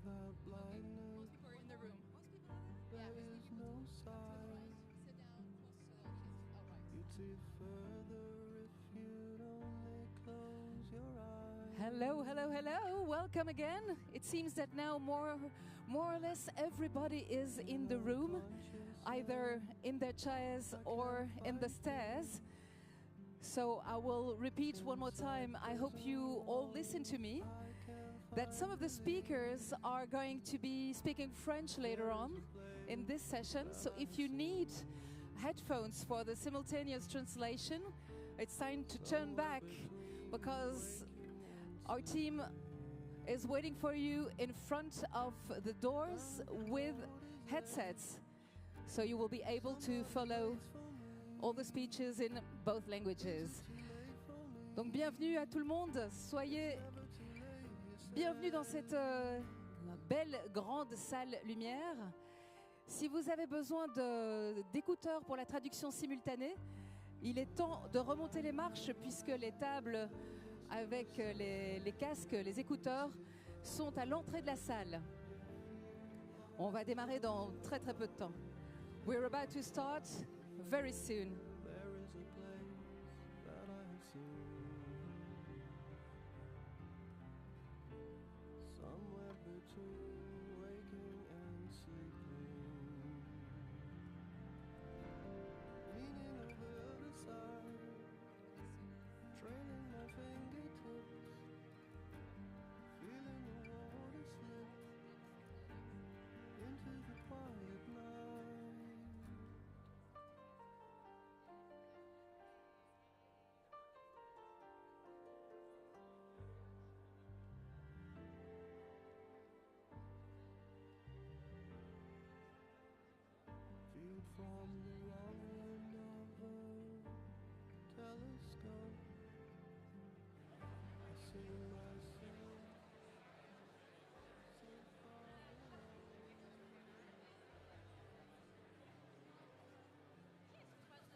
Most people are in the room. Most people are? Yeah, most people do. Sit down close to the kids. Oh, right. You'd see further if you'd only close your eyes. Hello, hello, hello. Welcome again. It seems that now more or less everybody is in the room, either in their chairs or in the stairs. So I will repeat one more time. I hope you all listen to me. That some of the speakers are going to be speaking French later on in this session. So if you need headphones for the simultaneous translation, it's time to turn back because our team is waiting for you in front of the doors with headsets. So you will be able to follow all the speeches in both languages. Donc bienvenue à tout le monde, soyez bienvenue dans cette belle grande salle lumière. Si vous avez besoin d'écouteurs pour la traduction simultanée, il est temps de remonter les marches puisque les tables avec les casques, les écouteurs sont à l'entrée de la salle. On va démarrer dans très très peu de temps. We're about to start very soon. There is a place that I have seen, somewhere between waking and sleeping, leaning over the side, trailing my fingertips, feeling the water slip into the quiet night. Viewed from the wrong end of a telescope, I see myself so far away. Still outside, resting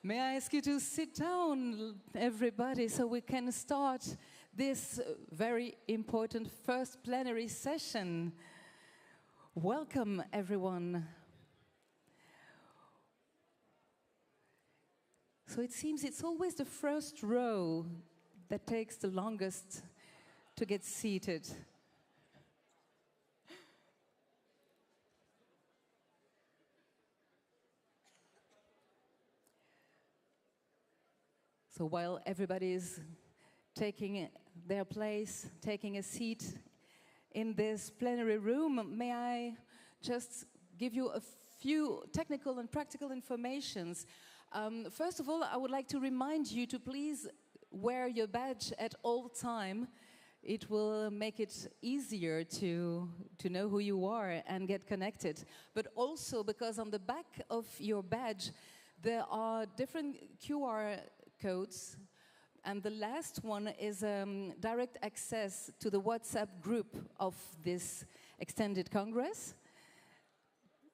May I ask you to sit down, everybody, so we can start this very important first plenary session. Welcome, everyone. So it seems it's always the first row that takes the longest to get seated. So while everybody is taking their place, taking a seat in this plenary room, may I just give you a few technical and practical informations. First of all, I would like to remind you to please wear your badge at all time. It will make it easier to know who you are and get connected. But also because on the back of your badge, there are different QR codes, and the last one is direct access to the WhatsApp group of this extended Congress.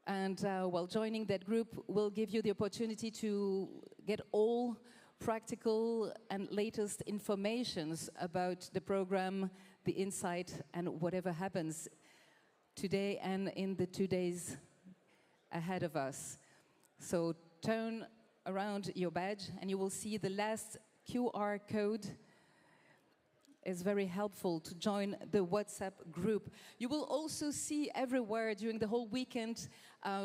And while joining that group will give you the opportunity to get all practical and latest informations about the program, the insight, and whatever happens today and in the 2 days ahead of us. So turn around your badge and you will see the last QR code is very helpful to join the WhatsApp group. You will also see everywhere during the whole weekend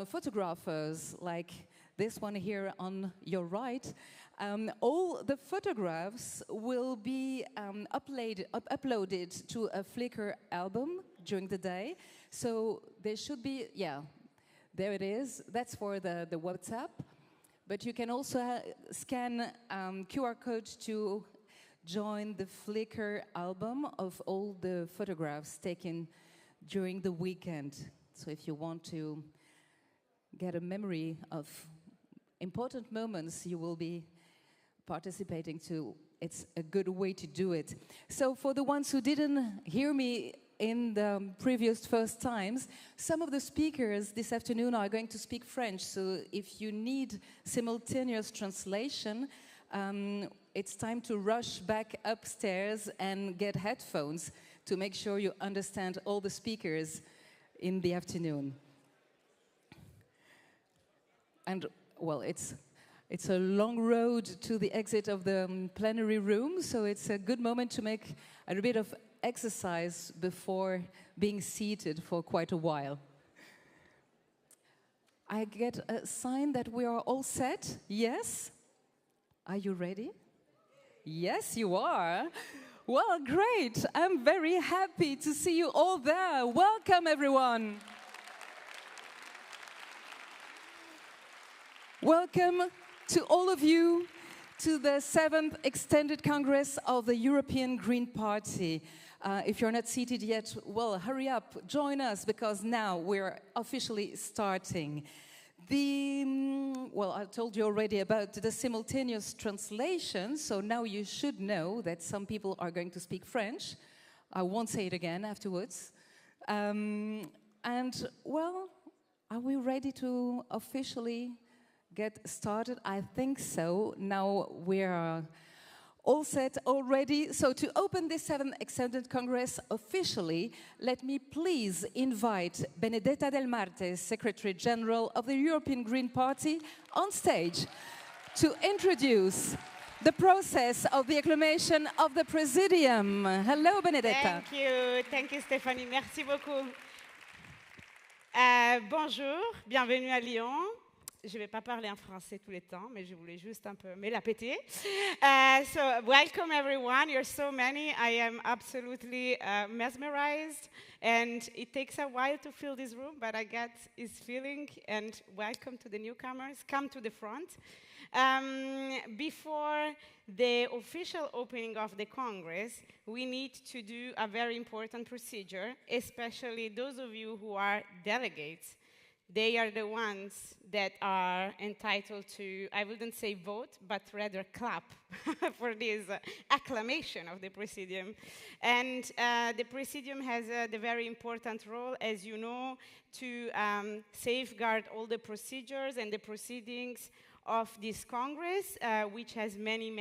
photographers like this one here on your right. All the photographs will be uploaded to a Flickr album during the day. So there should be, yeah, there it is. That's for the WhatsApp. But you can also scan QR code to join the Flickr album of all the photographs taken during the weekend. So if you want to get a memory of important moments you will be participating too. It's a good way to do it. So for the ones who didn't hear me in the previous first times, some of the speakers this afternoon are going to speak French. So if you need simultaneous translation, it's time to rush back upstairs and get headphones to make sure you understand all the speakers in the afternoon. And, well, it's a long road to the exit of the plenary room, so it's a good moment to make a bit of exercise before being seated for quite a while. I get a sign that we are all set. Yes? Are you ready? Yes, you are. Well, great. I'm very happy to see you all there. Welcome, everyone. Welcome to all of you to the 7th Extended Congress of the European Green Party. If you're not seated yet, well, hurry up, join us, because now we're officially starting. Well, I told you already about the simultaneous translation, so now you should know that some people are going to speak French. I won't say it again afterwards. And, well, are we ready to officially get started? I think so. Now we're all set already. So to open this 7th Extended Congress officially, let me please invite Benedetta Del Marte, Secretary General of the European Green Party, on stage to introduce the process of the acclamation of the Presidium. Hello, Benedetta. Thank you, Stéphanie. Merci beaucoup. Bonjour, bienvenue à Lyon. Je ne vais pas parler en français tout le temps, mais je voulais juste un peu me la péter. So, welcome everyone. You're so many. I am absolutely mesmerized, and it takes a while to fill this room, but I get this feeling. And welcome to the newcomers. Come to the front. Before the official opening of the Congress, we need to do a very important procedure, especially those of you who are delegates. They are the ones that are entitled to, I wouldn't say vote, but rather clap for this acclamation of the Presidium. And the Presidium has the very important role, as you know, to safeguard all the procedures and the proceedings of this Congress, which has many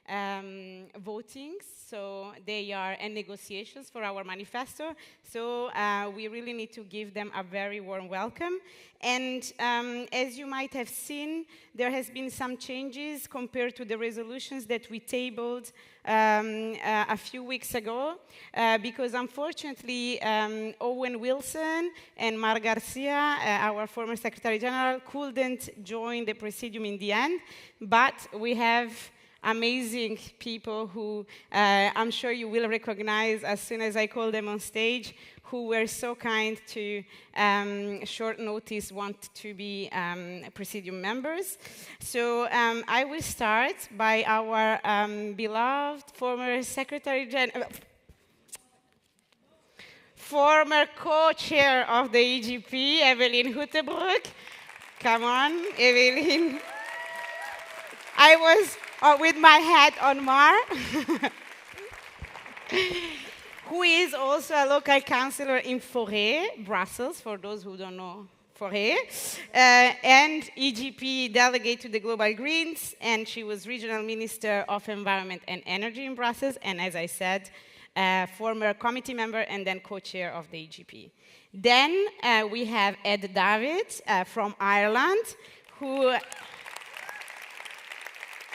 votings, so they are, and negotiations for our manifesto, so we really need to give them a very warm welcome. And as you might have seen, there has been some changes compared to the resolutions that we tabled a few weeks ago, because unfortunately Owen Wilson and Mar Garcia, our former Secretary General, couldn't join the Presidium in the end, but we have amazing people who I'm sure you will recognize as soon as I call them on stage, who were so kind to, short notice, want to be Presidium members. So I will start by our beloved former Secretary General, former co-chair of the EGP, Evelyn Hutebroek. Come on, Evelyn. I was with my hat on Mar, who is also a local councillor in Forêt, Brussels, for those who don't know Forêt, and EGP delegate to the Global Greens, and she was regional minister of environment and energy in Brussels, and as I said, former committee member and then co-chair of the EGP. Then we have Ed David from Ireland, who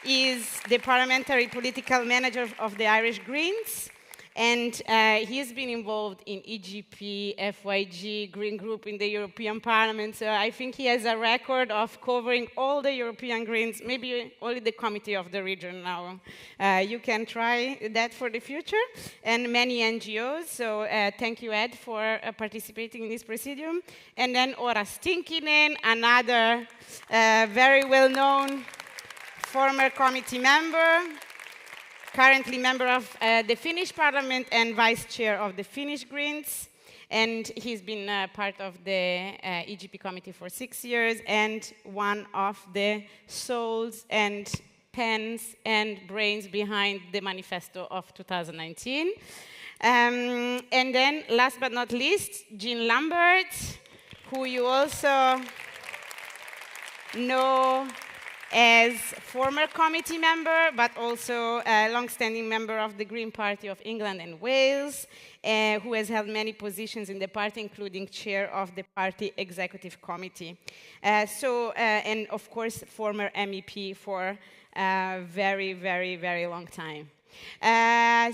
is the parliamentary political manager of the Irish Greens, and he has been involved in EGP, FYG, Green Group in the European Parliament, so I think he has a record of covering all the European Greens, maybe only the Committee of the Region now. You can try that for the future, and many NGOs, so thank you, Ed, for participating in this Presidium. And then Ora Stinkinen, another very well-known former committee member, currently member of the Finnish Parliament and vice chair of the Finnish Greens. And he's been part of the EGP committee for 6 years and one of the souls and pens and brains behind the manifesto of 2019. And then, last but not least, Jean Lambert, who you also know as former committee member, but also a long-standing member of the Green Party of England and Wales, who has held many positions in the party, including chair of the party executive committee. And of course, former MEP for a very, very, very long time. Now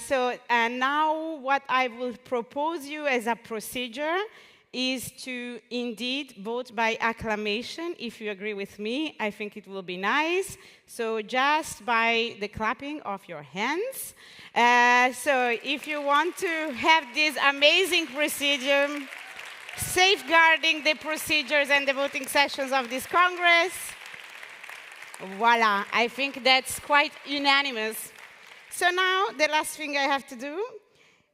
what I will propose you as a procedure is to indeed vote by acclamation. If you agree with me, I think it will be nice. So just by the clapping of your hands. So if you want to have this amazing Presidium, safeguarding the procedures and the voting sessions of this Congress, voila, I think that's quite unanimous. So now the last thing I have to do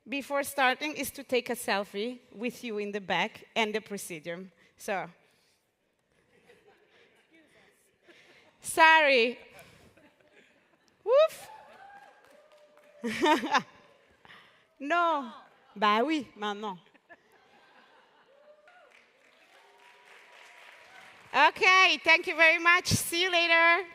before starting is to take a selfie with you in the back and the Presidium. So, sorry. Woof. No. Bah oui, maintenant. Okay, thank you very much. See you later.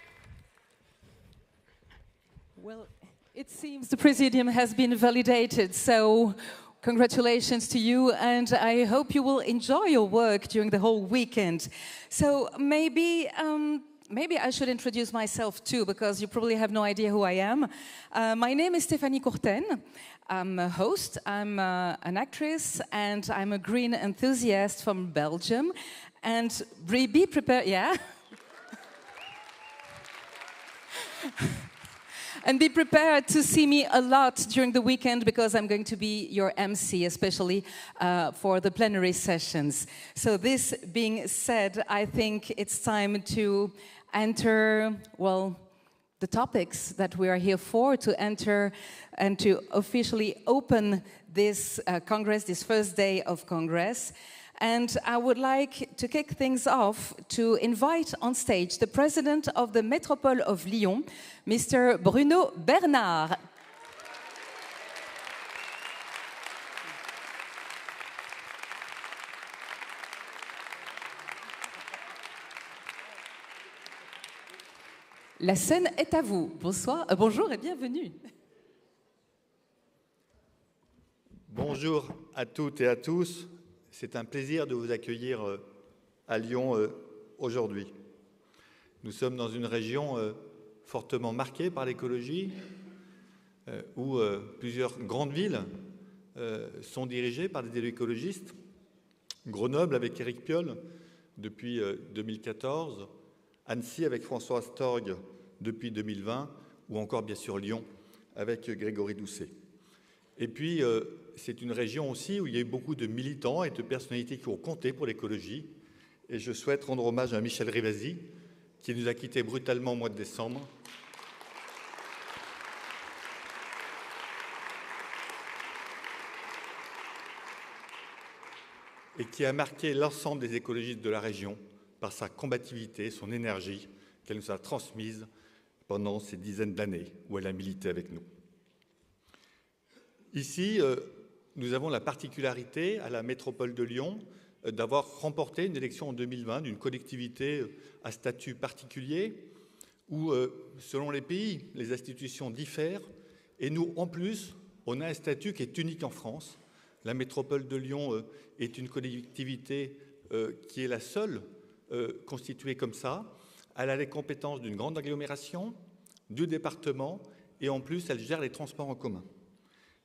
Well, it seems the Presidium has been validated, so congratulations to you, and I hope you will enjoy your work during the whole weekend. So maybe I should introduce myself too, because you probably have no idea who I am. My name is Stéphanie Courten. I'm a host, I'm an actress, and I'm a green enthusiast from Belgium. And be prepared, yeah? And be prepared to see me a lot during the weekend, because I'm going to be your MC, especially for the plenary sessions. So this being said, I think it's time to enter, well, the topics that we are here for, to enter and to officially open this Congress, this first day of Congress. And I would like to kick things off to invite on stage the president of the Métropole of Lyon, Mr. Bruno Bernard. La scène est à vous. Bonjour et bienvenue. Bonjour à toutes et à tous. C'est un plaisir de vous accueillir à Lyon aujourd'hui. Nous sommes dans une région fortement marquée par l'écologie, où plusieurs grandes villes sont dirigées par des élus écologistes. Grenoble avec Éric Piolle depuis 2014, Annecy avec François Astorg depuis 2020, ou encore bien sûr Lyon avec Grégory Doucet. Et puis, c'est une région aussi où il y a eu beaucoup de militants et de personnalités qui ont compté pour l'écologie. Et je souhaite rendre hommage à Michel Rivasi, qui nous a quittés brutalement au mois de décembre. Et qui a marqué l'ensemble des écologistes de la région par sa combativité, son énergie, qu'elle nous a transmise pendant ces dizaines d'années où elle a milité avec nous. Ici, nous avons la particularité, à la métropole de Lyon, d'avoir remporté une élection en 2020 d'une collectivité à statut particulier, où, selon les pays, les institutions diffèrent. Et nous, en plus, on a un statut qui est unique en France. La métropole de Lyon est une collectivité qui est la seule constituée comme ça. Elle a les compétences d'une grande agglomération, du département, et en plus, elle gère les transports en commun.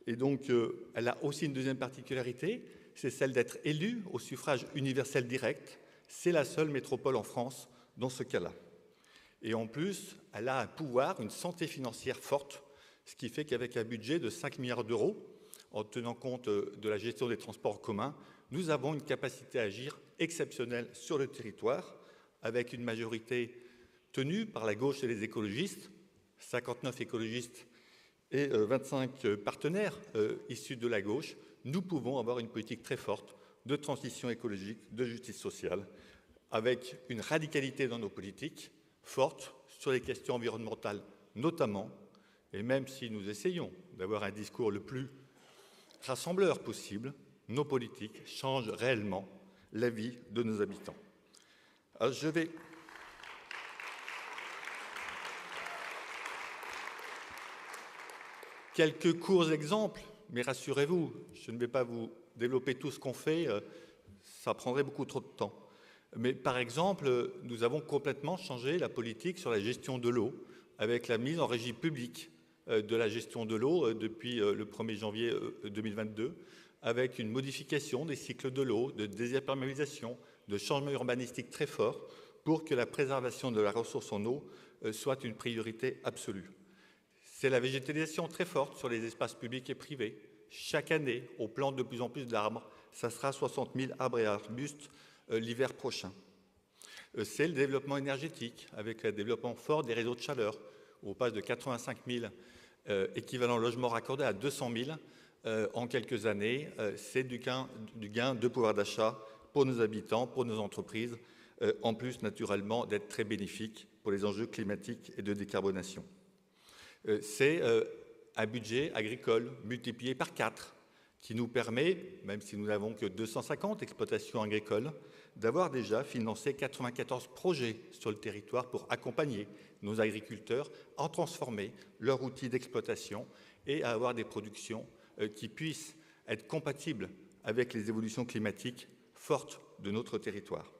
Et donc, elle a aussi une deuxième particularité, c'est celle d'être élue au suffrage universel direct. C'est la seule métropole en France dans ce cas-là. Et en plus, elle a un pouvoir, une santé financière forte, ce qui fait qu'avec un budget de 5 milliards d'euros, en tenant compte de la gestion des transports en commun, nous avons une capacité à agir exceptionnelle sur le territoire, avec une majorité tenue par la gauche et les écologistes, 59 écologistes et 25 partenaires issus de la gauche. Nous pouvons avoir une politique très forte de transition écologique, de justice sociale, avec une radicalité dans nos politiques forte sur les questions environnementales notamment, et même si nous essayons d'avoir un discours le plus rassembleur possible, nos politiques changent réellement la vie de nos habitants. Alors, je vais... Quelques courts exemples, mais rassurez-vous, je ne vais pas vous développer tout ce qu'on fait, ça prendrait beaucoup trop de temps. Mais par exemple, nous avons complètement changé la politique sur la gestion de l'eau, avec la mise en régie publique de la gestion de l'eau depuis le 1er janvier 2022, avec une modification des cycles de l'eau, de désimperméabilisation, de changement urbanistique très fort, pour que la préservation de la ressource en eau soit une priorité absolue. C'est la végétalisation très forte sur les espaces publics et privés. Chaque année, on plante de plus en plus d'arbres. Ça sera 60 000 arbres et arbustes l'hiver prochain. C'est le développement énergétique, avec le développement fort des réseaux de chaleur. On passe de 85 000 équivalents logements raccordés à 200 000 en quelques années. C'est du gain de pouvoir d'achat pour nos habitants, pour nos entreprises, en plus naturellement d'être très bénéfique pour les enjeux climatiques et de décarbonation. C'est un budget agricole multiplié par 4 qui nous permet, même si nous n'avons que 250 exploitations agricoles, d'avoir déjà financé 94 projets sur le territoire pour accompagner nos agriculteurs à transformer leurs outils d'exploitation et à avoir des productions qui puissent être compatibles avec les évolutions climatiques fortes de notre territoire.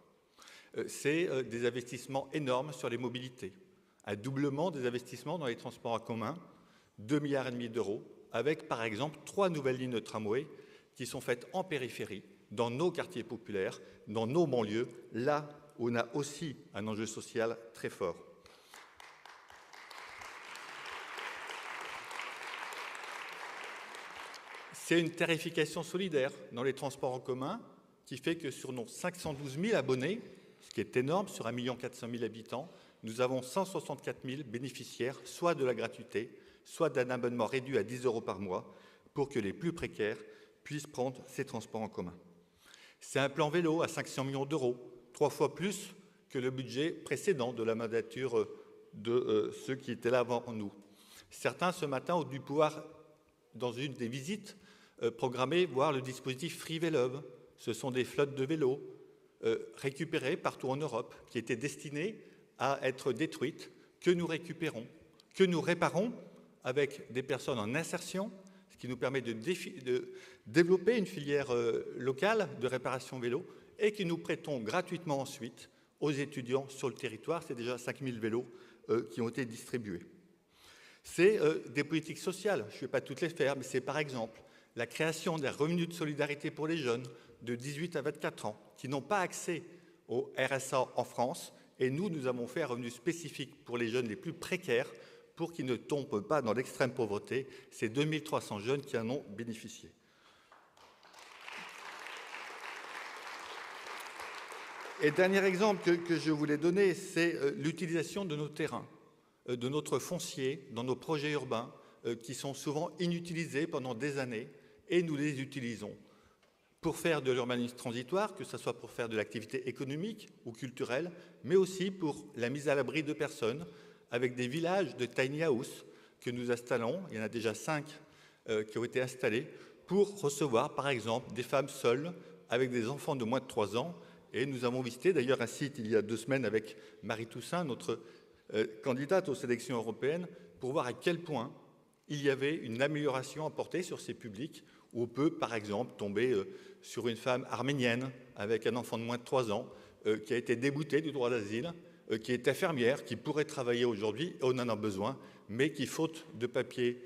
C'est des investissements énormes sur les mobilités. Un doublement des investissements dans les transports en commun, 2,5 milliards d'euros, avec par exemple 3 nouvelles lignes de tramway qui sont faites en périphérie, dans nos quartiers populaires, dans nos banlieues, là où on a aussi un enjeu social très fort. C'est une tarification solidaire dans les transports en commun qui fait que sur nos 512 000 abonnés, ce qui est énorme, sur 1 400 000 habitants, nous avons 164 000 bénéficiaires, soit de la gratuité, soit d'un abonnement réduit à 10 € par mois, pour que les plus précaires puissent prendre ces transports en commun. C'est un plan vélo à 500 millions d'euros, 3 fois plus que le budget précédent de la mandature de ceux qui étaient là avant nous. Certains, ce matin, ont dû pouvoir, dans une des visites programmées, voir le dispositif Free Vélove. Ce sont des flottes de vélos récupérées partout en Europe, qui étaient destinées à être détruites, que nous récupérons, que nous réparons avec des personnes en insertion, ce qui nous permet de développer une filière locale de réparation vélo et qui nous prêtons gratuitement ensuite aux étudiants sur le territoire. C'est déjà 5 000 vélos qui ont été distribués. C'est des politiques sociales, je ne vais pas toutes les faire, mais c'est par exemple la création d'un revenu de solidarité pour les jeunes de 18 à 24 ans qui n'ont pas accès au RSA en France. Et nous avons fait un revenu spécifique pour les jeunes les plus précaires pour qu'ils ne tombent pas dans l'extrême pauvreté. C'est 2300 jeunes qui en ont bénéficié. Et dernier exemple que je voulais donner, c'est l'utilisation de nos terrains, de notre foncier dans nos projets urbains qui sont souvent inutilisés pendant des années et nous les utilisons pour faire de l'urbanisme transitoire, que ce soit pour faire de l'activité économique ou culturelle, mais aussi pour la mise à l'abri de personnes, avec des villages de tiny house que nous installons. Il y en a déjà 5 qui ont été installés pour recevoir, par exemple, des femmes seules avec des enfants de moins de 3 ans. Et nous avons visité d'ailleurs un site il y a 2 semaines avec Marie Toussaint, notre candidate aux élections européennes, pour voir à quel point il y avait une amélioration apportée sur ces publics, où on peut, par exemple, tomber sur une femme arménienne avec un enfant de moins de 3 ans qui a été déboutée du droit d'asile, qui est infirmière, qui pourrait travailler aujourd'hui, on en a besoin, mais qui, faute de papier,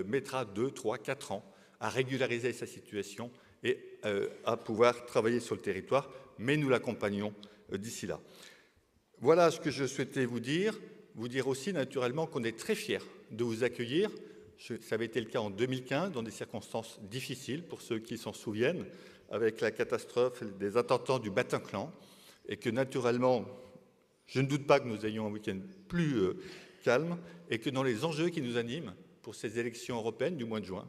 mettra 2, 3, 4 ans à régulariser sa situation et à pouvoir travailler sur le territoire, mais nous l'accompagnons d'ici là. Voilà ce que je souhaitais vous dire aussi naturellement qu'on est très fiers de vous accueillir. Ça avait été le cas en 2015, dans des circonstances difficiles, pour ceux qui s'en souviennent, avec la catastrophe des attentats du Bataclan, et que naturellement, je ne doute pas que nous ayons un week-end plus calme, et que dans les enjeux qui nous animent pour ces élections européennes du mois de juin,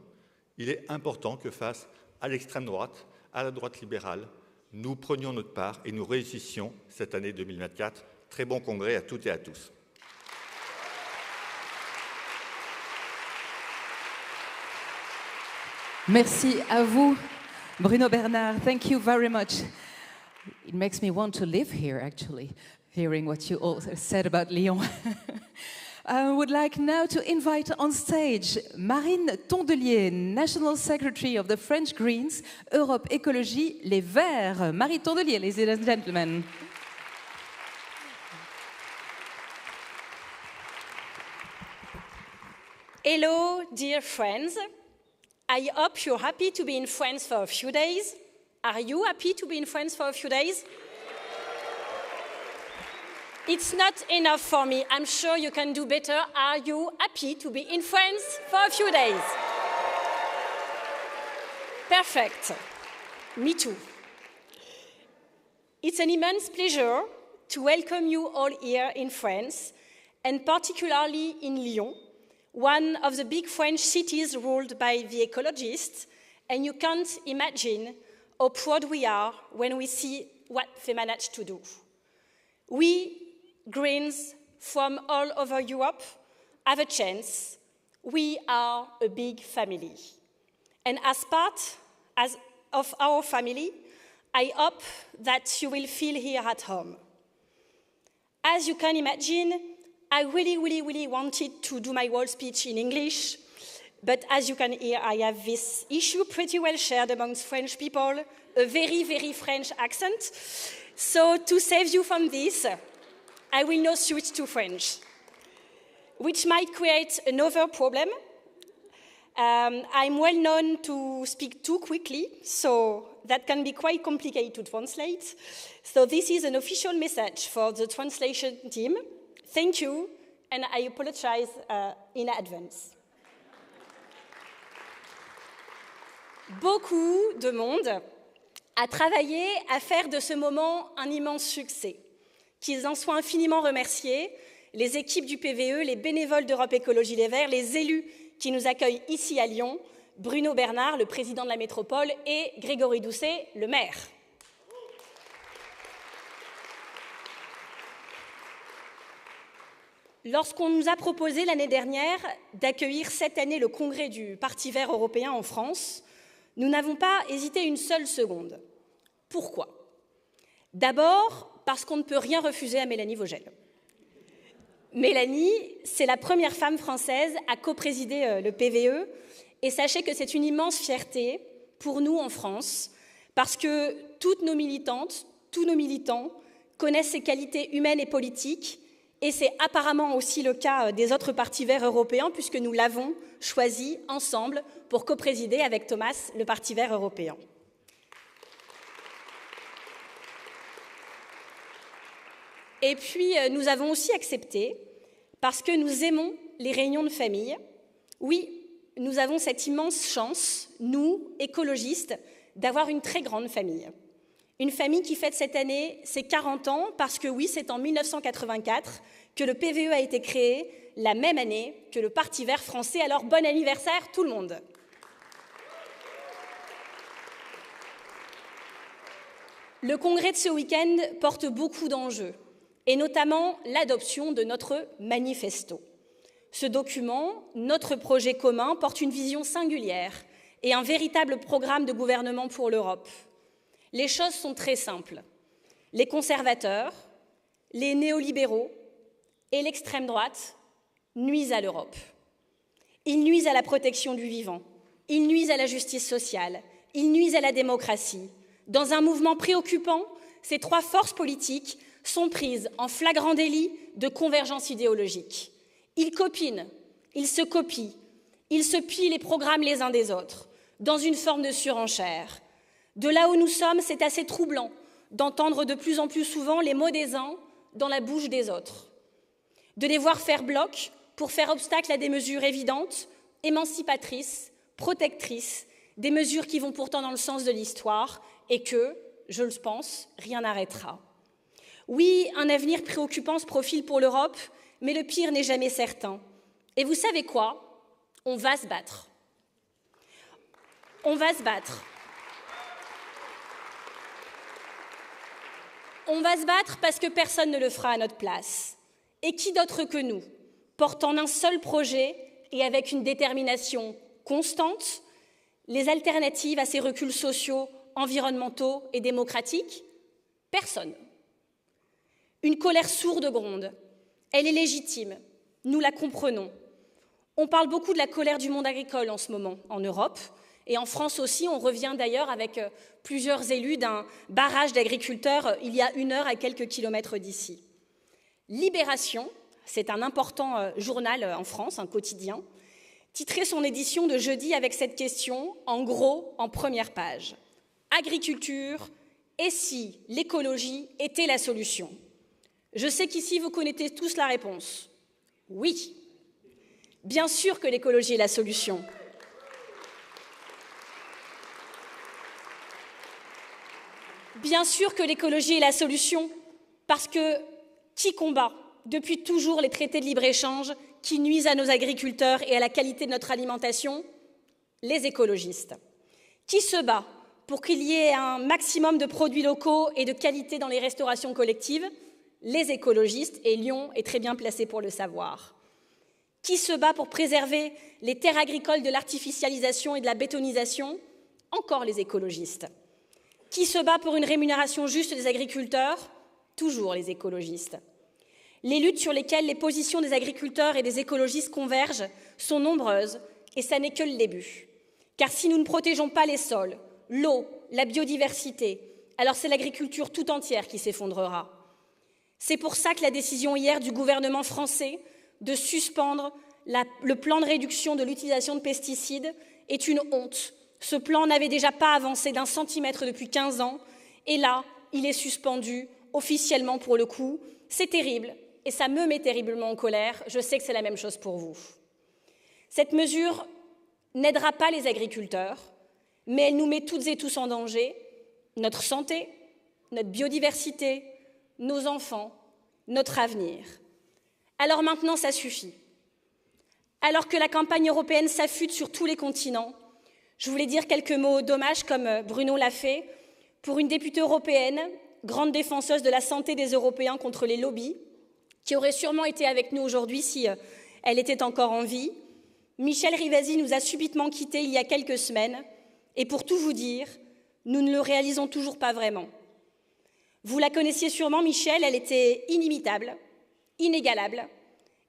il est important que face à l'extrême droite, à la droite libérale, nous prenions notre part et nous réussissions cette année 2024. Très bon congrès à toutes et à tous. Merci à vous, Bruno Bernard. Thank you very much. It makes me want to live here, actually, hearing what you all said about Lyon. I would like now to invite on stage Marine Tondelier, National Secretary of the French Greens, Europe Écologie, Les Verts. Marie Tondelier, ladies and gentlemen. Hello, dear friends. I hope you're happy to be in France for a few days. Are you happy to be in France for a few days? It's not enough for me. I'm sure you can do better. Are you happy to be in France for a few days? Perfect. Me too. It's an immense pleasure to welcome you all here in France, and particularly in Lyon, one of the big French cities ruled by the ecologists, and you can't imagine how proud we are when we see what they managed to do. We, Greens from all over Europe, have a chance. We are a big family. And as part of our family, I hope that you will feel here at home. As you can imagine, I really wanted to do my whole speech in English, but as you can hear, I have this issue pretty well shared amongst French people, a very French accent. So to save you from this, I will now switch to French, which might create another problem. I'm well known to speak too quickly, so that can be quite complicated to translate. So this is an official message for the translation team. Thank you, and I apologize in advance. Beaucoup de monde a travaillé à faire de ce moment un immense succès. Qu'ils en soient infiniment remerciés, les équipes du PVE, les bénévoles d'Europe Écologie Les Verts, les élus qui nous accueillent ici à Lyon, Bruno Bernard, le président de la métropole, et Grégory Doucet, le maire. Lorsqu'on nous a proposé l'année dernière d'accueillir cette année le congrès du Parti vert européen en France, nous n'avons pas hésité une seule seconde. Pourquoi? D'abord, parce qu'on ne peut rien refuser à Mélanie Vogel. Mélanie, c'est la première femme française à coprésider le PVE, et sachez que c'est une immense fierté pour nous en France, parce que toutes nos militantes, tous nos militants connaissent ses qualités humaines et politiques, et c'est apparemment aussi le cas des autres partis verts européens, puisque nous l'avons choisi ensemble pour coprésider avec Thomas le Parti vert européen. Et puis, nous avons aussi accepté, parce que nous aimons les réunions de famille. Oui, nous avons cette immense chance, nous, écologistes, d'avoir une très grande famille. Une famille qui fête cette année ses 40 ans, parce que oui, c'est en 1984 que le PVE a été créé, la même année que le Parti vert français. Alors, bon anniversaire tout le monde. Le congrès de ce week-end porte beaucoup d'enjeux, et notamment l'adoption de notre manifesto. Ce document, notre projet commun, porte une vision singulière et un véritable programme de gouvernement pour l'Europe. Les choses sont très simples. Les conservateurs, les néolibéraux et l'extrême droite nuisent à l'Europe. Ils nuisent à la protection du vivant, ils nuisent à la justice sociale, ils nuisent à la démocratie. Dans un mouvement préoccupant, ces trois forces politiques sont prises en flagrant délit de convergence idéologique. Ils copinent, ils se copient, ils se pillent les programmes les uns des autres, dans une forme de surenchère. De là où nous sommes, c'est assez troublant d'entendre de plus en plus souvent les mots des uns dans la bouche des autres. De les voir faire bloc pour faire obstacle à des mesures évidentes, émancipatrices, protectrices, des mesures qui vont pourtant dans le sens de l'histoire et que, je le pense, rien n'arrêtera. Oui, un avenir préoccupant se profile pour l'Europe, mais le pire n'est jamais certain. Et vous savez quoi? On va se battre. On va se battre. On va se battre parce que personne ne le fera à notre place. Et qui d'autre que nous, portant un seul projet et avec une détermination constante, Les alternatives à ces reculs sociaux, environnementaux et démocratiques? Personne. Une colère sourde gronde. Elle est légitime. Nous la comprenons. On parle beaucoup de la colère du monde agricole en ce moment, en Europe. Et en France aussi, on revient d'ailleurs avec plusieurs élus d'un barrage d'agriculteurs il y a 1 heure à quelques kilomètres d'ici. Libération, c'est un important journal en France, un quotidien, titrait son édition de jeudi avec cette question, en gros, en première page. Agriculture, et si l'écologie était la solution? Je sais qu'ici, vous connaissez tous la réponse. Oui. Bien sûr que l'écologie est la solution. Bien sûr que l'écologie est la solution, parce que qui combat depuis toujours les traités de libre-échange qui nuisent à nos agriculteurs et à la qualité de notre alimentation? Les écologistes. Qui se bat pour qu'il y ait un maximum de produits locaux et de qualité dans les restaurations collectives? Les écologistes, et Lyon est très bien placé pour le savoir. Qui se bat pour préserver les terres agricoles de l'artificialisation et de la bétonisation? Encore les écologistes. Qui se bat pour une rémunération juste des agriculteurs? Toujours les écologistes. Les luttes sur lesquelles les positions des agriculteurs et des écologistes convergent sont nombreuses, et ça n'est que le début. Car si nous ne protégeons pas les sols, l'eau, la biodiversité, alors c'est l'agriculture tout entière qui s'effondrera. C'est pour ça que la décision hier du gouvernement français de suspendre le plan de réduction de l'utilisation de pesticides est une honte. Ce plan n'avait déjà pas avancé d'1 centimètre depuis 15 ans, et là, il est suspendu officiellement pour le coup. C'est terrible, et ça me met terriblement en colère. Je sais que c'est la même chose pour vous. Cette mesure n'aidera pas les agriculteurs, mais elle nous met toutes et tous en danger, notre santé, notre biodiversité, nos enfants, notre avenir. Alors maintenant, ça suffit. Alors que la campagne européenne s'affûte sur tous les continents, je voulais dire quelques mots d'hommage, comme Bruno l'a fait, pour une députée européenne, grande défenseuse de la santé des Européens contre les lobbies, qui aurait sûrement été avec nous aujourd'hui si elle était encore en vie. Michel Rivasi nous a subitement quittés il y a quelques semaines, et pour tout vous dire, nous ne le réalisons toujours pas vraiment. Vous la connaissiez sûrement, Michel, elle était inimitable, inégalable,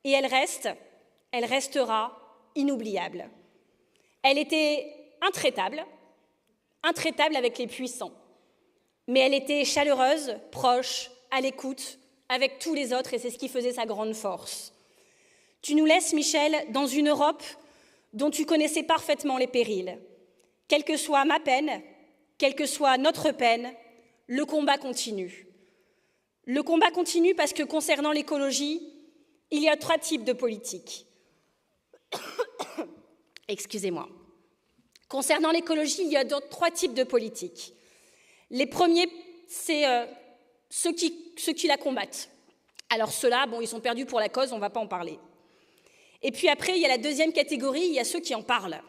et elle restera inoubliable. Elle était intraitable avec les puissants, mais elle était chaleureuse, proche, à l'écoute, avec tous les autres, et c'est ce qui faisait sa grande force. Tu nous laisses, Michel, dans une Europe dont tu connaissais parfaitement les périls. Quelle que soit ma peine, quelle que soit notre peine, le combat continue. Le combat continue parce que concernant l'écologie, il y a 3 types de politiques. Excusez-moi. Concernant l'écologie, il y a 3 types de politiques. Les premiers, c'est ceux qui la combattent. Alors ceux-là, bon, ils sont perdus pour la cause, on ne va pas en parler. Et puis après, il y a la deuxième catégorie, il y a ceux qui en parlent.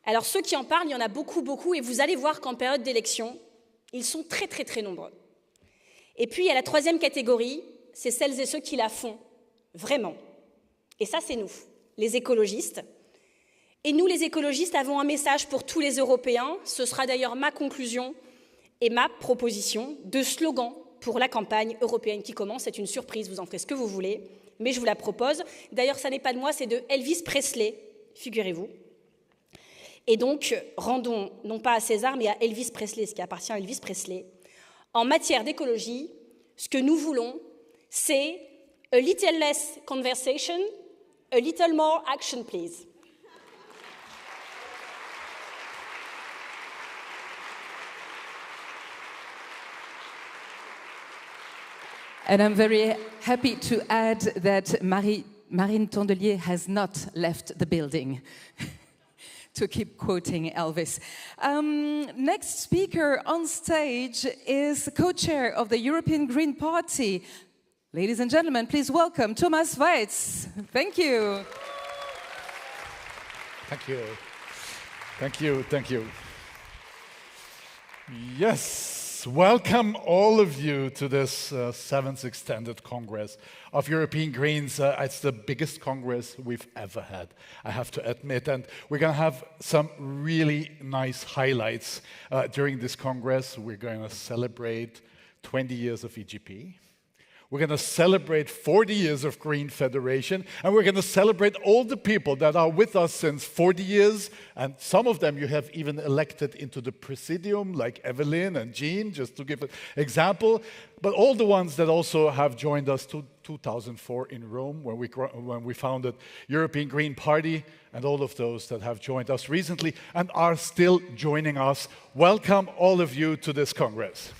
Alors ceux qui en parlent, il y en a beaucoup, et vous allez voir qu'en période d'élection, ils sont très, très, très nombreux. Et puis il y a la troisième catégorie, c'est celles et ceux qui la font, vraiment. Et ça, c'est nous, les écologistes. Et nous, les écologistes, avons un message pour tous les Européens. Ce sera d'ailleurs ma conclusion et ma proposition de slogan pour la campagne européenne qui commence. C'est une surprise, vous en ferez ce que vous voulez, mais je vous la propose. D'ailleurs, ça n'est pas de moi, c'est de Elvis Presley, figurez-vous. Et donc, rendons, non pas à César, mais à Elvis Presley, ce qui appartient à Elvis Presley. En matière d'écologie, ce que nous voulons, c'est « a little less conversation, a little more action, please ». And I'm very happy to add that Marine Tondelier has not left the building. To keep quoting Elvis. Next speaker on stage is the co-chair of the European Green Party. Ladies and gentlemen, please welcome Thomas Weitz. Thank you. Thank you. Thank you. Thank you. Yes. Yes, welcome all of you to this 7th Extended Congress of European Greens. It's the biggest Congress we've ever had, I have to admit. And we're going to have some really nice highlights during this Congress. We're going to celebrate 20 years of EGP. We're going to celebrate 40 years of Green Federation, and we're going to celebrate all the people that are with us since 40 years, and some of them you have even elected into the Presidium, like Evelyn and Jean, just to give an example, but all the ones that also have joined us to 2004 in Rome, when we founded European Green Party, and all of those that have joined us recently and are still joining us. Welcome all of you to this Congress.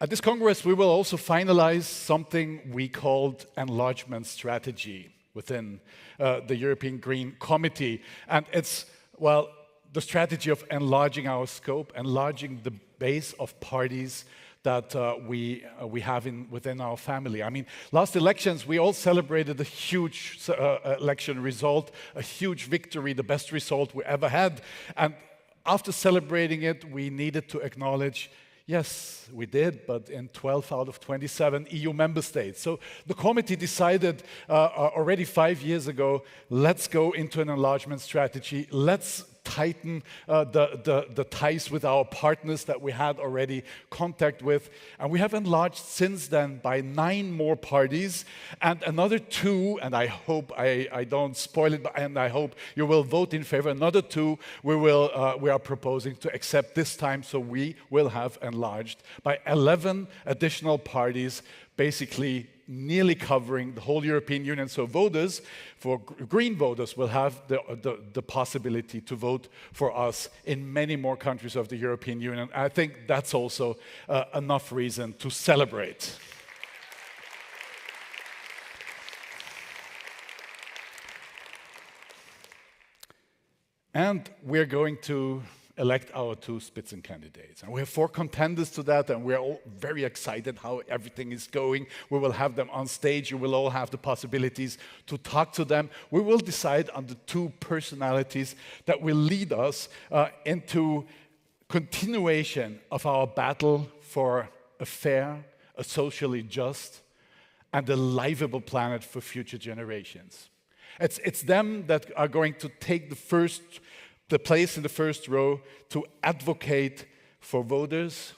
At this Congress, we will also finalize something we called enlargement strategy within the European Green Committee. And it's, well, the strategy of enlarging our scope, enlarging the base of parties that we have within our family. I mean, last elections, we all celebrated a huge election result, a huge victory, the best result we ever had. And after celebrating it, we needed to acknowledge, yes, we did, but in 12 out of 27 EU member states. So the committee decided already 5 years ago, let's go into an enlargement strategy. Let's tighten the ties with our partners that we had already contact with. And we have enlarged since then by 9 more parties and another 2, and I hope I don't spoil it, and I hope you will vote in favor. Another 2 we are proposing to accept this time, so we will have enlarged by 11 additional parties, basically nearly covering the whole European Union. So voters, for green voters, will have the possibility to vote for us in many more countries of the European Union. I think that's also enough reason to celebrate. And we're going to elect our 2 Spitzenkandidates. And we have 4 contenders to that, and we're all very excited how everything is going. We will have them on stage. You will all have the possibilities to talk to them. We will decide on the 2 personalities that will lead us into continuation of our battle for a fair, a socially just, and a livable planet for future generations. It's them that are going to take the place in the first row to advocate for voters,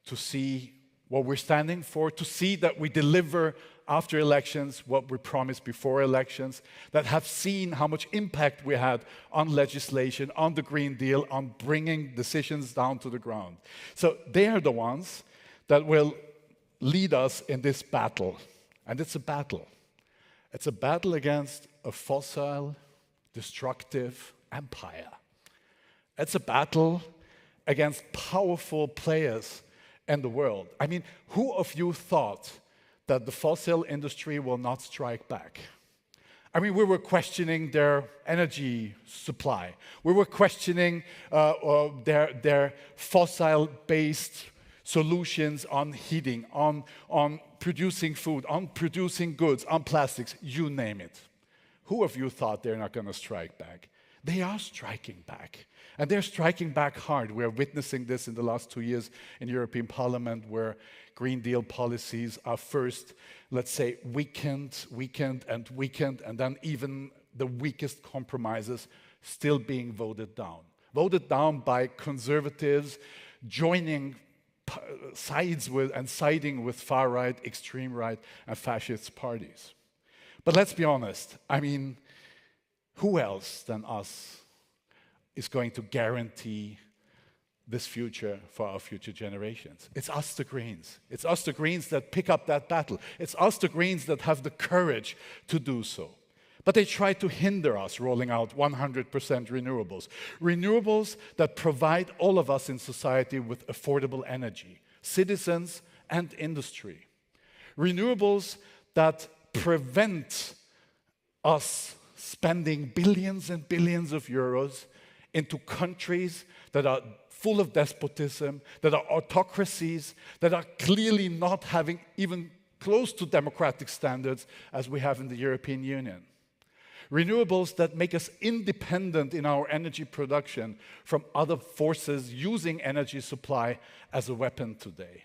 to see what we're standing for, to see that we deliver after elections what we promised before elections, that have seen how much impact we had on legislation, on the Green Deal, on bringing decisions down to the ground. So they are the ones that will lead us in this battle. And it's a battle. It's a battle against a fossil, destructive empire. It's a battle against powerful players in the world. I mean, who of you thought that the fossil industry will not strike back? I mean, we were questioning their energy supply. We were questioning their fossil-based solutions on heating, on producing food, on producing goods, on plastics, you name it. Who of you thought they're not going to strike back? They are striking back. And they're striking back hard. We're witnessing this in the last 2 years in European Parliament, where Green Deal policies are first, let's say, weakened, and then even the weakest compromises still being voted down. Voted down by conservatives joining sides with and siding with far-right, extreme right, and fascist parties. But let's be honest, I mean, who else than us is going to guarantee this future for our future generations? It's us, the Greens. It's us, the Greens, that pick up that battle. It's us, the Greens, that have the courage to do so. But they try to hinder us rolling out 100% renewables. Renewables that provide all of us in society with affordable energy, citizens and industry. Renewables that prevent us spending billions and billions of euros into countries that are full of despotism, that are autocracies, that are clearly not having even close to democratic standards as we have in the European Union. Renewables that make us independent in our energy production from other forces using energy supply as a weapon today.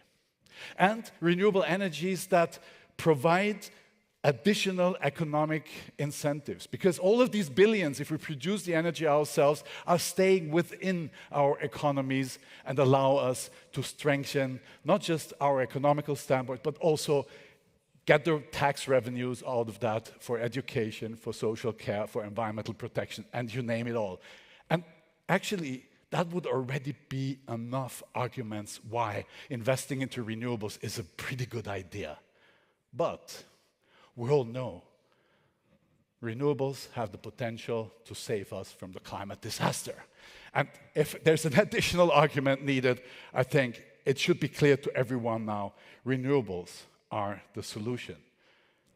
And renewable energies that provide additional economic incentives, because all of these billions, if we produce the energy ourselves, are staying within our economies and allow us to strengthen not just our economical standpoint, but also get the tax revenues out of that for education, for social care, for environmental protection, and you name it all. And actually, that would already be enough arguments why investing into renewables is a pretty good idea. But we all know renewables have the potential to save us from the climate disaster. And if there's an additional argument needed, I think it should be clear to everyone now, renewables are the solution.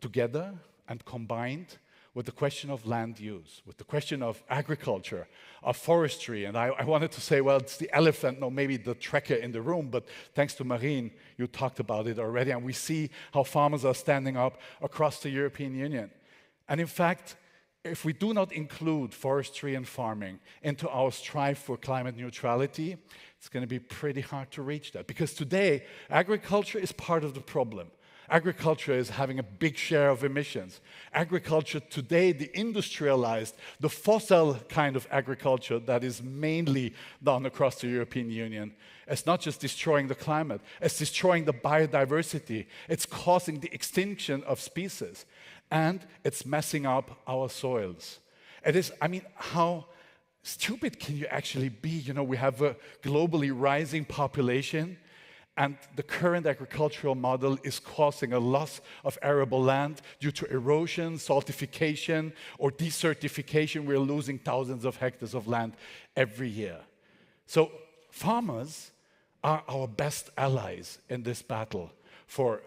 Together and combined with the question of land use, with the question of agriculture, of forestry, and I wanted to say, well, it's the elephant, no, maybe the trekker in the room, but thanks to Marine, you talked about it already, and we see how farmers are standing up across the European Union. And in fact, if we do not include forestry and farming into our strive for climate neutrality, it's going to be pretty hard to reach that. Because today, agriculture is part of the problem. Agriculture is having a big share of emissions. Agriculture today, the industrialized, the fossil kind of agriculture that is mainly done across the European Union, it's not just destroying the climate, it's destroying the biodiversity, it's causing the extinction of species, and it's messing up our soils. It is, I mean, how stupid can you actually be? You know, we have a globally rising population, and the current agricultural model is causing a loss of arable land due to erosion, saltification, or desertification. We're losing thousands of hectares of land every year. So farmers are our best allies in this battle for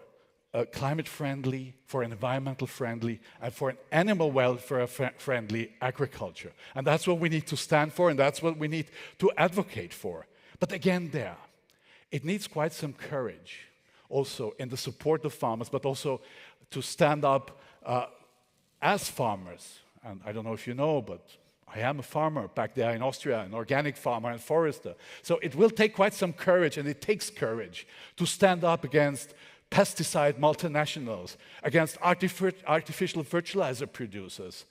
climate-friendly, for environmental friendly, and for an animal welfare friendly agriculture. And that's what we need to stand for, and that's what we need to advocate for. But again there, it needs quite some courage also in the support of farmers, but also to stand up as farmers. And I don't know if you know, but I am a farmer back there in Austria, an organic farmer and forester. So it will take quite some courage, and it takes courage to stand up against pesticide multinationals, against artificial fertilizer producers,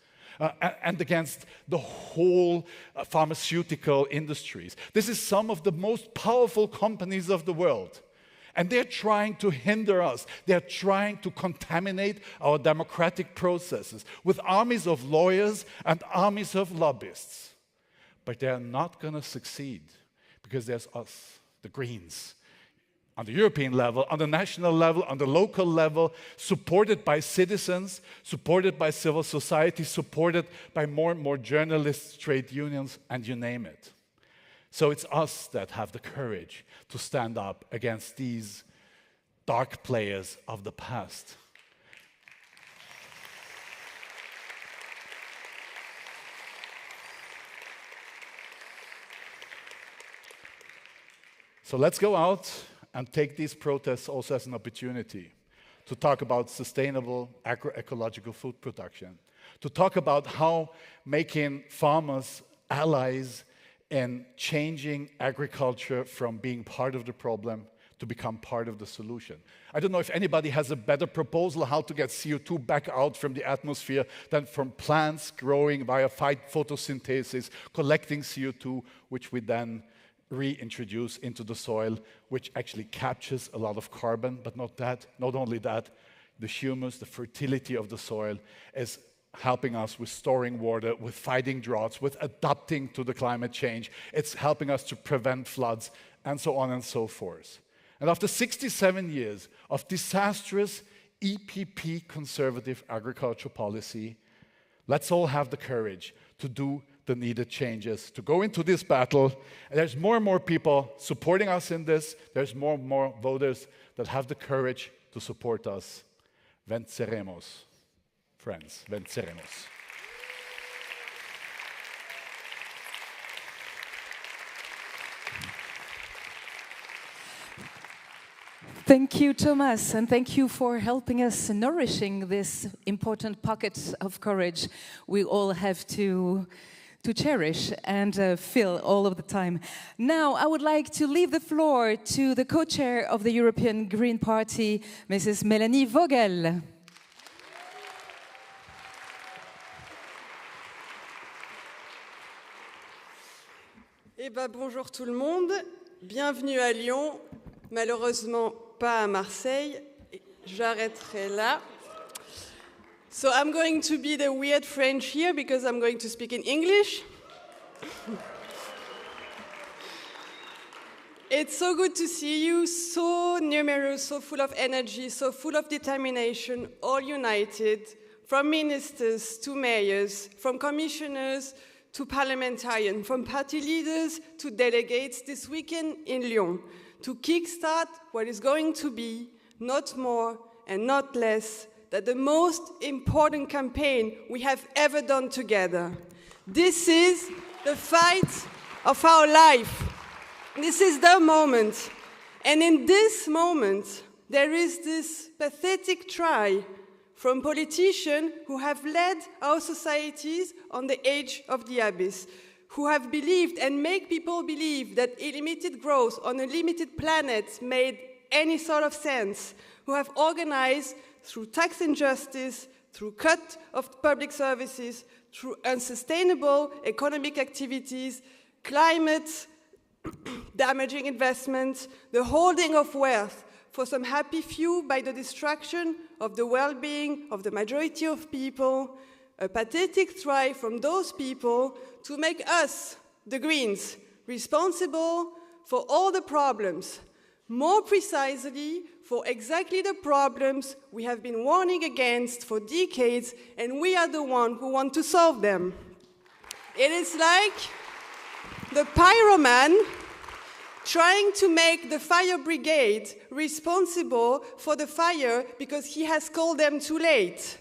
and against the whole pharmaceutical industries. This is some of the most powerful companies of the world. And they're trying to hinder us. They're trying to contaminate our democratic processes with armies of lawyers and armies of lobbyists. But they're not going to succeed because there's us, the Greens, on the European level, on the national level, on the local level, supported by citizens, supported by civil society, supported by more and more journalists, trade unions, and you name it. So it's us that have the courage to stand up against these dark players of the past. So let's go out and take these protests also as an opportunity to talk about sustainable agroecological food production, to talk about how making farmers allies in changing agriculture from being part of the problem to become part of the solution. I don't know if anybody has a better proposal how to get CO2 back out from the atmosphere than from plants growing via photosynthesis, collecting CO2, which we then reintroduce into the soil, which actually captures a lot of carbon, but not only that, the humus, the fertility of the soil is helping us with storing water, with fighting droughts, with adapting to the climate change. It's helping us to prevent floods, and so on and so forth. And after 67 years of disastrous EPP conservative agriculture policy, let's all have the courage to do the needed changes, to go into this battle. And there's more and more people supporting us in this. There's more and more voters that have the courage to support us. Venceremos, friends, venceremos. Thank you, Thomas, and thank you for helping us nourishing this important pocket of courage we all have to cherish and fill all of the time. Now, I would like to leave the floor to the co-chair of the European Green Party, Mrs. Mélanie Vogel. Eh bien, bonjour tout le monde, bienvenue à Lyon, malheureusement pas à Marseille, j'arrêterai là. So I'm going to be the weird French here because I'm going to speak in English. It's so good to see you, so numerous, so full of energy, so full of determination, all united, from ministers to mayors, from commissioners to parliamentarians, from party leaders to delegates this weekend in Lyon, to kickstart what is going to be, not more and not less, than the most important campaign we have ever done together. This is the fight of our life. This is the moment. And in this moment, there is this pathetic try from politicians who have led our societies on the edge of the abyss, who have believed and make people believe that unlimited growth on a limited planet made any sort of sense, who have organized through tax injustice, through cut of public services, through unsustainable economic activities, climate damaging investments, the holding of wealth for some happy few by the destruction of the well-being of the majority of people, a pathetic try from those people to make us, the Greens, responsible for all the problems, more precisely for exactly the problems we have been warning against for decades, and we are the ones who want to solve them. It is like the pyroman trying to make the fire brigade responsible for the fire because he has called them too late.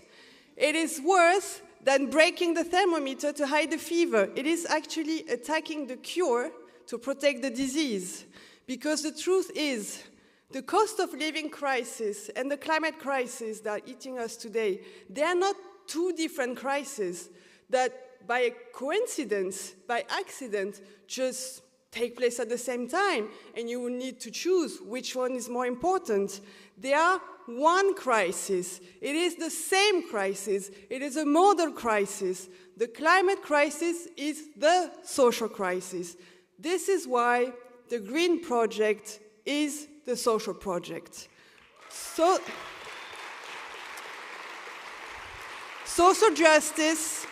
It is worse than breaking the thermometer to hide the fever. It is actually attacking the cure to protect the disease. Because the truth is, the cost of living crisis and the climate crisis that are eating us today, they are not two different crises that by coincidence, by accident, just take place at the same time, and you will need to choose which one is more important. They are one crisis. It is the same crisis. It is a model crisis. The climate crisis is the social crisis. This is why the Green Project is the social project. So, social justice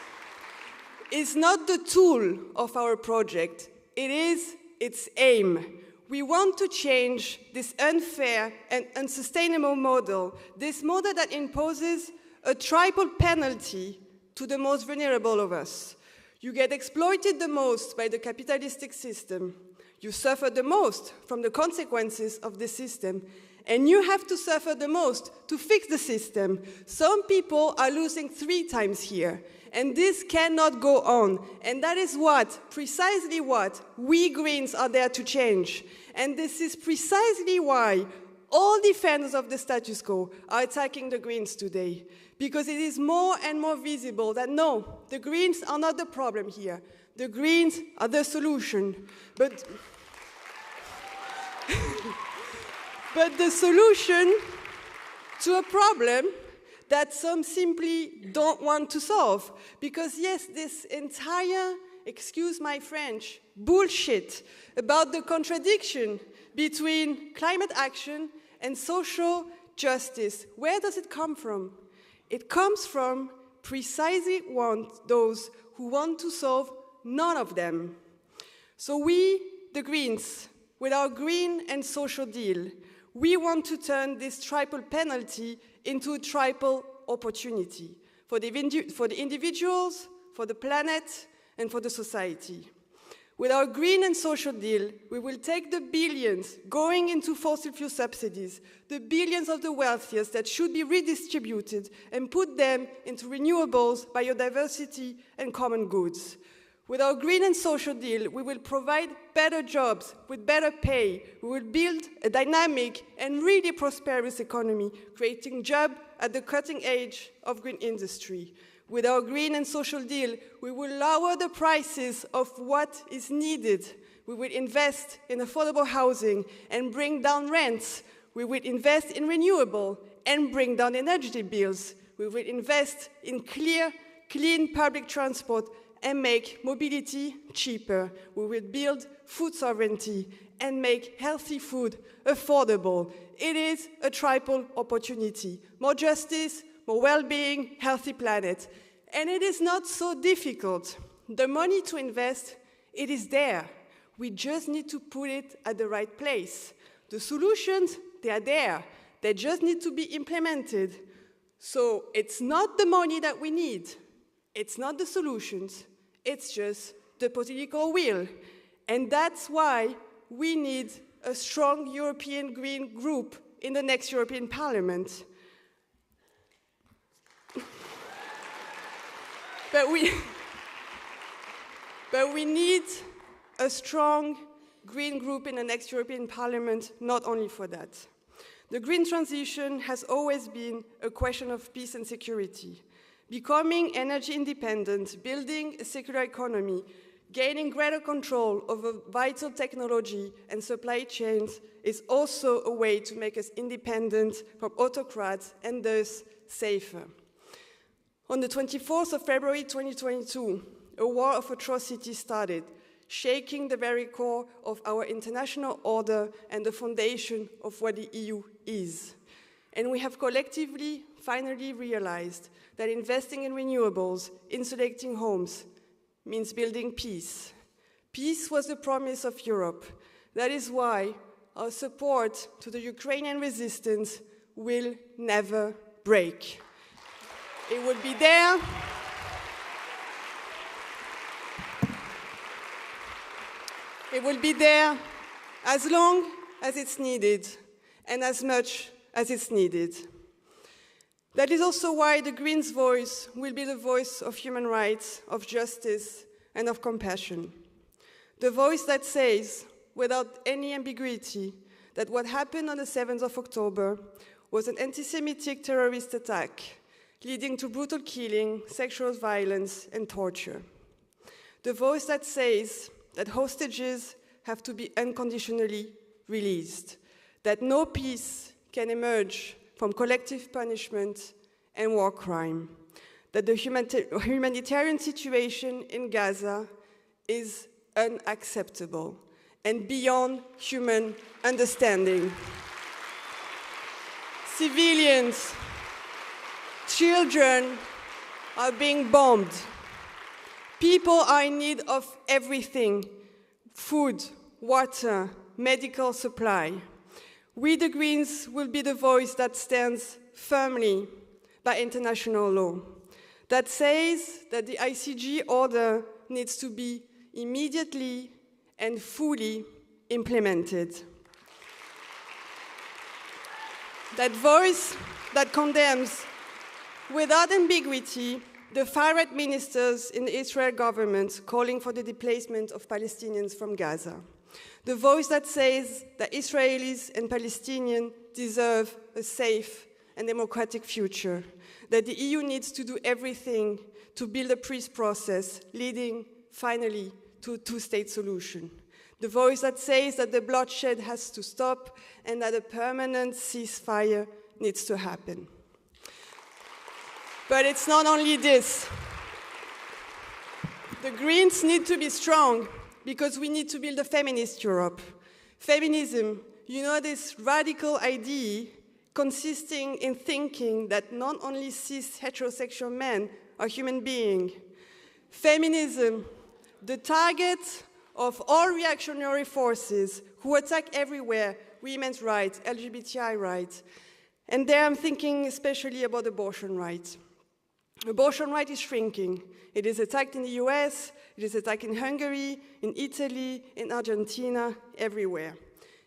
is not the tool of our project. It is its aim. We want to change this unfair and unsustainable model, this model that imposes a triple penalty to the most vulnerable of us. You get exploited the most by the capitalistic system. You suffer the most from the consequences of the system. And you have to suffer the most to fix the system. Some people are losing 3 times here. And this cannot go on. And that is precisely what we Greens are there to change. And this is precisely why all defenders of the status quo are attacking the Greens today. Because it is more and more visible that no, the Greens are not the problem here. The Greens are the solution. But the solution to a problem that some simply don't want to solve. Because yes, this entire, excuse my French, bullshit about the contradiction between climate action and social justice, where does it come from? It comes from precisely those who want to solve none of them. So we, the Greens, with our green and social deal, we want to turn this triple penalty into a triple opportunity for the individuals, for the planet, and for the society. With our green and social deal, we will take the billions going into fossil fuel subsidies, the billions of the wealthiest that should be redistributed, and put them into renewables, biodiversity, and common goods. With our green and social deal, we will provide better jobs with better pay. We will build a dynamic and really prosperous economy, creating jobs at the cutting edge of green industry. With our green and social deal, we will lower the prices of what is needed. We will invest in affordable housing and bring down rents. We will invest in renewable and bring down energy bills. We will invest in clean public transport and make mobility cheaper. We will build food sovereignty and make healthy food affordable. It is a triple opportunity: more justice, more well-being, healthy planet. And it is not so difficult. The money to invest, it is there. We just need to put it at the right place. The solutions, they are there. They just need to be implemented. So it's not the money that we need. It's not the solutions. It's just the political will. And that's why we need a strong European Green Group in the next European Parliament. But we need a strong Green Group in the next European Parliament, not only for that. The green transition has always been a question of peace and security. Becoming energy independent, building a circular economy, gaining greater control over vital technology and supply chains is also a way to make us independent from autocrats and thus safer. On the 24th of February 2022, a war of atrocity started, shaking the very core of our international order and the foundation of what the EU is. And we have collectively finally realized that investing in renewables, insulating homes, means building peace. Peace was the promise of Europe. That is why our support to the Ukrainian resistance will never break. It will be there. It will be there as long as it's needed and as much as it's needed. That is also why the Greens' voice will be the voice of human rights, of justice, and of compassion. The voice that says, without any ambiguity, that what happened on the 7th of October was an anti-Semitic terrorist attack, leading to brutal killing, sexual violence, and torture. The voice that says that hostages have to be unconditionally released, that no peace can emerge from collective punishment and war crime, that the humanitarian situation in Gaza is unacceptable and beyond human understanding. Civilians, children are being bombed. People are in need of everything: food, water, medical supply. We, the Greens, will be the voice that stands firmly by international law, that says that the ICJ order needs to be immediately and fully implemented. That voice that condemns without ambiguity the far-right ministers in the Israel government calling for the displacement of Palestinians from Gaza. The voice that says that Israelis and Palestinians deserve a safe and democratic future, that the EU needs to do everything to build a peace process leading finally to a two-state solution. The voice that says that the bloodshed has to stop and that a permanent ceasefire needs to happen. But it's not only this. The Greens need to be strong because we need to build a feminist Europe. Feminism, you know, this radical idea consisting in thinking that not only cis heterosexual men are human beings. Feminism, the target of all reactionary forces who attack everywhere women's rights, LGBTI rights. And there I'm thinking especially about abortion rights. Abortion right is shrinking. It is attacked in the US, it is attacked in Hungary, in Italy, in Argentina, everywhere.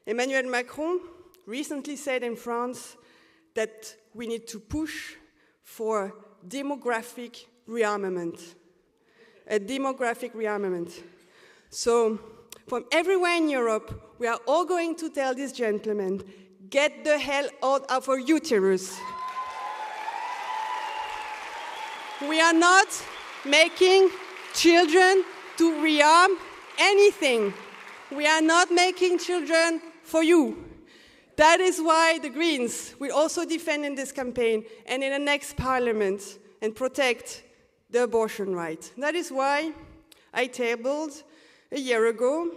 Emmanuel Macron recently said in France that we need to push for demographic rearmament. a demographic rearmament. So, from everywhere in Europe, we are all going to tell this gentleman, get the hell out of our uterus. We are not making children to rearm anything. We are not making children for you. That is why the Greens will also defend in this campaign and in the next parliament and protect the abortion right. That is why I tabled a year ago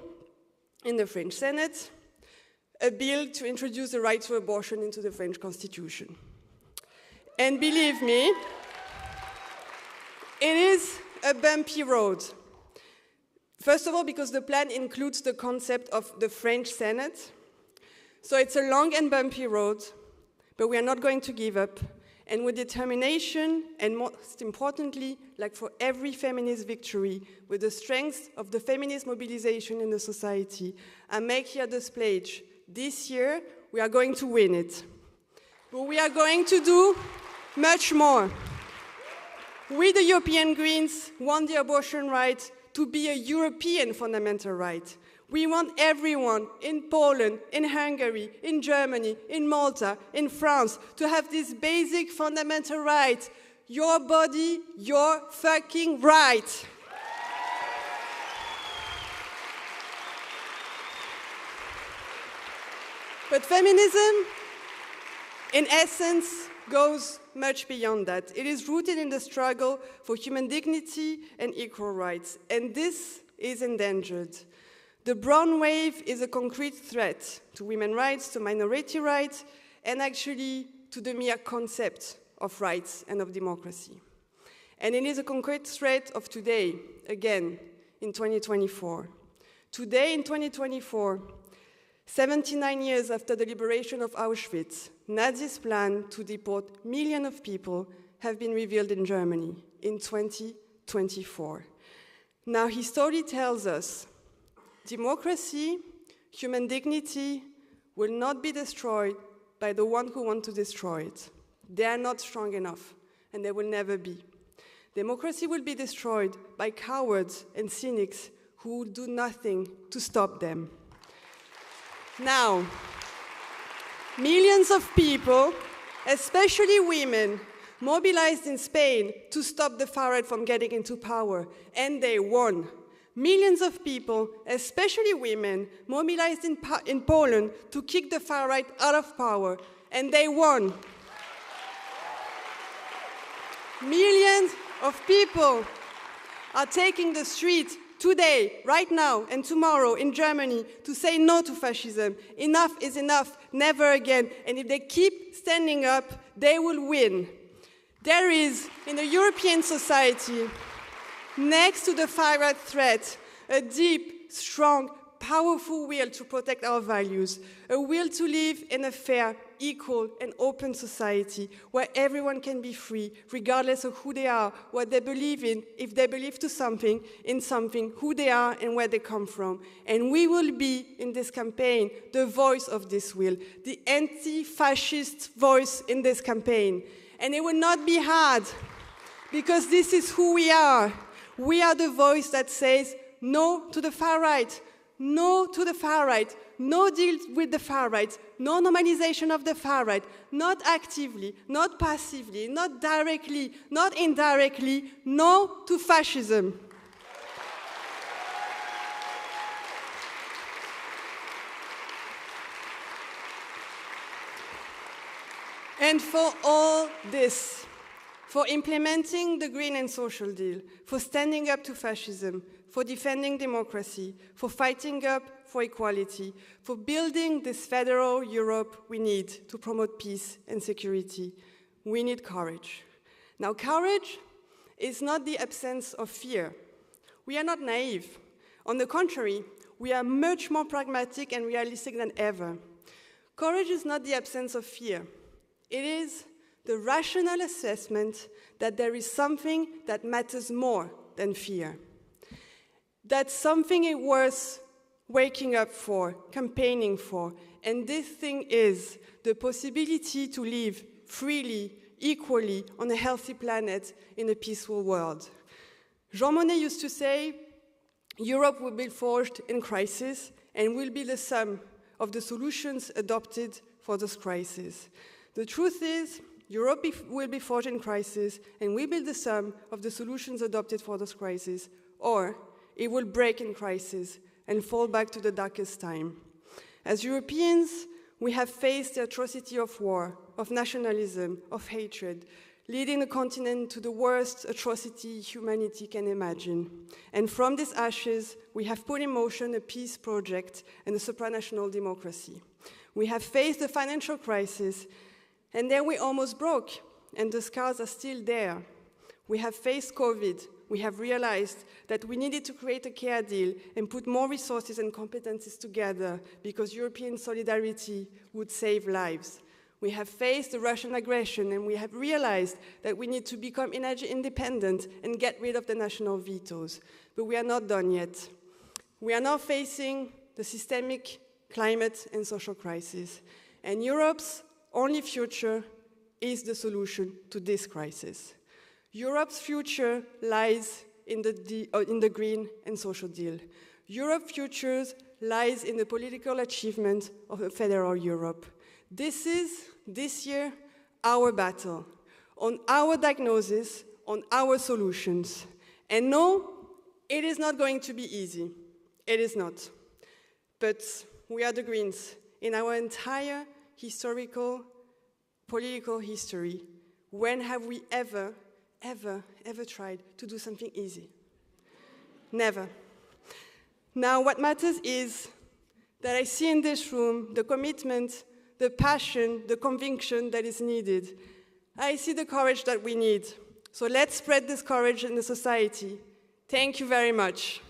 in the French Senate a bill to introduce the right to abortion into the French Constitution. And believe me, it is a bumpy road. First of all, because the plan includes the concept of the French Senate. So it's a long and bumpy road, but we are not going to give up. And with determination, and most importantly, like for every feminist victory, with the strength of the feminist mobilization in the society, I make here this pledge. This year, we are going to win it. But we are going to do much more. We, the European Greens, want the abortion right to be a European fundamental right. We want everyone in Poland, in Hungary, in Germany, in Malta, in France to have this basic fundamental right. Your body, your fucking right. But feminism, in essence, goes much beyond that. It is rooted in the struggle for human dignity and equal rights, and this is endangered. The brown wave is a concrete threat to women's rights, to minority rights, and actually to the mere concept of rights and of democracy. And it is a concrete threat of today, again, in 2024. Today, in 2024, 79 years after the liberation of Auschwitz, Nazis' plan to deport millions of people have been revealed in Germany in 2024. Now, history tells us democracy, human dignity will not be destroyed by the one who want to destroy it. They are not strong enough, and they will never be. Democracy will be destroyed by cowards and cynics who will do nothing to stop them. Now, millions of people, especially women, mobilized in Spain to stop the far right from getting into power, and they won. Millions of people, especially women, mobilized in Poland to kick the far right out of power, and they won. Millions of people are taking the street today, right now, and tomorrow in Germany to say no to fascism. Enough is enough, never again. And if they keep standing up, they will win. There is, in the European society, next to the far-right threat, a deep, strong, powerful will to protect our values, a will to live in a fair, equal, and open society where everyone can be free, regardless of who they are, what they believe in, if they believe in something, who they are and where they come from. And we will be, in this campaign, the voice of this will, the anti-fascist voice in this campaign. And it will not be hard, because this is who we are. We are the voice that says no to the far right, no to the far right, no deal with the far right, no normalization of the far right, not actively, not passively, not directly, not indirectly, no to fascism. And for all this, for implementing the Green and Social Deal, for standing up to fascism, for defending democracy, for fighting up for equality, for building this federal Europe we need to promote peace and security, we need courage. Now, courage is not the absence of fear. We are not naive. On the contrary, we are much more pragmatic and realistic than ever. Courage is not the absence of fear. It is the rational assessment that there is something that matters more than fear. That something is worth waking up for, campaigning for, and this thing is the possibility to live freely, equally, on a healthy planet in a peaceful world. Jean Monnet used to say, Europe will be forged in crisis and will be the sum of the solutions adopted for this crisis. The truth is, Europe will be forged in crisis and will be the sum of the solutions adopted for this crisis, or it will break in crisis and fall back to the darkest time. As Europeans, we have faced the atrocity of war, of nationalism, of hatred, leading the continent to the worst atrocity humanity can imagine. And from these ashes, we have put in motion a peace project and a supranational democracy. We have faced the financial crisis, and then we almost broke, and the scars are still there. We have faced COVID. We have realized that we needed to create a care deal and put more resources and competencies together because European solidarity would save lives. We have faced the Russian aggression, and we have realized that we need to become energy independent and get rid of the national vetoes. But we are not done yet. We are now facing the systemic climate and social crisis, and Europe's only future is the solution to this crisis. Europe's future lies in the green and social deal. Europe's future lies in the political achievement of a federal Europe. This is, this year, our battle, on our diagnosis, on our solutions. And no, it is not going to be easy. It is not. But we are the Greens. In our entire historical, political history, when have we ever tried to do something easy? Never. Now, what matters is that I see in this room the commitment, the passion, the conviction that is needed. I see the courage that we need. So let's spread this courage in the society. Thank you very much.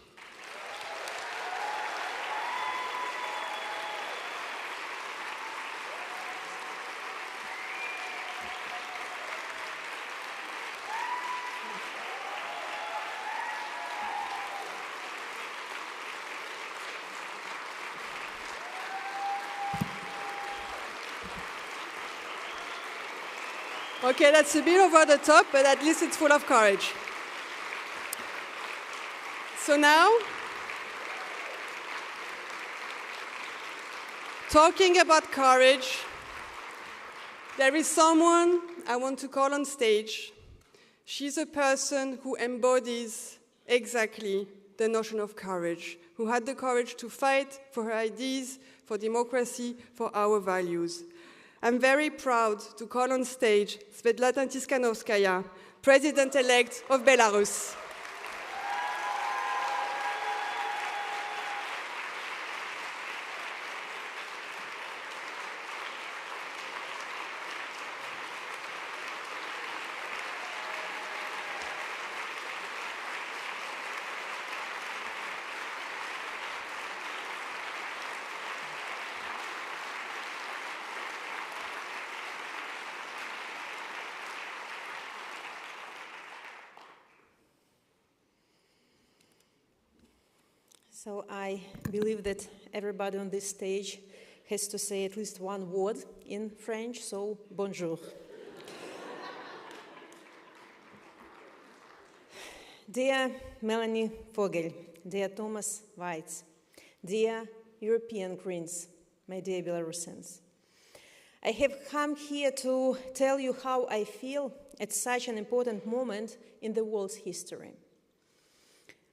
Okay, that's a bit over the top, but at least it's full of courage. So now, talking about courage, there is someone I want to call on stage. She's a person who embodies exactly the notion of courage, who had the courage to fight for her ideas, for democracy, for our values. I'm very proud to call on stage Sviatlana Tsikhanouskaya, President-elect of Belarus. So I believe that everybody on this stage has to say at least one word in French, so bonjour. Dear Melanie Vogel, dear Thomas Weitz, dear European Greens, my dear Belarusians, I have come here to tell you how I feel at such an important moment in the world's history.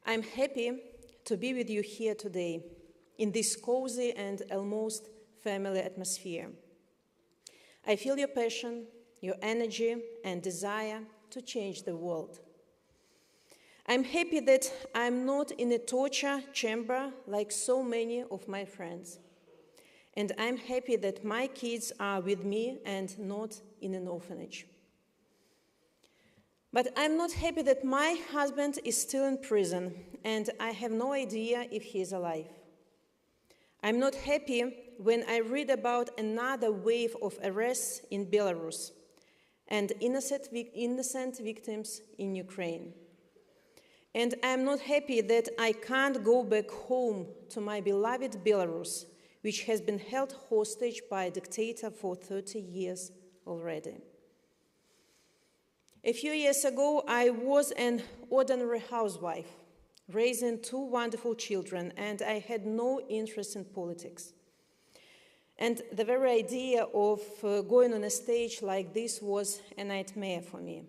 I'm happy to be with you here today in this cozy and almost family atmosphere. I feel your passion, your energy and desire to change the world. I'm happy that I'm not in a torture chamber like so many of my friends. And I'm happy that my kids are with me and not in an orphanage. But I'm not happy that my husband is still in prison and I have no idea if he is alive. I'm not happy when I read about another wave of arrests in Belarus and innocent victims in Ukraine. And I'm not happy that I can't go back home to my beloved Belarus, which has been held hostage by a dictator for 30 years already. A few years ago, I was an ordinary housewife, raising 2 wonderful children, and I had no interest in politics. And the very idea of going on a stage like this was a nightmare for me.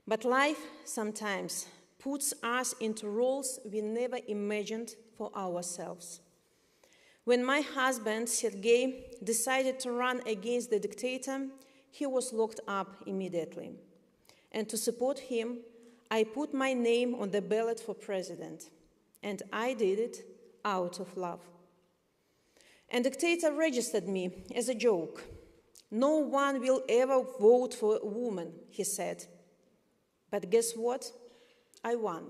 But life sometimes puts us into roles we never imagined for ourselves. When my husband, Sergei, decided to run against the dictator, he was locked up immediately. And to support him, I put my name on the ballot for president. And I did it out of love. And the dictator registered me as a joke. No one will ever vote for a woman, he said. But guess what? I won.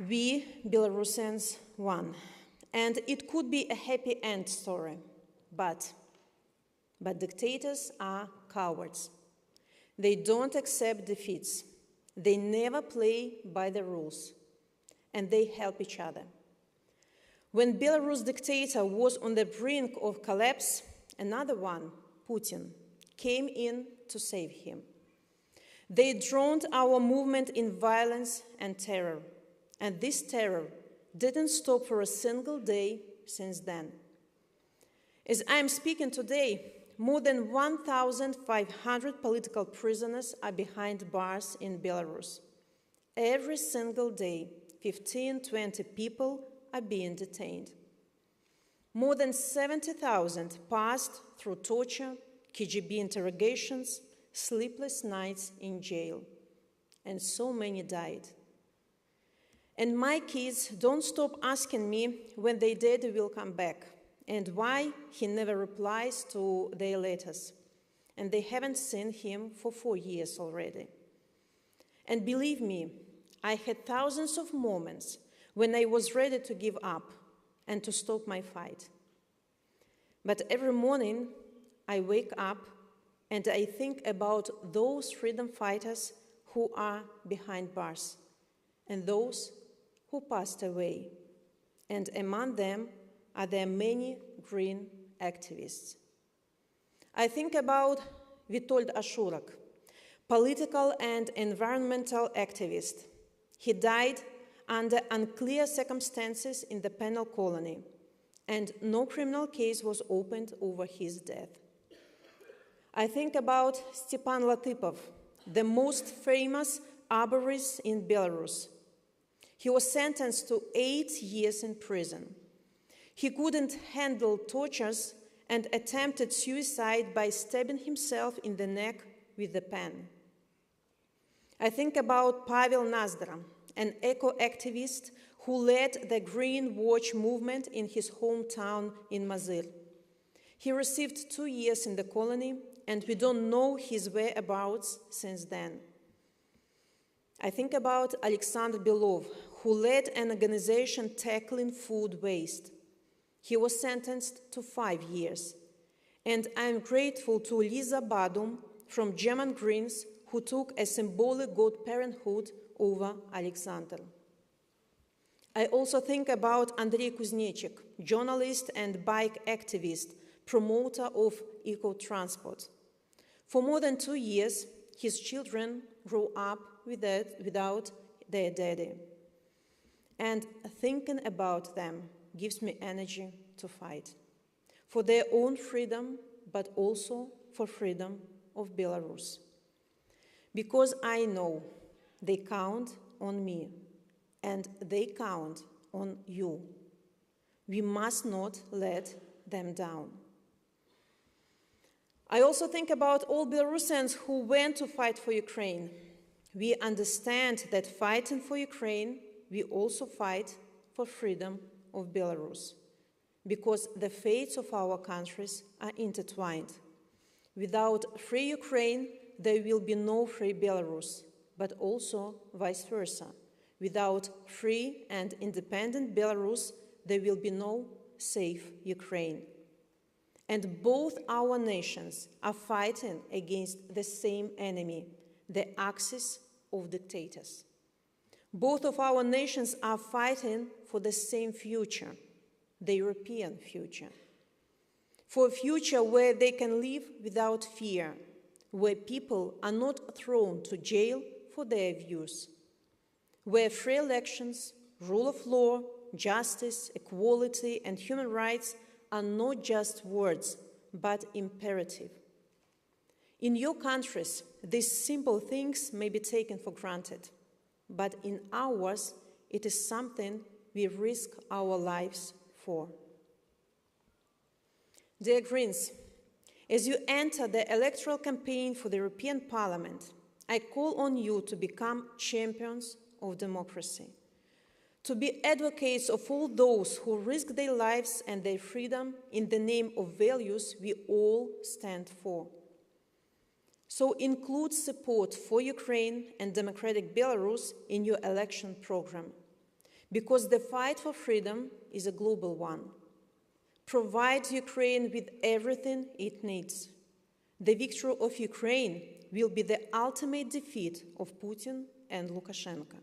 We, Belarusians, won. And it could be a happy end story. But dictators are cowards. They don't accept defeats. They never play by the rules. And they help each other. When Belarus dictator was on the brink of collapse, another one, Putin, came in to save him. They drowned our movement in violence and terror. And this terror didn't stop for a single day since then. As I am speaking today, more than 1,500 political prisoners are behind bars in Belarus. Every single day, 15-20 people are being detained. More than 70,000 passed through torture, KGB interrogations, sleepless nights in jail. And so many died. And my kids don't stop asking me when their daddy will come back and why he never replies to their letters. And they haven't seen him for 4 years already. And believe me, I had thousands of moments when I was ready to give up and to stop my fight. But every morning I wake up and I think about those freedom fighters who are behind bars and those who passed away. And among them are there many green activists. I think about Witold Ashurak, political and environmental activist. He died under unclear circumstances in the penal colony, and no criminal case was opened over his death. I think about Stepan Latypov, the most famous arborist in Belarus. He was sentenced to 8 years in prison. He couldn't handle tortures and attempted suicide by stabbing himself in the neck with a pen. I think about Pavel Nazdra, an eco-activist who led the Green Watch movement in his hometown in Mazyr. He received 2 years in the colony, and we don't know his whereabouts since then. I think about Alexander Belov, who led an organization tackling food waste. He was sentenced to 5 years. And I am grateful to Lisa Badum from German Greens, who took a symbolic good parenthood over Alexander. I also think about Andrei Kuznechik, journalist and bike activist, promoter of eco-transport. For more than 2 years, his children grew up without their daddy. And thinking about them gives me energy to fight for their own freedom, but also for freedom of Belarus. Because I know they count on me, and they count on you. We must not let them down. I also think about all Belarusians who went to fight for Ukraine. We understand that fighting for Ukraine, we also fight for freedom of Belarus, because the fates of our countries are intertwined. Without free Ukraine, there will be no free Belarus, but also vice versa. Without free and independent Belarus, there will be no safe Ukraine. And both our nations are fighting against the same enemy, the axis of dictators. Both of our nations are fighting for the same future, the European future. For a future where they can live without fear, where people are not thrown to jail for their views, where free elections, rule of law, justice, equality, and human rights are not just words, but imperative. In your countries, these simple things may be taken for granted, but in ours, it is something we risk our lives for. Dear Greens, as you enter the electoral campaign for the European Parliament, I call on you to become champions of democracy, to be advocates of all those who risk their lives and their freedom in the name of values we all stand for. So include support for Ukraine and democratic Belarus in your election program, because the fight for freedom is a global one. Provide Ukraine with everything it needs. The victory of Ukraine will be the ultimate defeat of Putin and Lukashenko.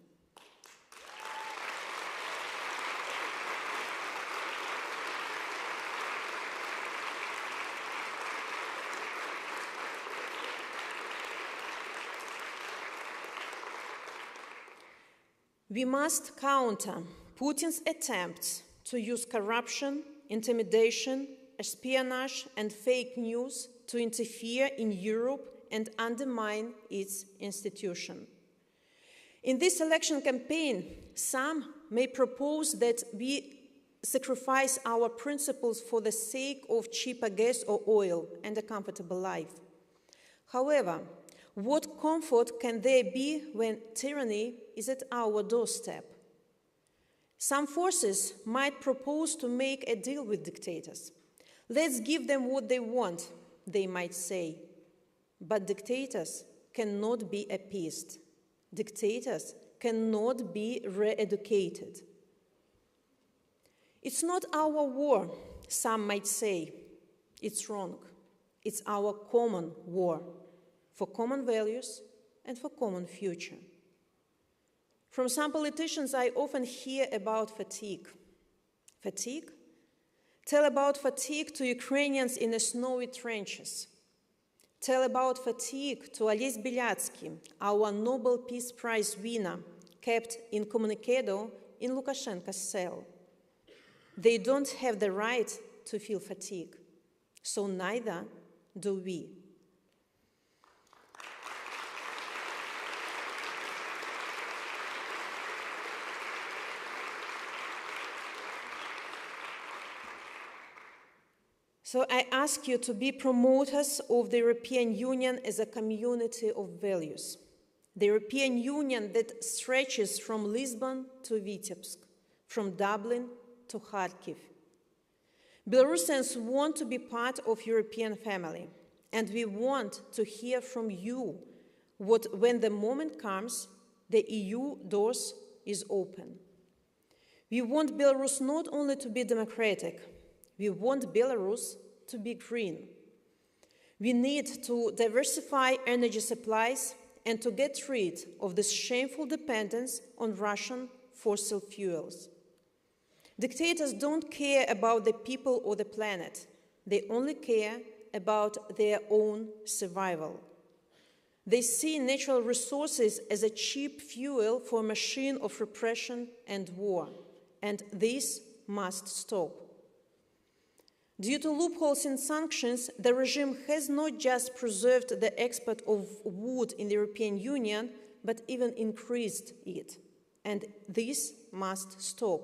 We must counter Putin's attempts to use corruption, intimidation, espionage, and fake news to interfere in Europe and undermine its institutions. In this election campaign, some may propose that we sacrifice our principles for the sake of cheaper gas or oil and a comfortable life. However, what comfort can there be when tyranny is at our doorstep? Some forces might propose to make a deal with dictators. Let's give them what they want, they might say. But dictators cannot be appeased. Dictators cannot be re-educated. It's not our war, some might say. It's wrong. It's our common war, for common values and for common future. From some politicians, I often hear about fatigue. Fatigue? Tell about fatigue to Ukrainians in the snowy trenches. Tell about fatigue to Olесь Belyatsky, our Nobel Peace Prize winner, kept incommunicado in Lukashenko's cell. They don't have the right to feel fatigue, so neither do we. So I ask you to be promoters of the European Union as a community of values. The European Union that stretches from Lisbon to Vitebsk, from Dublin to Kharkiv. Belarusians want to be part of European family, and we want to hear from you when the moment comes, the EU doors is open. We want Belarus not only to be democratic, we want Belarus to be green. We need to diversify energy supplies and to get rid of this shameful dependence on Russian fossil fuels. Dictators don't care about the people or the planet. They only care about their own survival. They see natural resources as a cheap fuel for a machine of repression and war, and this must stop. Due to loopholes in sanctions, the regime has not just preserved the export of wood in the European Union, but even increased it. And this must stop.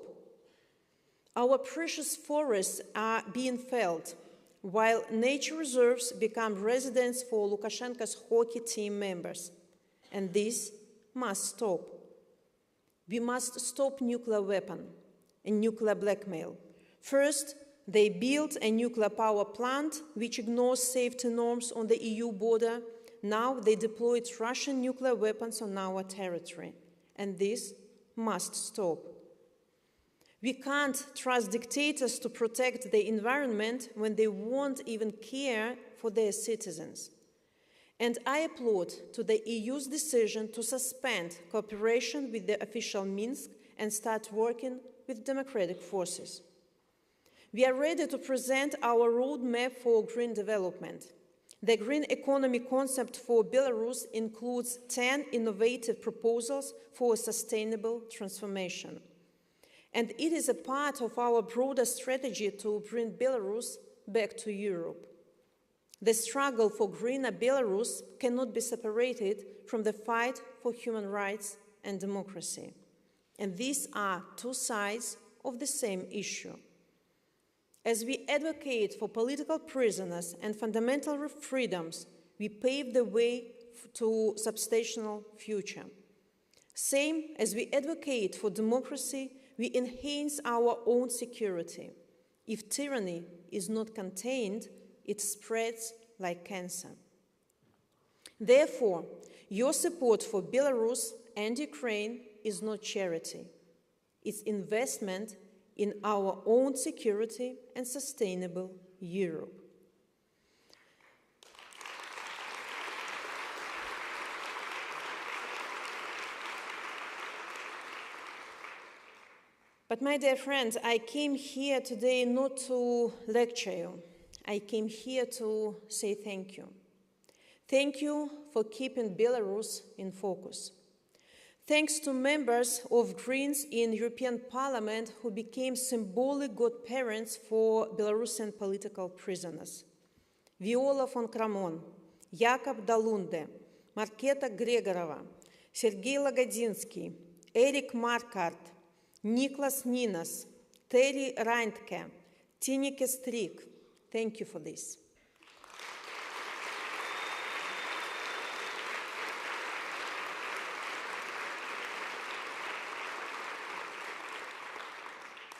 Our precious forests are being felled, while nature reserves become residence for Lukashenko's hockey team members. And this must stop. We must stop nuclear weapon and nuclear blackmail. First, they built a nuclear power plant which ignores safety norms on the EU border. Now they deployed Russian nuclear weapons on our territory. And this must stop. We can't trust dictators to protect the environment when they won't even care for their citizens. And I applaud to the EU's decision to suspend cooperation with the official Minsk and start working with democratic forces. We are ready to present our roadmap for green development. The green economy concept for Belarus includes 10 innovative proposals for a sustainable transformation. And it is a part of our broader strategy to bring Belarus back to Europe. The struggle for greener Belarus cannot be separated from the fight for human rights and democracy. And these are two sides of the same issue. As we advocate for political prisoners and fundamental freedoms, we pave the way to a substantial future. Same as we advocate for democracy, we enhance our own security. If tyranny is not contained, it spreads like cancer. Therefore, your support for Belarus and Ukraine is not charity. It's investment in our own security and sustainable Europe. But my dear friends, I came here today not to lecture you. I came here to say thank you. Thank you for keeping Belarus in focus. Thanks to members of Greens in European Parliament who became symbolic godparents for Belarusian political prisoners. Viola von Kramon, Jakub Dalunde, Marketa Gregorova, Sergei Lagodinsky, Eric Markart, Niklas Ninas, Terry Reintke, Tineke Strik. Thank you for this.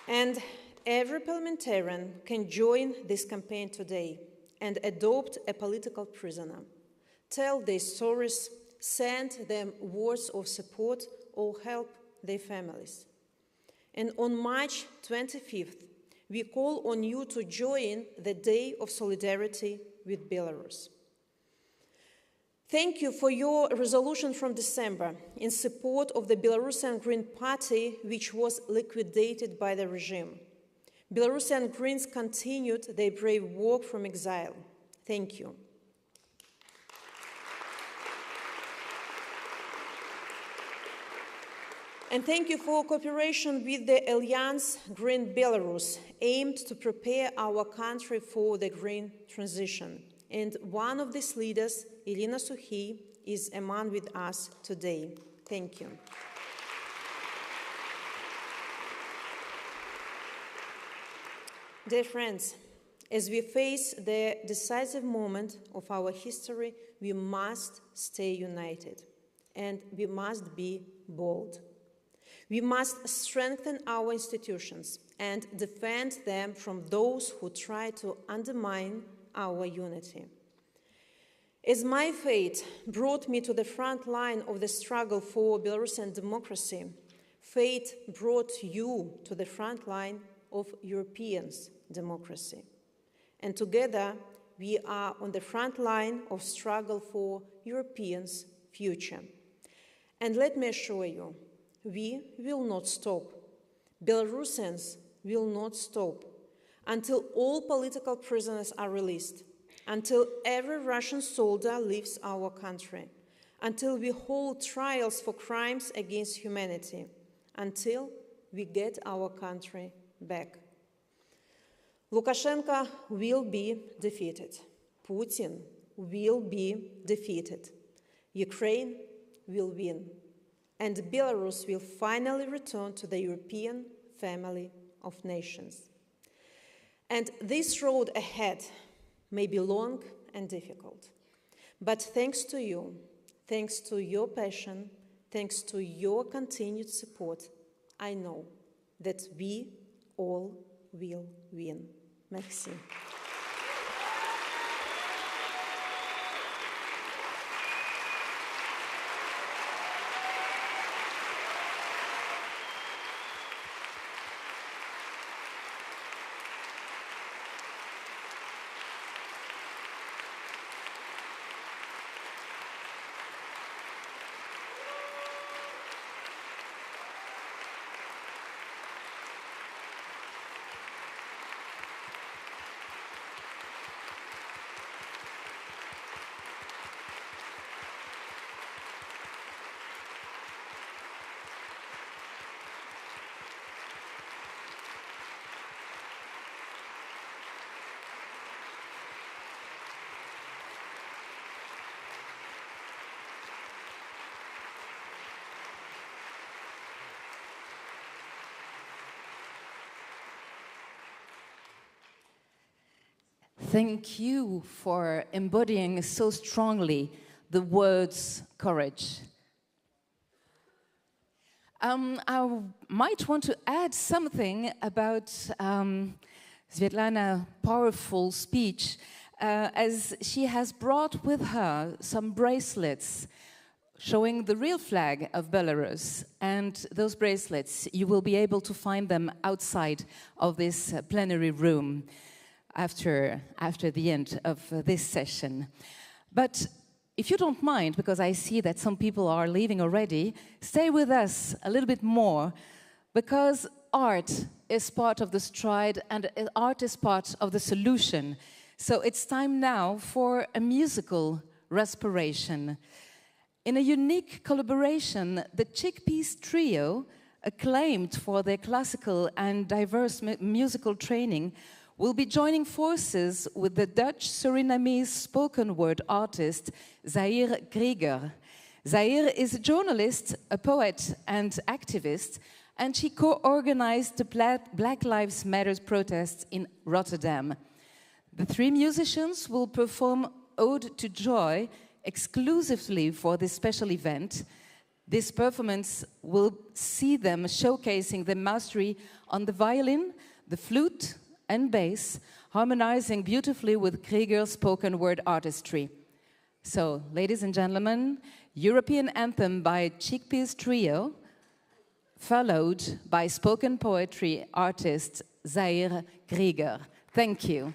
And every parliamentarian can join this campaign today and adopt a political prisoner. Tell their stories, send them words of support, or help their families. And on March 25th, we call on you to join the Day of Solidarity with Belarus. Thank you for your resolution from December in support of the Belarusian Green Party, which was liquidated by the regime. Belarusian Greens continued their brave work from exile. Thank you. And thank you for cooperation with the Alliance Green Belarus, aimed to prepare our country for the green transition. And one of these leaders, Irina Sukhoi, is among with us today. Thank you. Dear friends, as we face the decisive moment of our history, we must stay united, and we must be bold. We must strengthen our institutions and defend them from those who try to undermine our unity. As my fate brought me to the front line of the struggle for Belarusian democracy, fate brought you to the front line of Europeans' democracy. And together, we are on the front line of struggle for Europeans' future. And let me assure you, we will not stop. Belarusians will not stop until all political prisoners are released, until every Russian soldier leaves our country, until we hold trials for crimes against humanity, until we get our country back. Lukashenko will be defeated. Putin will be defeated. Ukraine will win. And Belarus will finally return to the European family of nations. And this road ahead may be long and difficult. But thanks to you, thanks to your passion, thanks to your continued support, I know that we all will win. Merci. Thank you for embodying so strongly the words courage. I might want to add something about Sviatlana's powerful speech, as she has brought with her some bracelets showing the real flag of Belarus. And those bracelets, you will be able to find them outside of this plenary room after the end of this session. But if you don't mind, because I see that some people are leaving already, stay with us a little bit more, because art is part of the stride and art is part of the solution. So it's time now for a musical respiration. In a unique collaboration, the Chickpeas Trio, acclaimed for their classical and diverse musical training, will be joining forces with the Dutch-Surinamese spoken word artist Zaire Krieger. Zaire is a journalist, a poet and activist, and she co-organized the Black Lives Matter protests in Rotterdam. The three musicians will perform Ode to Joy exclusively for this special event. This performance will see them showcasing their mastery on the violin, the flute, and bass, harmonizing beautifully with Krieger's spoken word artistry. So, ladies and gentlemen, European Anthem by Chickpeas Trio, followed by spoken poetry artist Zaire Krieger. Thank you.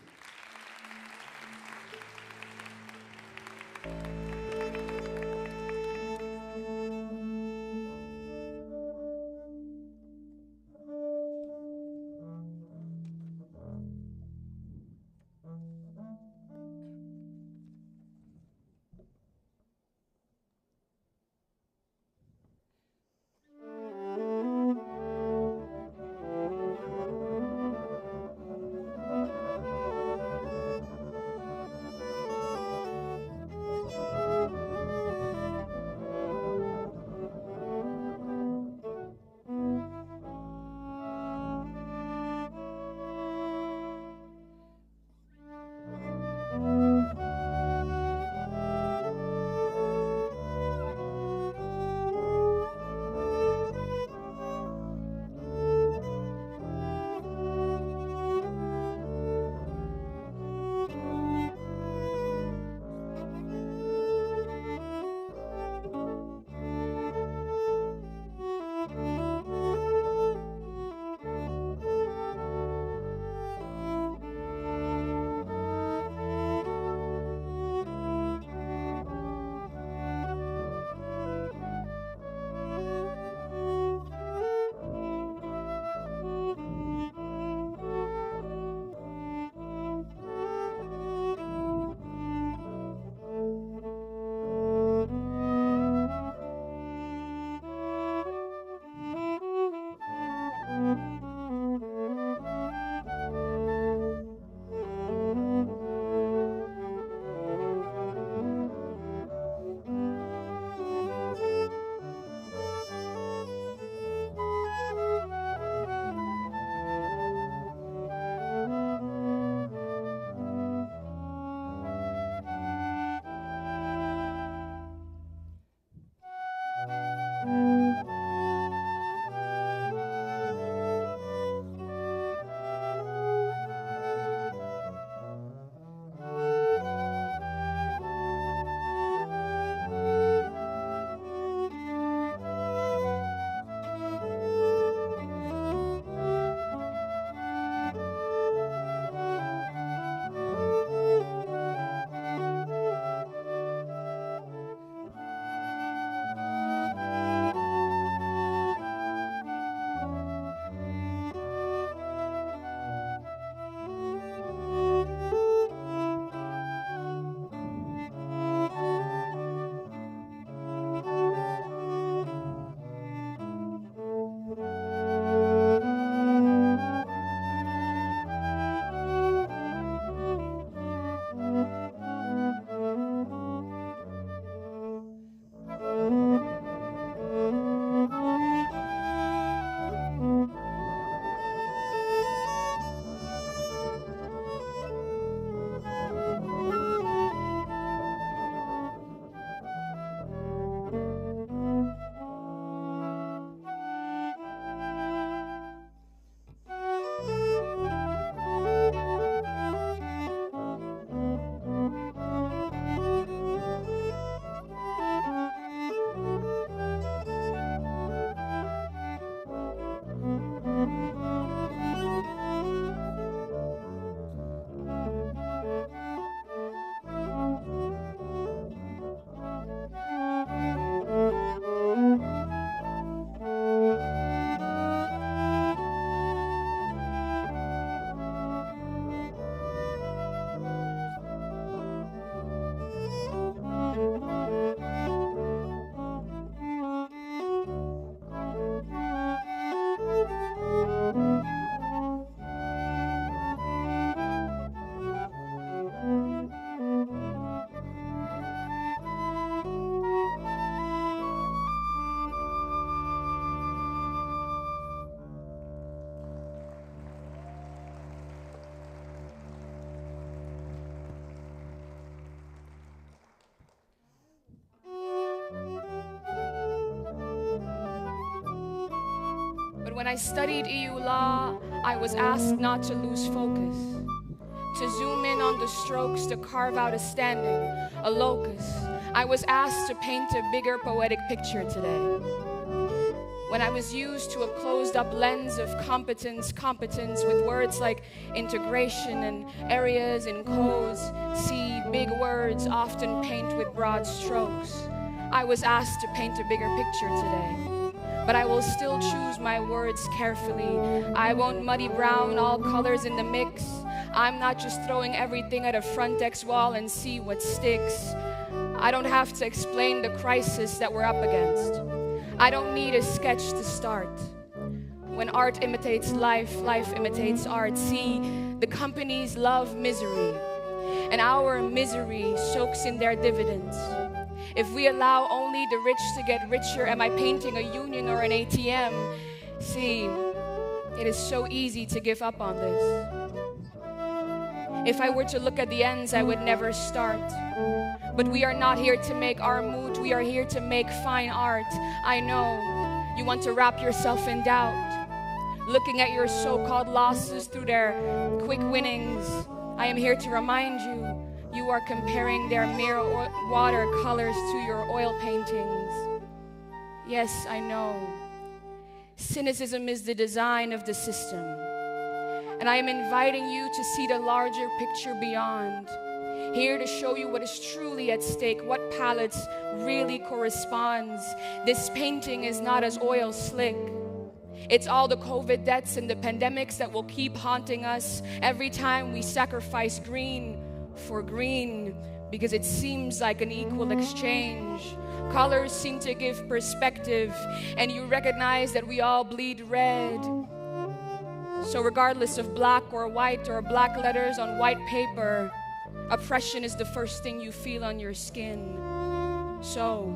But when I studied EU law, I was asked not to lose focus, to zoom in on the strokes, to carve out a standing, a locus. I was asked to paint a bigger poetic picture today. When I was used to a closed-up lens of competence with words like integration and areas and codes, see big words often paint with broad strokes. I was asked to paint a bigger picture today. But I will still choose my words carefully. I won't muddy brown all colors in the mix. I'm not just throwing everything at a Frontex wall and see what sticks. I don't have to explain the crisis that we're up against. I don't need a sketch to start. When art imitates life, life imitates art. See, the companies love misery, and our misery soaks in their dividends. If we allow only the rich to get richer, am I painting a union or an ATM? See, it is so easy to give up on this. If I were to look at the ends, I would never start. But we are not here to make our mood, we are here to make fine art. I know you want to wrap yourself in doubt, looking at your so-called losses through their quick winnings. I am here to remind you, you are comparing their mere watercolors to your oil paintings. Yes, I know. Cynicism is the design of the system. And I am inviting you to see the larger picture beyond. Here to show you what is truly at stake, what palettes really corresponds. This painting is not as oil slick. It's all the COVID deaths and the pandemics that will keep haunting us every time we sacrifice green for green, because it seems like an equal exchange. Colors seem to give perspective, and you recognize that we all bleed red. So regardless of black or white or black letters on white paper, oppression is the first thing you feel on your skin. So,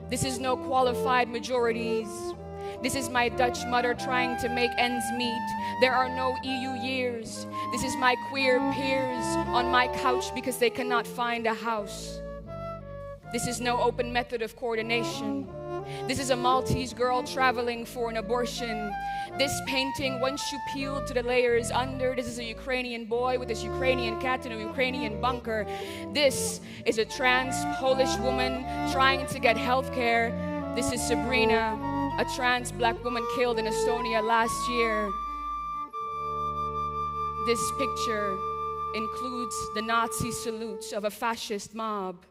this is no qualified majorities. This is my Dutch mother trying to make ends meet. There are no EU years. This is my queer peers on my couch because they cannot find a house. This is no open method of coordination. This is a Maltese girl traveling for an abortion. This painting, once you peel to the layers under, this is a Ukrainian boy with his Ukrainian cat in a Ukrainian bunker. This is a trans Polish woman trying to get health care. This is Sabrina, a trans black woman killed in Estonia last year. This picture includes the Nazi salutes of a fascist mob.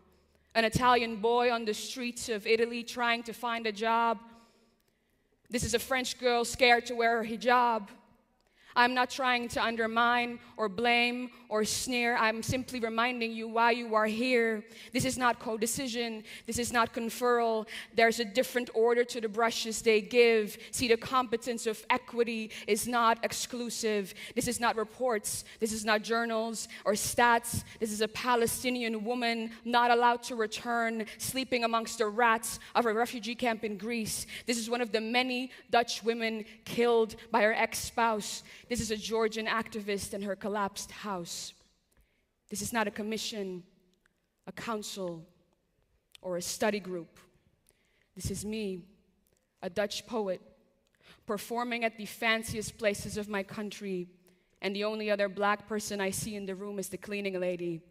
An Italian boy on the streets of Italy trying to find a job. This is a French girl scared to wear her hijab. I'm not trying to undermine or blame or sneer. I'm simply reminding you why you are here. This is not co-decision. This is not conferral. There's a different order to the brushes they give. See, the competence of equity is not exclusive. This is not reports. This is not journals or stats. This is a Palestinian woman not allowed to return, sleeping amongst the rats of a refugee camp in Greece. This is one of the many Dutch women killed by her ex-spouse. This is a Georgian activist in her collapsed house. This is not a commission, a council, or a study group. This is me, a Dutch poet, performing at the fanciest places of my country, and the only other black person I see in the room is the cleaning lady.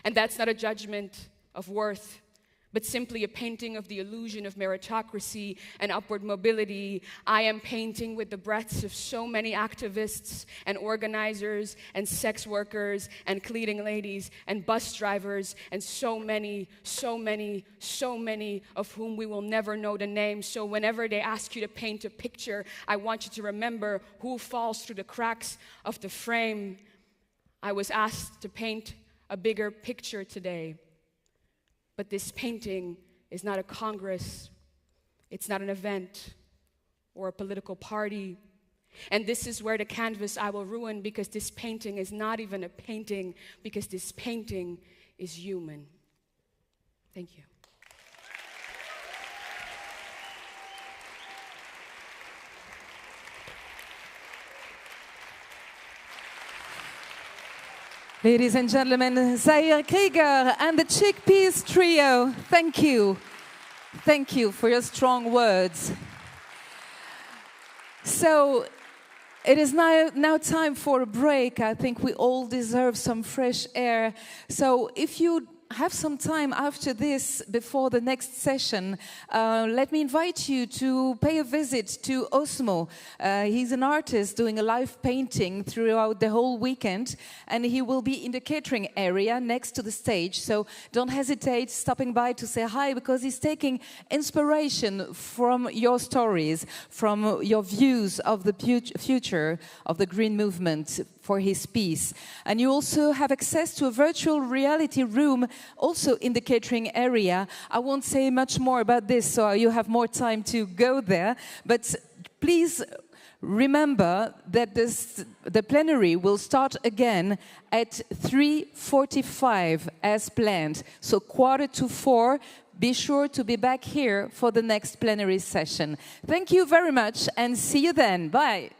And that's not a judgment of worth, but simply a painting of the illusion of meritocracy and upward mobility. I am painting with the breaths of so many activists and organizers and sex workers and cleaning ladies and bus drivers and so many of whom we will never know the names. So whenever they ask you to paint a picture, I want you to remember who falls through the cracks of the frame. I was asked to paint a bigger picture today. But this painting is not a congress, it's not an event or a political party. And this is where the canvas I will ruin, because this painting is not even a painting, because this painting is human. Thank you. Ladies and gentlemen, Zaire Krieger and the Chickpeas Trio, thank you. Thank you for your strong words. So it is now time for a break. I think we all deserve some fresh air. So if you have some time after this, before the next session, let me invite you to pay a visit to Osmo. He's an artist doing a live painting throughout the whole weekend, and he will be in the catering area next to the stage. So don't hesitate stopping by to say hi, because he's taking inspiration from your stories, from your views of the future of the Green Movement for his piece. And you also have access to a virtual reality room also in the catering area. I won't say much more about this, so you have more time to go there. But please remember that the plenary will start again at 3:45 as planned. So 3:45, be sure to be back here for the next plenary session. Thank you very much and see you then. Bye.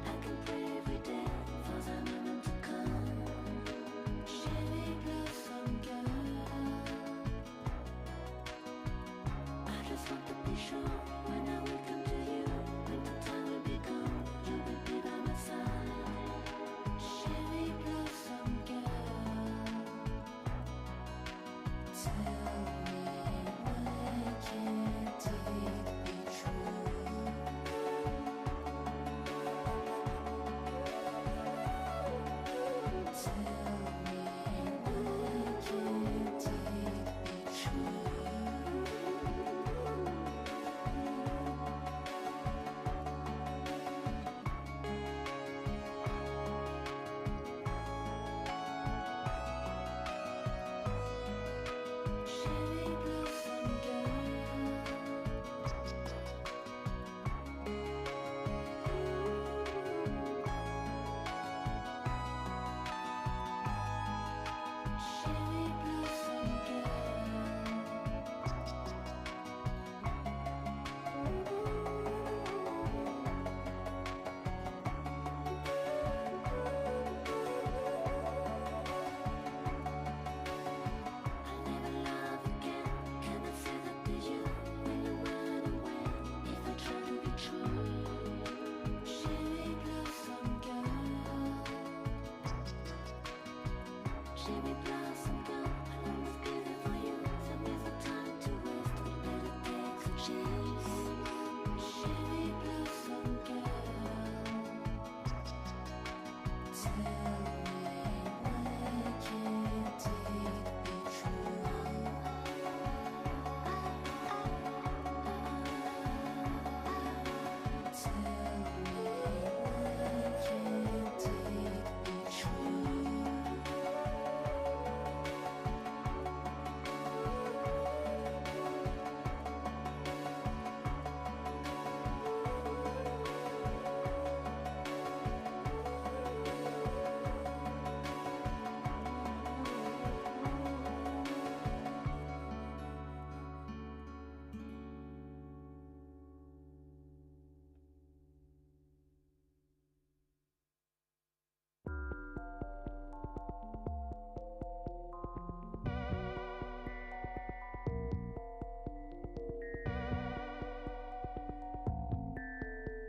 I can pray every day for the moment to come.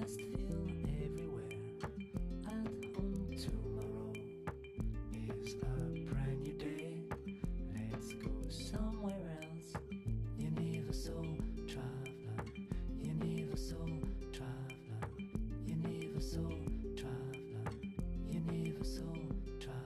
just feel everywhere. At home tomorrow is a brand new day. Let's go somewhere else. Universal traveler, universal traveler, universal traveler, universal traveler.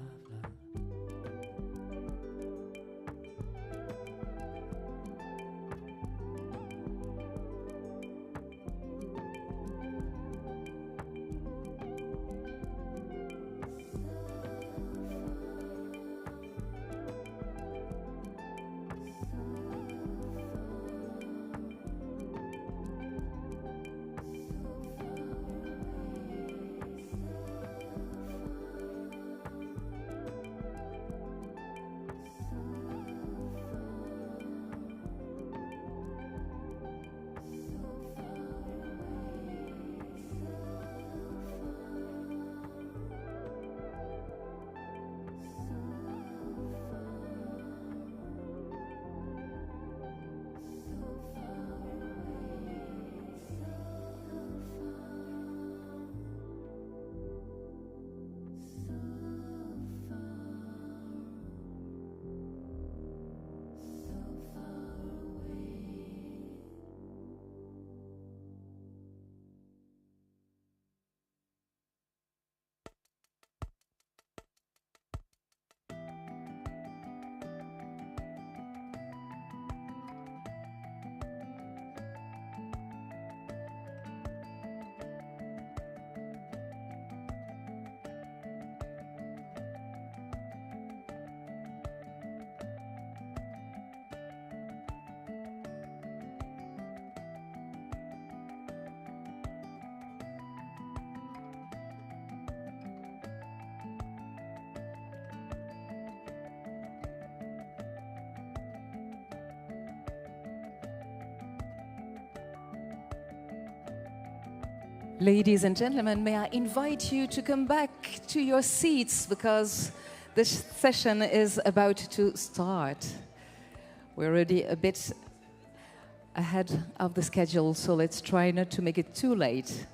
Ladies and gentlemen, may I invite you to come back to your seats because this session is about to start. We're already a bit ahead of the schedule, so let's try not to make it too late.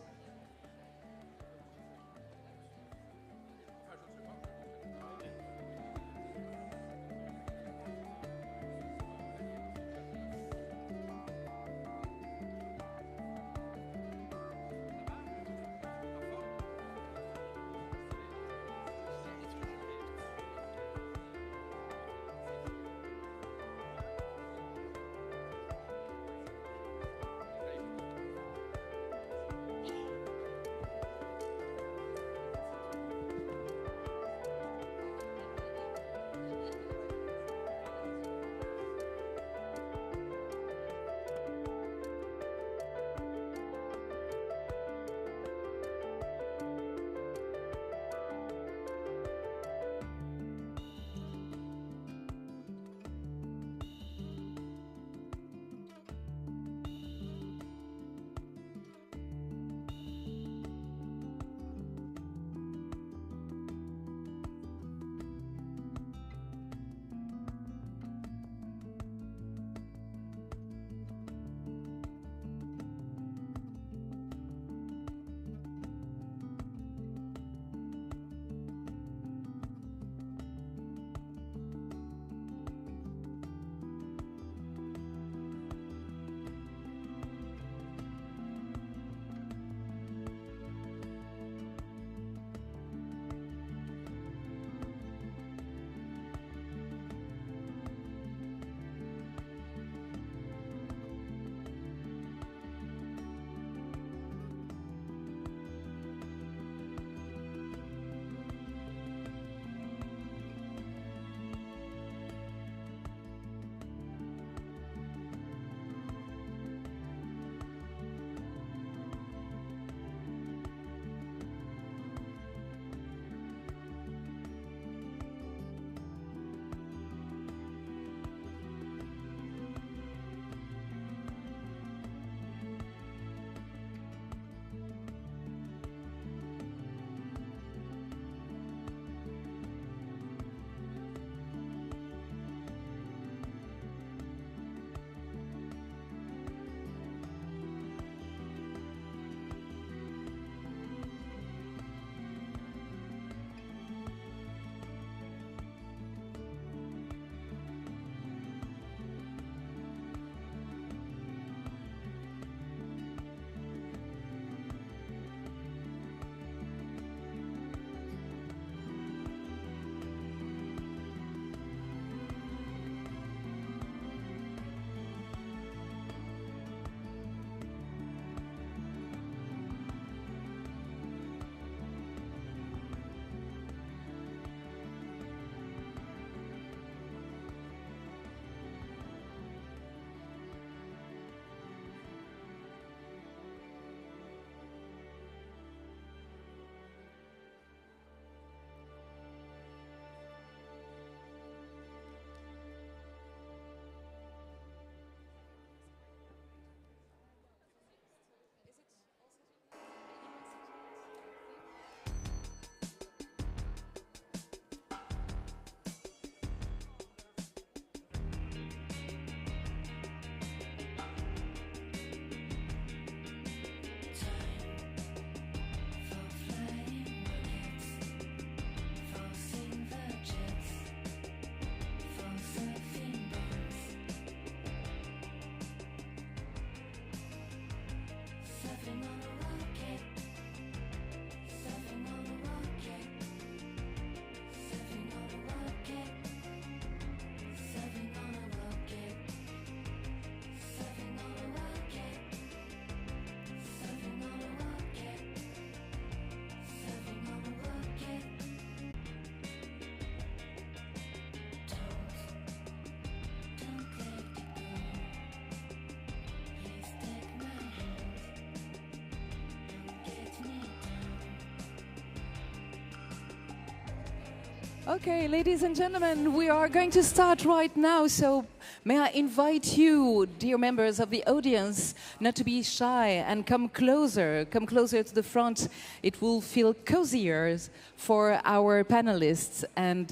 Okay, ladies and gentlemen, we are going to start right now. So may I invite you, dear members of the audience, not to be shy and come closer to the front. It will feel cozier for our panelists and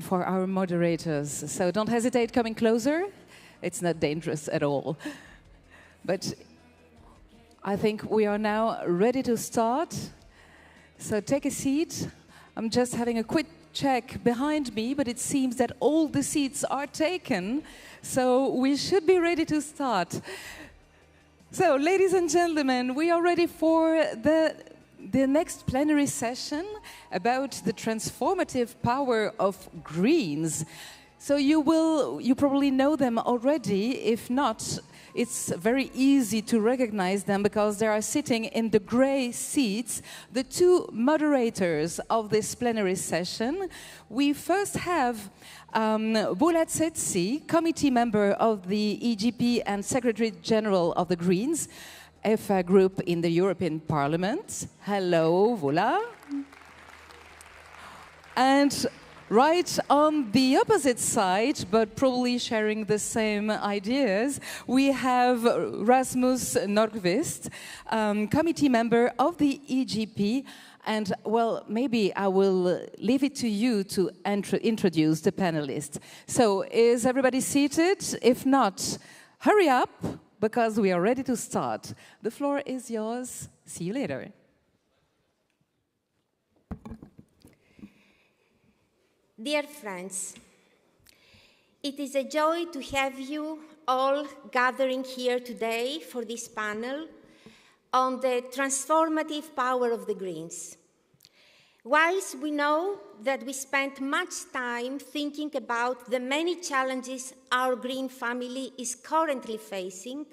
for our moderators. So don't hesitate coming closer. It's not dangerous at all. But I think we are now ready to start. So take a seat. I'm just having a quick check behind me, but it seems that all the seats are taken, so we should be ready to start. So, ladies and gentlemen, we are ready for the next plenary session about the transformative power of Greens. So you probably know them already. If not, it's very easy to recognize them because they are sitting in the gray seats, the two moderators of this plenary session. We first have Voula Tsetsi, committee member of the EGP and Secretary General of the Greens, EFA group in the European Parliament. Hello, Voula. And right on the opposite side, but probably sharing the same ideas, we have Rasmus Nordqvist, committee member of the EGP. And, well, maybe I will leave it to you to introduce the panelists. So, is everybody seated? If not, hurry up, because we are ready to start. The floor is yours. See you later. Dear friends, it is a joy to have you all gathering here today for this panel on the transformative power of the Greens. Whilst we know that we spent much time thinking about the many challenges our Green family is currently facing,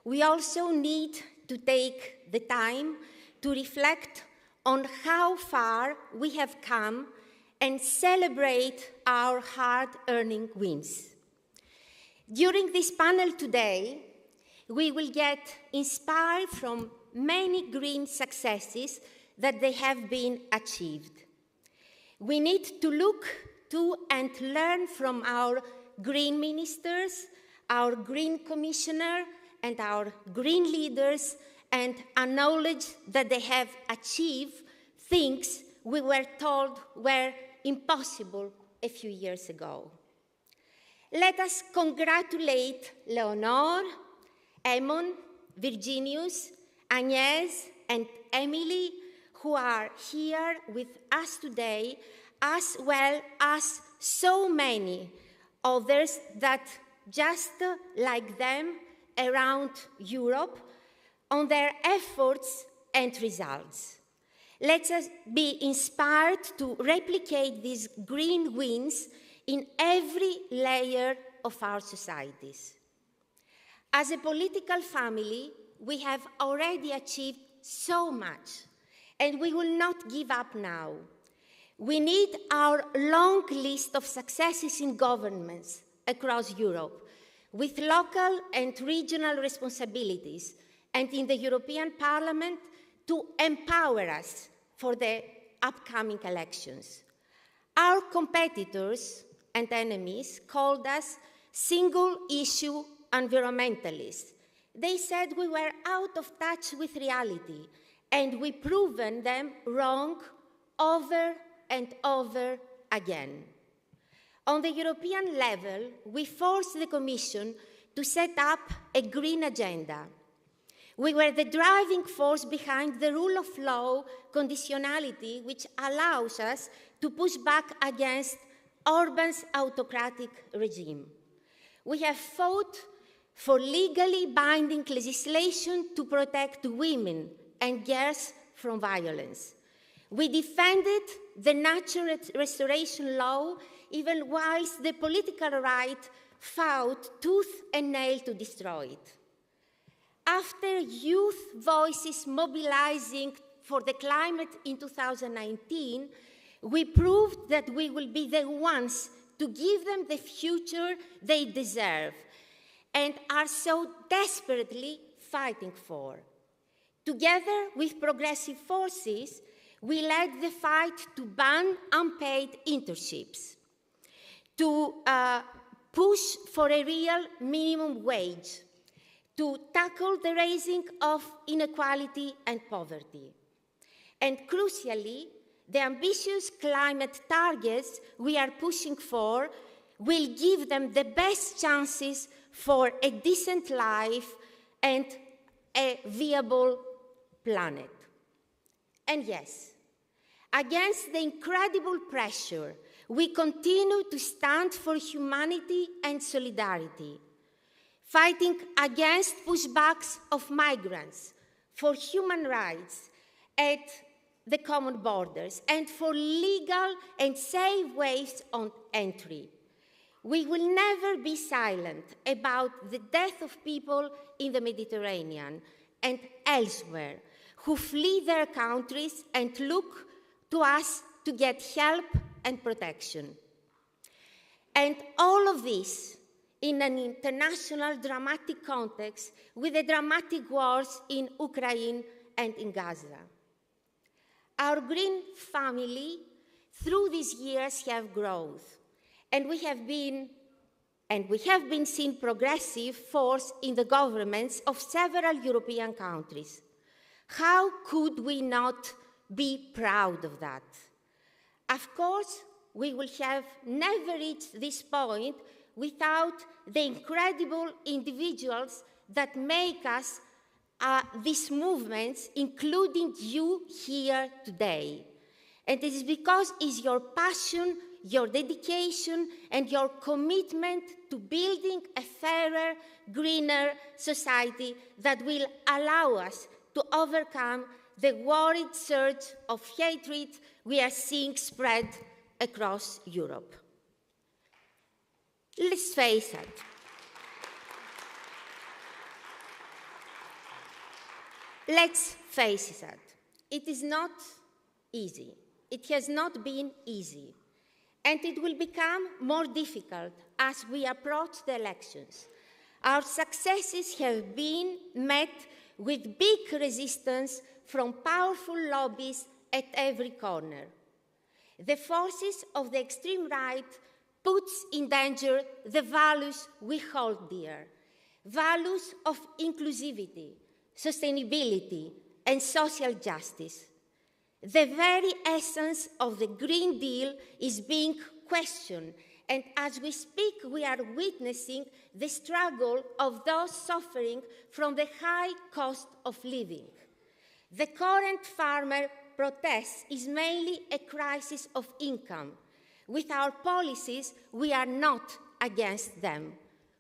we also need to take the time to reflect on how far we have come and celebrate our hard-earning wins. During this panel today, we will get inspired from many Green successes that they have been achieved. We need to look to and learn from our Green ministers, our Green commissioner, and our Green leaders, and acknowledge that they have achieved things we were told were impossible a few years ago. Let us congratulate Leonor, Emon, Virginius, Agnes, and Emily, who are here with us today, as well as so many others that, just like them around Europe, on their efforts and results. Let us be inspired to replicate these Green wins in every layer of our societies. As a political family, we have already achieved so much, and we will not give up now. We need our long list of successes in governments across Europe, with local and regional responsibilities, and in the European Parliament to empower us for the upcoming elections. Our competitors and enemies called us single-issue environmentalists. They said we were out of touch with reality, and we've proven them wrong over and over again. On the European level, we forced the Commission to set up a green agenda. We were the driving force behind the rule of law conditionality, which allows us to push back against Orban's autocratic regime. We have fought for legally binding legislation to protect women and girls from violence. We defended the natural restoration law even whilst the political right fought tooth and nail to destroy it. After youth voices mobilizing for the climate in 2019, we proved that we will be the ones to give them the future they deserve and are so desperately fighting for. Together with progressive forces, We led the fight to ban unpaid internships, to push for a real minimum wage, to tackle the raising of inequality and poverty. And crucially, the ambitious climate targets we are pushing for will give them the best chances for a decent life and a viable planet. And yes, against the incredible pressure, we continue to stand for humanity and solidarity, fighting against pushbacks of migrants, for human rights at the common borders, and for legal and safe ways on entry. We will never be silent about the death of people in the Mediterranean and elsewhere who flee their countries and look to us to get help and protection. And all of this in an international dramatic context with the dramatic wars in Ukraine and in Gaza. Our green family through these years have grown, and we have been seen progressive force in the governments of several European countries. How could we not be proud of that? Of course, we will have never reached this point without the incredible individuals that make us these movements, including you here today. And it is because it's your passion, your dedication, and your commitment to building a fairer, greener society that will allow us to overcome the worried surge of hatred we are seeing spread across Europe. Let's face it. Let's face it. It is not easy. It has not been easy. And it will become more difficult as we approach the elections. Our successes have been met with big resistance from powerful lobbies at every corner. The forces of the extreme right puts in danger the values we hold dear, values of inclusivity, sustainability, and social justice. The very essence of the Green Deal is being questioned, and as we speak, we are witnessing the struggle of those suffering from the high cost of living. The current farmer protest is mainly a crisis of income. With our policies, we are not against them.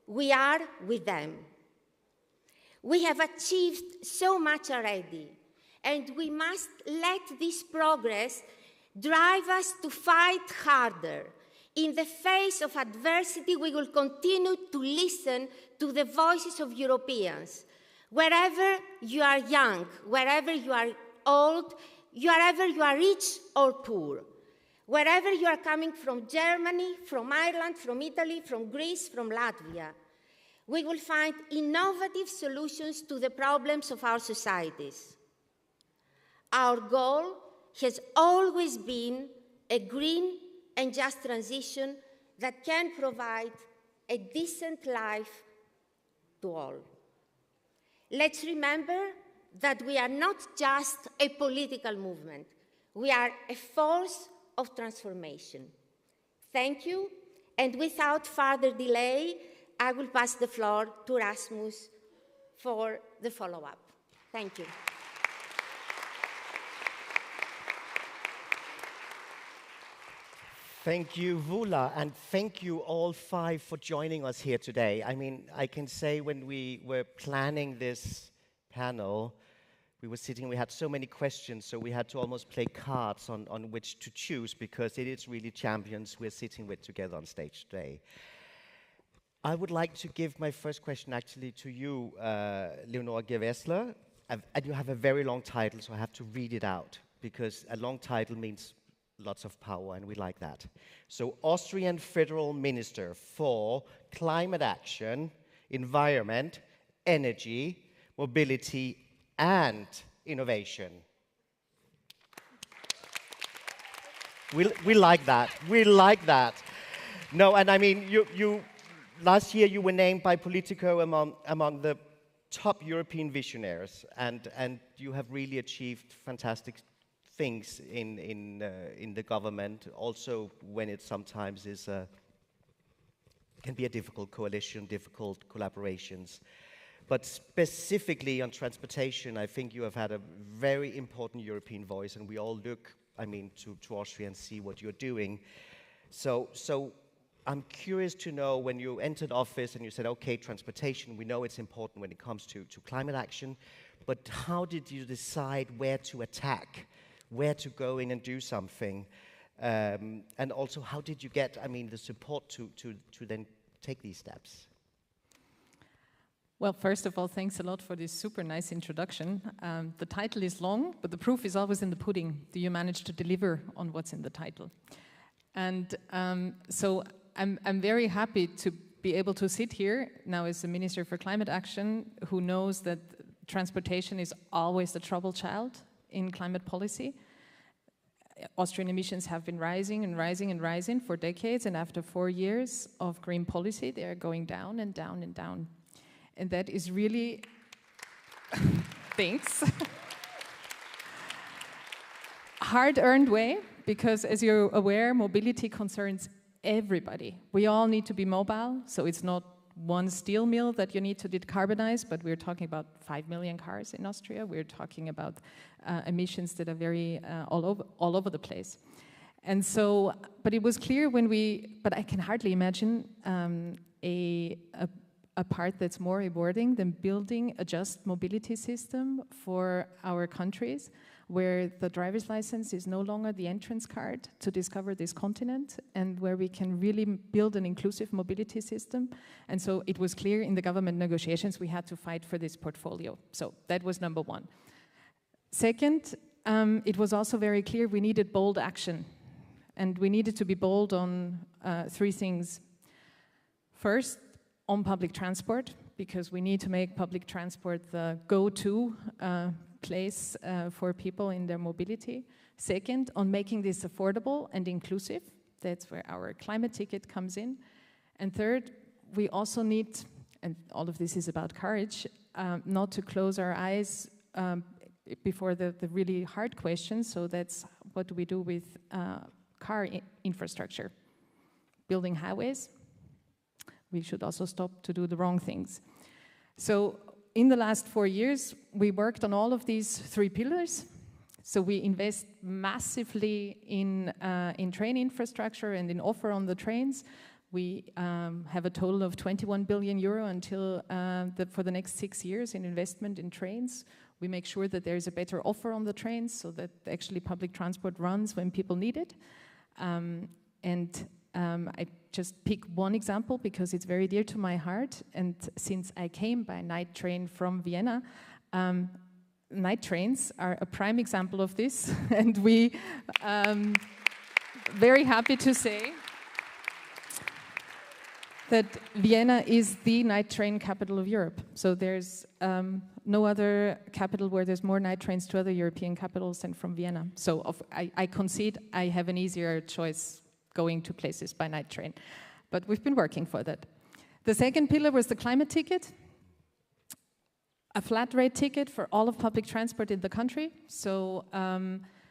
We are with them. We have achieved so much already, and we must let this progress drive us to fight harder. In the face of adversity, we will continue to listen to the voices of Europeans. Wherever you are young, wherever you are old, wherever you are rich or poor, wherever you are coming from Germany, from Ireland, from Italy, from Greece, from Latvia, we will find innovative solutions to the problems of our societies. Our goal has always been a green and just transition that can provide a decent life to all. Let's remember that we are not just a political movement. We are a force of transformation. Thank you, and without further delay, I will pass the floor to Rasmus for the follow-up. Thank you. Thank you, Vula, and thank you all five for joining us here today. I mean, I can say when we were planning this panel, we were sitting, we had so many questions, so we had to almost play cards on which to choose, because it is really champions we're sitting with together on stage today. I would like to give my first question actually to you, Leonore Gewessler. And you have a very long title, so I have to read it out, because a long title means lots of power, and we like that. So, Austrian Federal Minister for Climate Action, Environment, Energy, Mobility, and Innovation. We like that. We like that. No, and I mean, you last year you were named by Politico among the top European visionaries, and you have really achieved fantastic things in the government. Also, when it sometimes is can be a difficult coalition, difficult collaborations. But specifically on transportation, I think you have had a very important European voice, and we all look, I mean, to Austria and see what you're doing. So I'm curious to know, when you entered office and you said, okay, transportation, we know it's important when it comes to climate action, but how did you decide where to attack, where to go in and do something? And also, how did you get, I mean, the support to then take these steps? Well, first of all, thanks a lot for this super nice introduction. The title is long, but the proof is always in the pudding. Do you manage to deliver on what's in the title? And so I'm very happy to be able to sit here now as the Minister for Climate Action, who knows that transportation is always the trouble child in climate policy. Austrian emissions have been rising and rising and rising for decades, and after 4 years of green policy, they are going down and down and down. And that is really, thanks, hard-earned way, because as you're aware, mobility concerns everybody. We all need to be mobile, so it's not one steel mill that you need to decarbonize, but we're talking about 5 million cars in Austria. We're talking about emissions that are very all over the place. And so, but it was clear when but I can hardly imagine a part that's more rewarding than building a just mobility system for our countries, where the driver's license is no longer the entrance card to discover this continent, and where we can really build an inclusive mobility system. And so it was clear in the government negotiations we had to fight for this portfolio. So that was number one. Second, it was also very clear we needed bold action. And we needed to be bold on 3 things. First, on public transport, because we need to make public transport the go-to place for people in their mobility. Second, on making this affordable and inclusive. That's where our climate ticket comes in. And third, we also need, and all of this is about courage, not to close our eyes before the really hard questions. So that's what do we do with car infrastructure? Building highways. We should also stop to do the wrong things. So in the last 4 years, we worked on all of these 3 pillars. So we invest massively in train infrastructure and in offer on the trains. We have a total of 21 billion euro until for the next 6 years in investment in trains. We make sure that there is a better offer on the trains so that actually public transport runs when people need it. I just pick one example because it's very dear to my heart. And since I came by night train from Vienna, night trains are a prime example of this. And we very happy to say that Vienna is the night train capital of Europe. So there's no other capital where there's more night trains to other European capitals than from Vienna. So I concede I have an easier choice going to places by night train. But we've been working for that. The second pillar was the climate ticket. A flat rate ticket for all of public transport in the country. So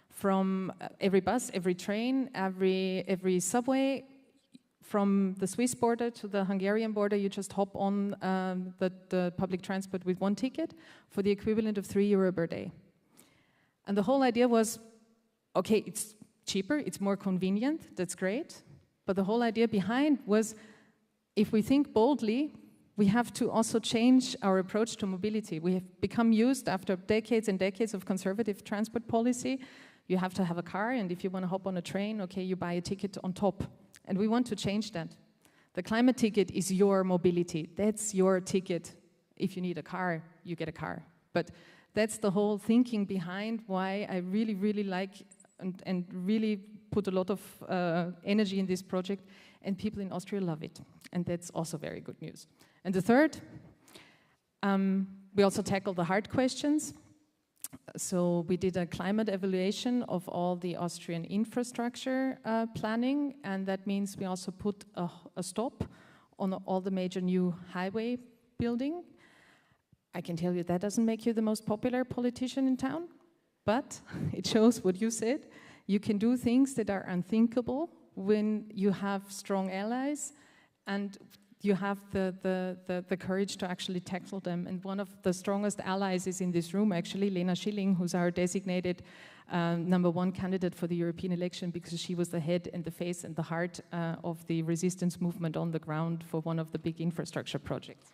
from every bus, every train, every subway, from the Swiss border to the Hungarian border, you just hop on the public transport with 1 ticket for the equivalent of €3 per day. And the whole idea was, okay, it's cheaper, it's more convenient, that's great. But the whole idea behind was, if we think boldly, we have to also change our approach to mobility. We have become used, after decades and decades of conservative transport policy, you have to have a car, and if you want to hop on a train, okay, you buy a ticket on top. And we want to change that. The climate ticket is your mobility. That's your ticket. If you need a car, you get a car. But that's the whole thinking behind why I really, really like and really put a lot of energy in this project, and people in Austria love it. And that's also very good news. And the third, we also tackle the hard questions. So we did a climate evaluation of all the Austrian infrastructure planning, and that means we also put a stop on all the major new highway building. I can tell you that doesn't make you the most popular politician in town, but it shows what you said. You can do things that are unthinkable when you have strong allies and you have the courage to actually tackle them. And one of the strongest allies is in this room, actually, Lena Schilling, who's our designated #1 candidate for the European election, because she was the head and the face and the heart of the resistance movement on the ground for one of the big infrastructure projects.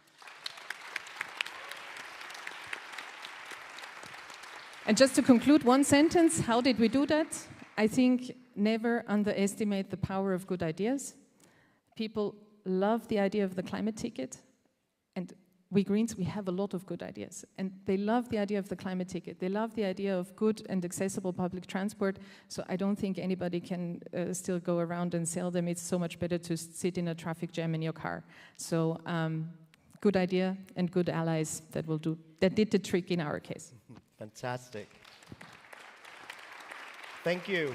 And just to conclude, one sentence, how did we do that? I think never underestimate the power of good ideas. People love the idea of the climate ticket, and we Greens, we have a lot of good ideas, and they love the idea of the climate ticket. They love the idea of good and accessible public transport, so I don't think anybody can still go around and sell them. It's so much better to sit in a traffic jam in your car. So good idea and good allies that did the trick in our case. Fantastic. Thank you.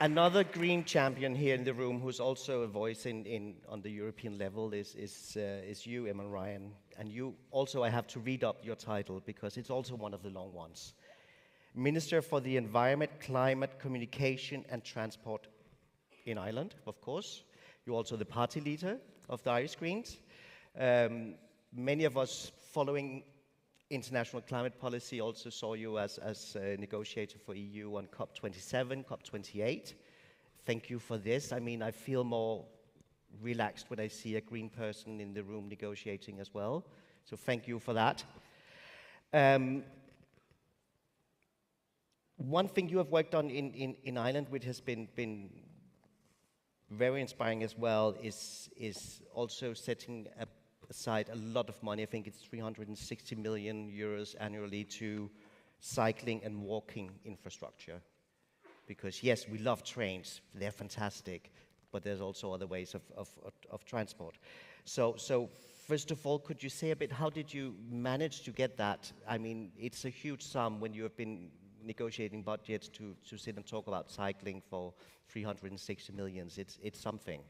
Another green champion here in the room who's also a voice on the European level is you, Emma Ryan. And you also, I have to read up your title because it's also one of the long ones. Minister for the Environment, Climate, Communication and Transport in Ireland, of course. You're also the party leader of the Irish Greens. Many of us following international climate policy also saw you as a negotiator for EU on COP27, COP28. Thank you for this. I mean, I feel more relaxed when I see a green person in the room negotiating as well. So thank you for that. One thing you have worked on in Ireland, which has been very inspiring as well, is also setting aside a lot of money. I think it's 360 million euros annually to cycling and walking infrastructure. Because yes, we love trains, they're fantastic, but there's also other ways of transport. So first of all, could you say a bit, how did you manage to get that? I mean, it's a huge sum when you have been negotiating budgets to sit and talk about cycling for 360 million. It's something.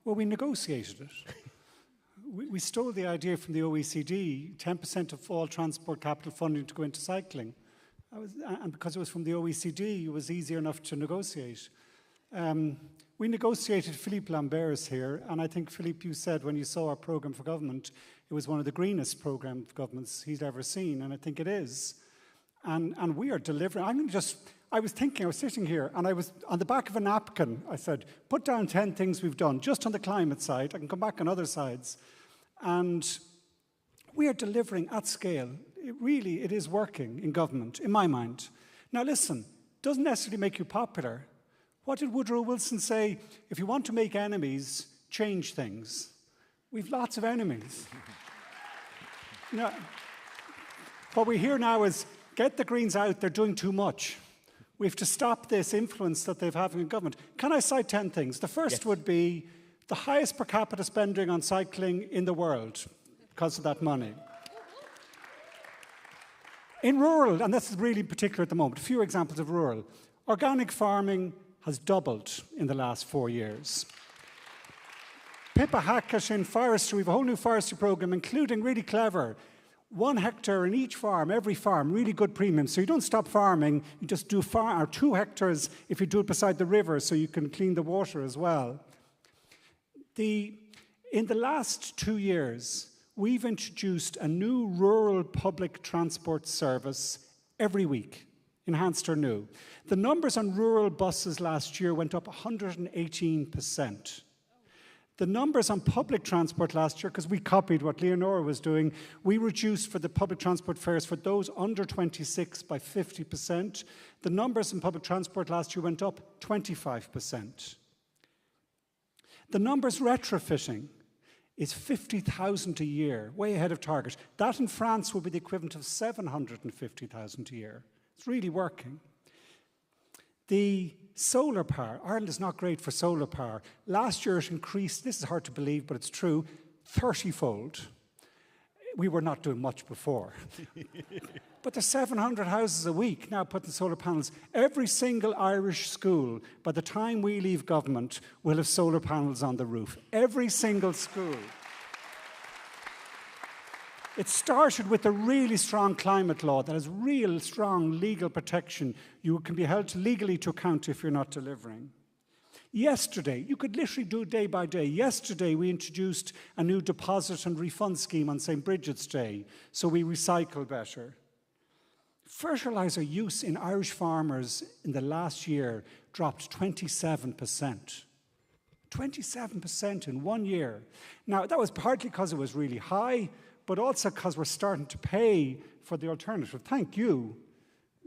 Well, we negotiated it. We stole the idea from the OECD, 10% of all transport capital funding to go into cycling. And because it was from the OECD, it was easier enough to negotiate. We negotiated Philippe Lambert's here, and I think, Philippe, you said when you saw our programme for government, it was one of the greenest programme of governments he's ever seen, and I think it is. And we are delivering. I was sitting here, and I was on the back of a napkin. I said, put down 10 things we've done, just on the climate side. I can come back on other sides. And we are delivering at scale. It is working in government, in my mind. Now listen, doesn't necessarily make you popular. What did Woodrow Wilson say? If you want to make enemies, change things. We've lots of enemies. Now, what we hear now is, get the Greens out, they're doing too much. We have to stop this influence that they're having in government. Can I cite 10 things? The first would be the highest per capita spending on cycling in the world because of that money. In rural, and this is really particular at the moment, a few examples of rural. Organic farming has doubled in the last 4 years. Pippa Hackett in forestry, we have a whole new forestry programme, including really clever 1 hectare in each farm, every farm, really good premium. So you don't stop farming, you just do 2 hectares if you do it beside the river so you can clean the water as well. In the last 2 years, we've introduced a new rural public transport service every week, enhanced or new. The numbers on rural buses last year went up 118%. The numbers on public transport last year, because we copied what Leonora was doing, we reduced for the public transport fares for those under 26 by 50%. The numbers in public transport last year went up 25%. The numbers retrofitting is 50,000 a year, way ahead of target. That in France would be the equivalent of 750,000 a year. It's really working. The solar power, Ireland is not great for solar power. Last year it increased, this is hard to believe, but it's true, 30-fold. we were not doing much before. But there's 700 houses a week now putting solar panels. Every single Irish school, by the time we leave government, will have solar panels on the roof. Every single school. It started with a really strong climate law that has real strong legal protection. You can be held legally to account if you're not delivering. Yesterday, you could literally do it day by day. Yesterday, we introduced a new deposit and refund scheme on St. Bridget's Day, so we recycle better. Fertiliser use in Irish farmers in the last year dropped 27%. 27% in 1 year. Now, that was partly because it was really high, but also because we're starting to pay for the alternative. Thank you,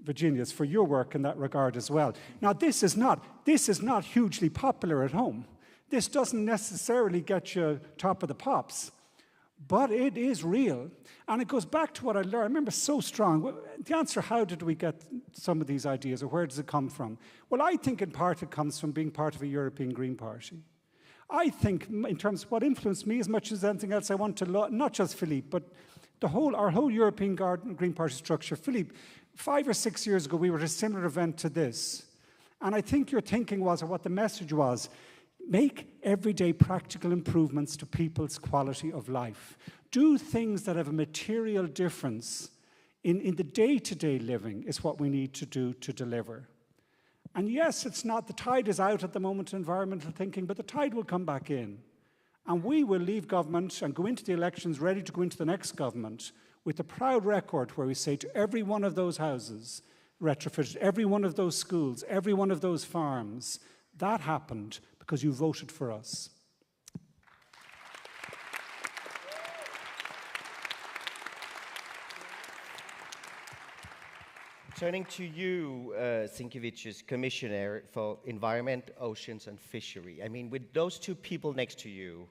Virginius, for your work in that regard as well. Now, this is not hugely popular at home. This doesn't necessarily get you top of the pops, but it is real. And it goes back to what I learned. I remember so strong. The answer, how did we get some of these ideas, or where does it come from? Well, I think in part it comes from being part of a European Green Party. I think, in terms of what influenced me as much as anything else, I want to, not just Philippe, but our whole European Green Party structure. Philippe, 5 or 6 years ago, we were at a similar event to this. And I think your thinking was, or what the message was, make everyday practical improvements to people's quality of life. Do things that have a material difference in the day-to-day living is what we need to do to deliver. And yes, it's not, the tide is out at the moment in environmental thinking, but the tide will come back in. And we will leave government and go into the elections ready to go into the next government with a proud record where we say to every one of those houses retrofitted, every one of those schools, every one of those farms, that happened because you voted for us. Turning to you, Sienkiewicz, Commissioner for Environment, Oceans and Fishery. I mean, with those two people next to you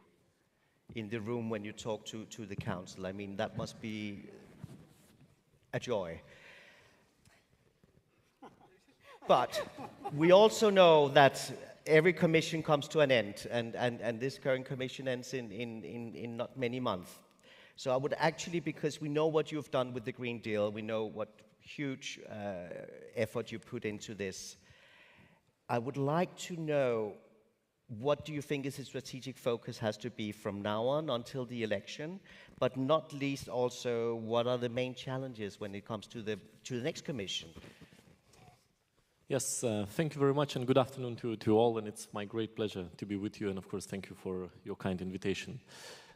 in the room when you talk to the Council, I mean, that must be a joy. But we also know that every commission comes to an end, and this current commission ends in not many months. So I would actually, because we know what you've done with the Green Deal, we know what huge effort you put into this. I would like to know, what do you think is the strategic focus has to be from now on until the election, but not least also, what are the main challenges when it comes to the next commission? Yes, thank you very much and good afternoon to all, and it's my great pleasure to be with you, and of course thank you for your kind invitation.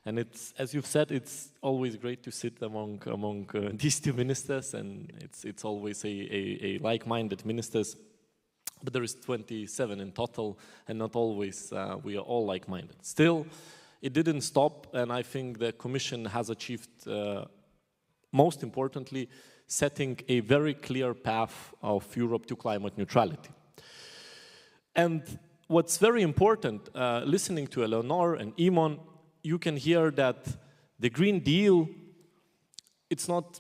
And it's, as you've said, it's always great to sit among these two ministers, and it's always a like-minded ministers. But there is 27 in total, and not always we are all like-minded. Still, it didn't stop, and I think the Commission has achieved, most importantly, setting a very clear path of Europe to climate neutrality. And what's very important, listening to Eleanor and Imon, you can hear that the Green Deal, it's not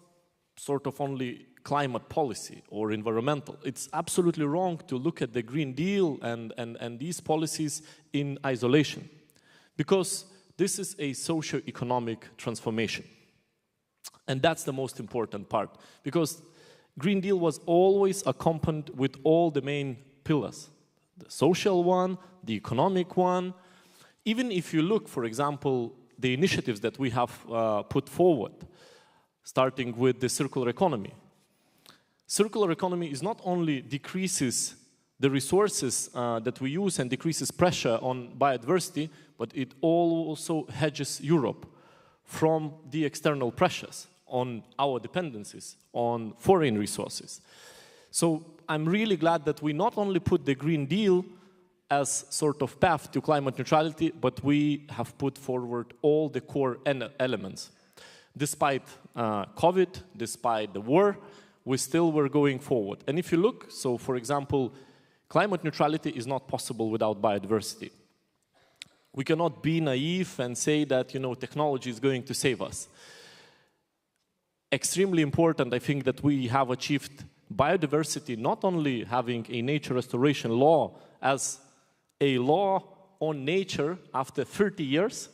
sort of only climate policy or environmental. It's absolutely wrong to look at the Green Deal and these policies in isolation, because this is a socio-economic transformation. And that's the most important part, because Green Deal was always accompanied with all the main pillars, the social one, the economic one. Even if you look, for example, the initiatives that we have put forward, starting with the circular economy. Circular economy is not only decreases the resources that we use and decreases pressure on biodiversity, but it also hedges Europe from the external pressures on our dependencies on foreign resources. So I'm really glad that we not only put the Green Deal as sort of path to climate neutrality, but we have put forward all the core elements. Despite COVID, despite the war, we still were going forward. And if you look, so for example, climate neutrality is not possible without biodiversity. We cannot be naive and say that, you know, technology is going to save us. Extremely important, I think, that we have achieved biodiversity, not only having a nature restoration law as a law on nature after 30 years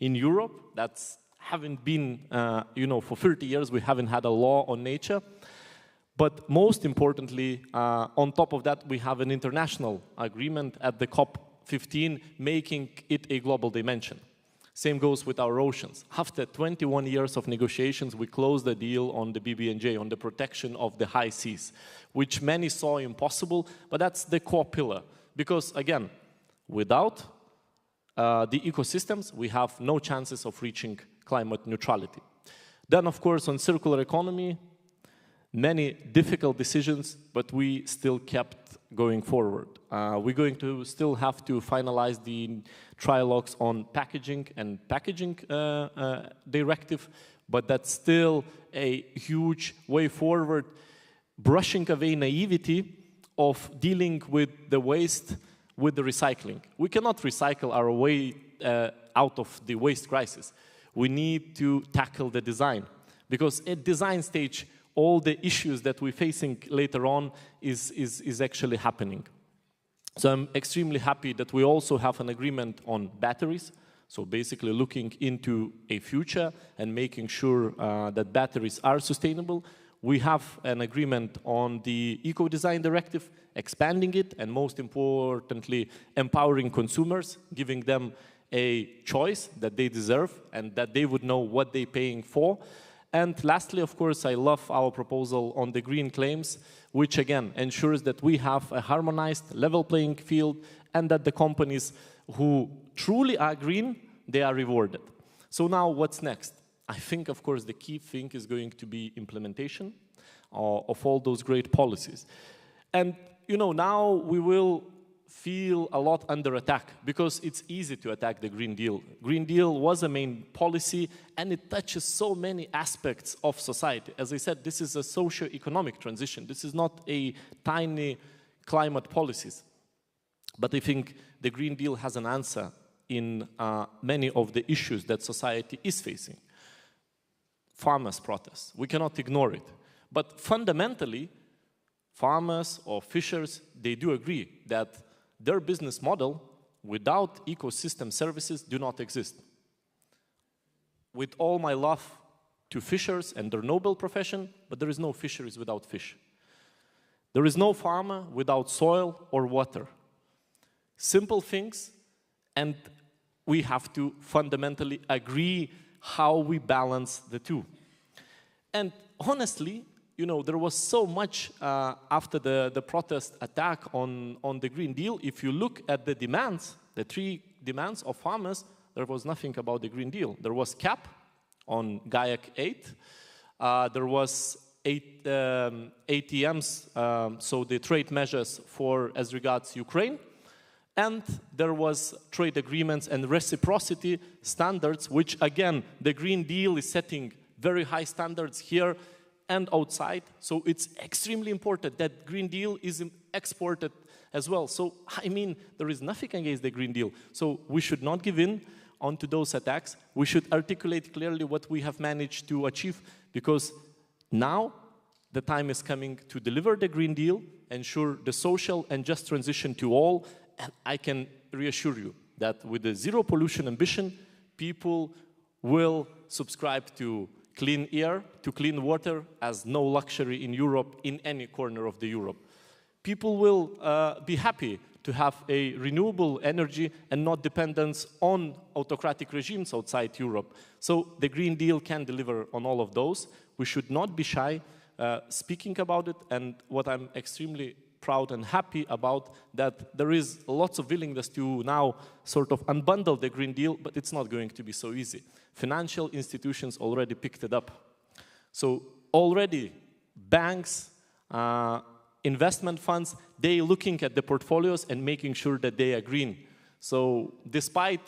in Europe, that's haven't been, for 30 years, we haven't had a law on nature. But most importantly, on top of that, we have an international agreement at the COP15, making it a global dimension. Same goes with our oceans. After 21 years of negotiations, we closed the deal on the BBNJ, on the protection of the high seas, which many saw impossible, but that's the core pillar. Because again, without the ecosystems, we have no chances of reaching climate neutrality. Then, of course, on circular economy, many difficult decisions, but we still kept going forward. We're going to still have to finalize the trilogues on packaging and packaging directive, but that's still a huge way forward, brushing away naivety of dealing with the waste with the recycling. We cannot recycle our way out of the waste crisis. We need to tackle the design, because at design stage, all the issues that we're facing later on is actually happening. So I'm extremely happy that we also have an agreement on batteries. So basically looking into a future and making sure that batteries are sustainable. We have an agreement on the eco-design directive, expanding it, and most importantly, empowering consumers, giving them a choice that they deserve and that they would know what they're paying for. And lastly, of course, I love our proposal on the green claims, which again ensures that we have a harmonized level playing field and that the companies who truly are green, they are rewarded. So now what's next? I think, of course, the key thing is going to be implementation of all those great policies. And, now we will feel a lot under attack because it's easy to attack the Green Deal. Green Deal was a main policy and it touches so many aspects of society. As I said, this is a socio-economic transition. This is not a tiny climate policies. But I think the Green Deal has an answer in many of the issues that society is facing. Farmers' protests, we cannot ignore it. But fundamentally, farmers or fishers, they do agree that their business model without ecosystem services do not exist. With all my love to fishers and their noble profession, but there is no fisheries without fish. There is no farmer without soil or water. Simple things, and we have to fundamentally agree how we balance the two. And honestly, there was so much after the protest attack on the Green Deal. If you look at the demands, the 3 demands of farmers, there was nothing about the Green Deal. There was cap on GAIAC 8. There was ATMs, so the trade measures as regards Ukraine. And there was trade agreements and reciprocity standards, which again, the Green Deal is setting very high standards here and outside. So it's extremely important that Green Deal is exported as well. So, there is nothing against the Green Deal. So we should not give in onto those attacks. We should articulate clearly what we have managed to achieve, because now the time is coming to deliver the Green Deal, ensure the social and just transition to all. And I can reassure you that with the zero pollution ambition, people will subscribe to clean air, to clean water as no luxury in Europe, in any corner of the Europe. People will be happy to have a renewable energy and not dependence on autocratic regimes outside Europe. So the Green Deal can deliver on all of those. We should not be shy speaking about it, and what I'm extremely proud and happy about, that there is lots of willingness to now sort of unbundle the Green Deal, but it's not going to be so easy. Financial institutions already picked it up. So already banks, investment funds, they looking at the portfolios and making sure that they are green. So despite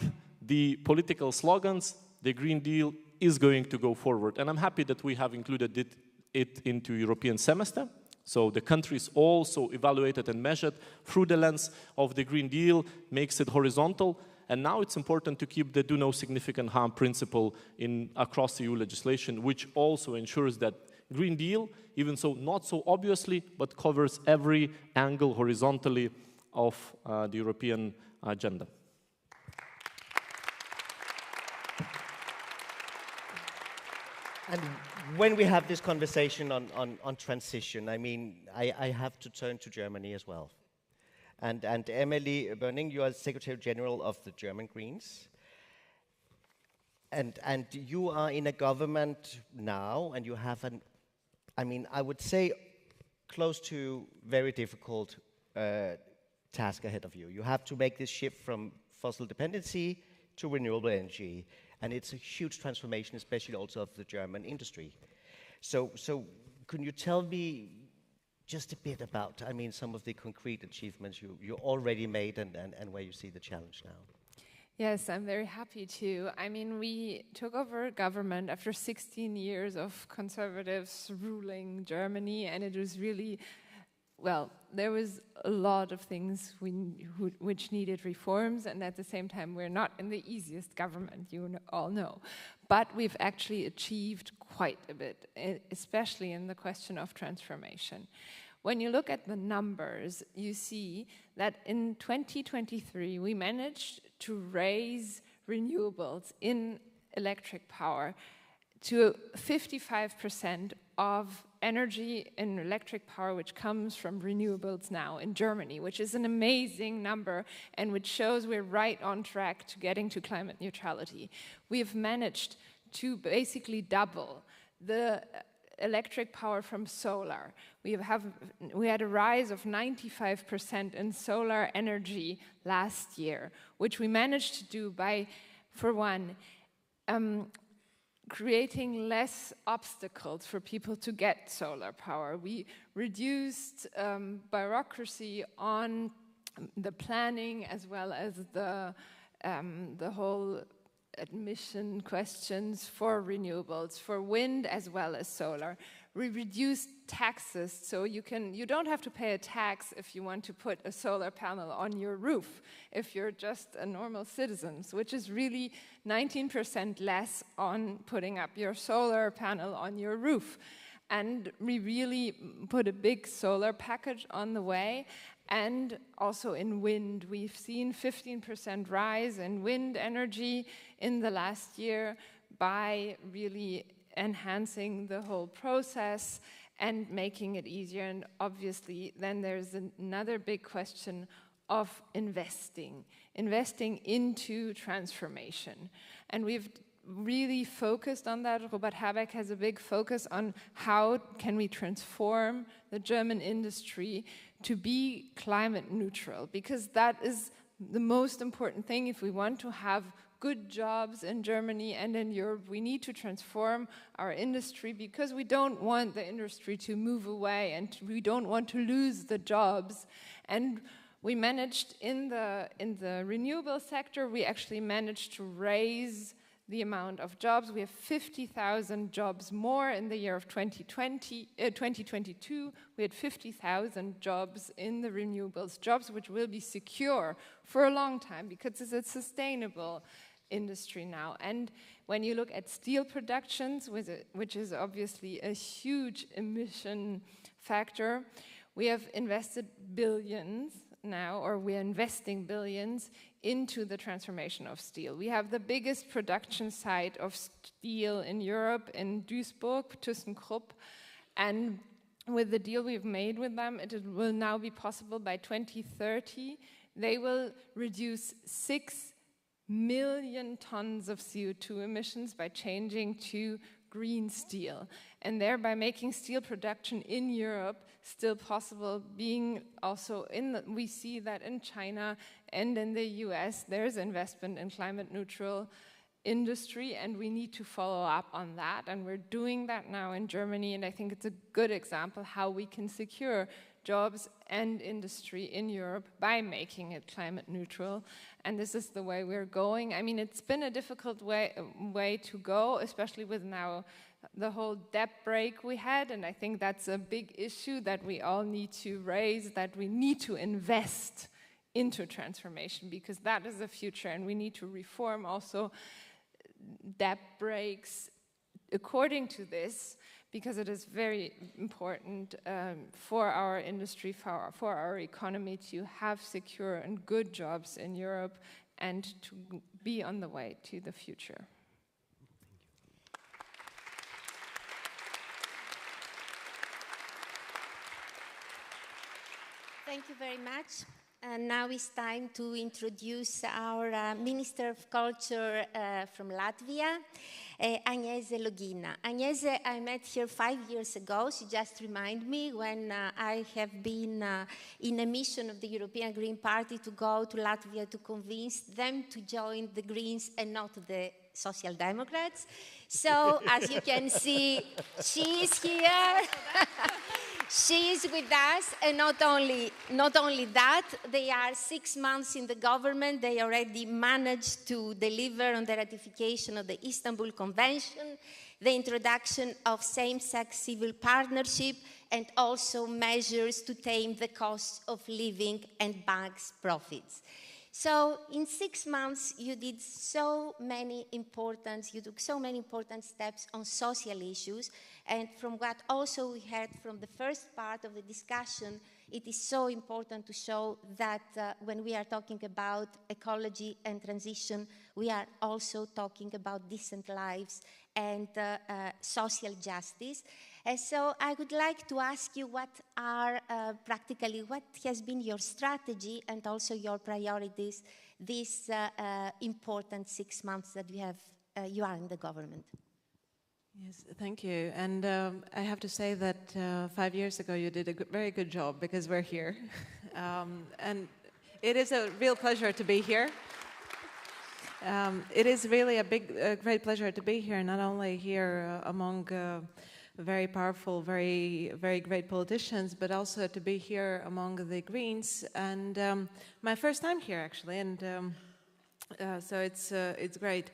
the political slogans, the Green Deal is going to go forward. And I'm happy that we have included it into European semester. So the countries also evaluated and measured through the lens of the Green Deal, makes it horizontal. And now it's important to keep the do no significant harm principle across EU legislation, which also ensures that Green Deal, even so not so obviously, but covers every angle horizontally of the European agenda. And when we have this conversation on transition, I mean, I have to turn to Germany as well. And Emily Böning, you are Secretary General of the German Greens. And you are in a government now, and you have I would say, close to very difficult task ahead of you. You have to make this shift from fossil dependency to renewable energy. And it's a huge transformation, especially also of the German industry. So can you tell me just a bit about, some of the concrete achievements you already made and where you see the challenge now? Yes, I'm very happy to. We took over government after 16 years of conservatives ruling Germany, and it was really, there was a lot of things which needed reforms, and at the same time, we're not in the easiest government, you all know. But we've actually achieved quite a bit, especially in the question of transformation. When you look at the numbers, you see that in 2023, we managed to raise renewables in electric power to 55% of energy in electric power which comes from renewables now in Germany, which is an amazing number and which shows we're right on track to getting to climate neutrality. We've managed to basically double the electric power from solar. We had a rise of 95% in solar energy last year, which we managed to do by, for one, creating less obstacles for people to get solar power. We reduced bureaucracy on the planning as well as the whole admission questions for renewables, for wind as well as solar. We reduced taxes, so you don't have to pay a tax if you want to put a solar panel on your roof, if you're just a normal citizen, which is really 19% less on putting up your solar panel on your roof. And we really put a big solar package on the way. And also in wind, we've seen 15% rise in wind energy in the last year by really enhancing the whole process and making it easier. And obviously, then there's another big question of investing into transformation. And we've really focused on that. Robert Habeck has a big focus on how can we transform the German industry to be climate neutral, because that is the most important thing. If we want to have good jobs in Germany and in Europe, we need to transform our industry, because we don't want the industry to move away and we don't want to lose the jobs. And we managed in the renewable sector, we actually managed to raise the amount of jobs. We have 50,000 jobs more in the year of 2022. We had 50,000 jobs in the renewables, jobs which will be secure for a long time because it's a sustainable industry now. And when you look at steel productions, which is obviously a huge emission factor, we have invested billions now, or we're investing billions into the transformation of steel. We have the biggest production site of steel in Europe in Duisburg, ThyssenKrupp, and with the deal we've made with them, it will now be possible by 2030. They will reduce 6 million tons of CO2 emissions by changing to green steel, and thereby making steel production in Europe still possible, being also we see that in China and in the US, there's investment in climate neutral industry, and we need to follow up on that, and we're doing that now in Germany, and I think it's a good example how we can secure jobs and industry in Europe by making it climate neutral, and this is the way we're going. I mean, it's been a difficult way to go, especially with now the whole debt break we had, and I think that's a big issue that we all need to raise, that we need to invest into transformation, because that is the future, and we need to reform also debt breaks according to this, because it is very important for our industry, for our economy to have secure and good jobs in Europe and to be on the way to the future. Thank you very much. And now it's time to introduce our Minister of Culture from Latvia, Agnese Logina. Agnese, I met her 5 years ago. She just reminded me when I have been in a mission of the European Green Party to go to Latvia to convince them to join the Greens and not the Social Democrats. So, as you can see, she is here. She is with us, and not only that, they are 6 months in the government. They already managed to deliver on the ratification of the Istanbul Convention, the introduction of same-sex civil partnership, and also measures to tame the cost of living and banks' profits. So in 6 months, you took so many important steps on social issues. And from what also we heard from the first part of the discussion, it is so important to show that when we are talking about ecology and transition, we are also talking about decent lives and social justice. And so I would like to ask you what has been your strategy and also your priorities these important 6 months that you are in the government. Yes, thank you. And I have to say that 5 years ago you did a very good job because we're here. And it is a real pleasure to be here. It is really a great pleasure to be here, not only here among very powerful, very great politicians, but also to be here among the Greens. And my first time here, actually, and so it's great.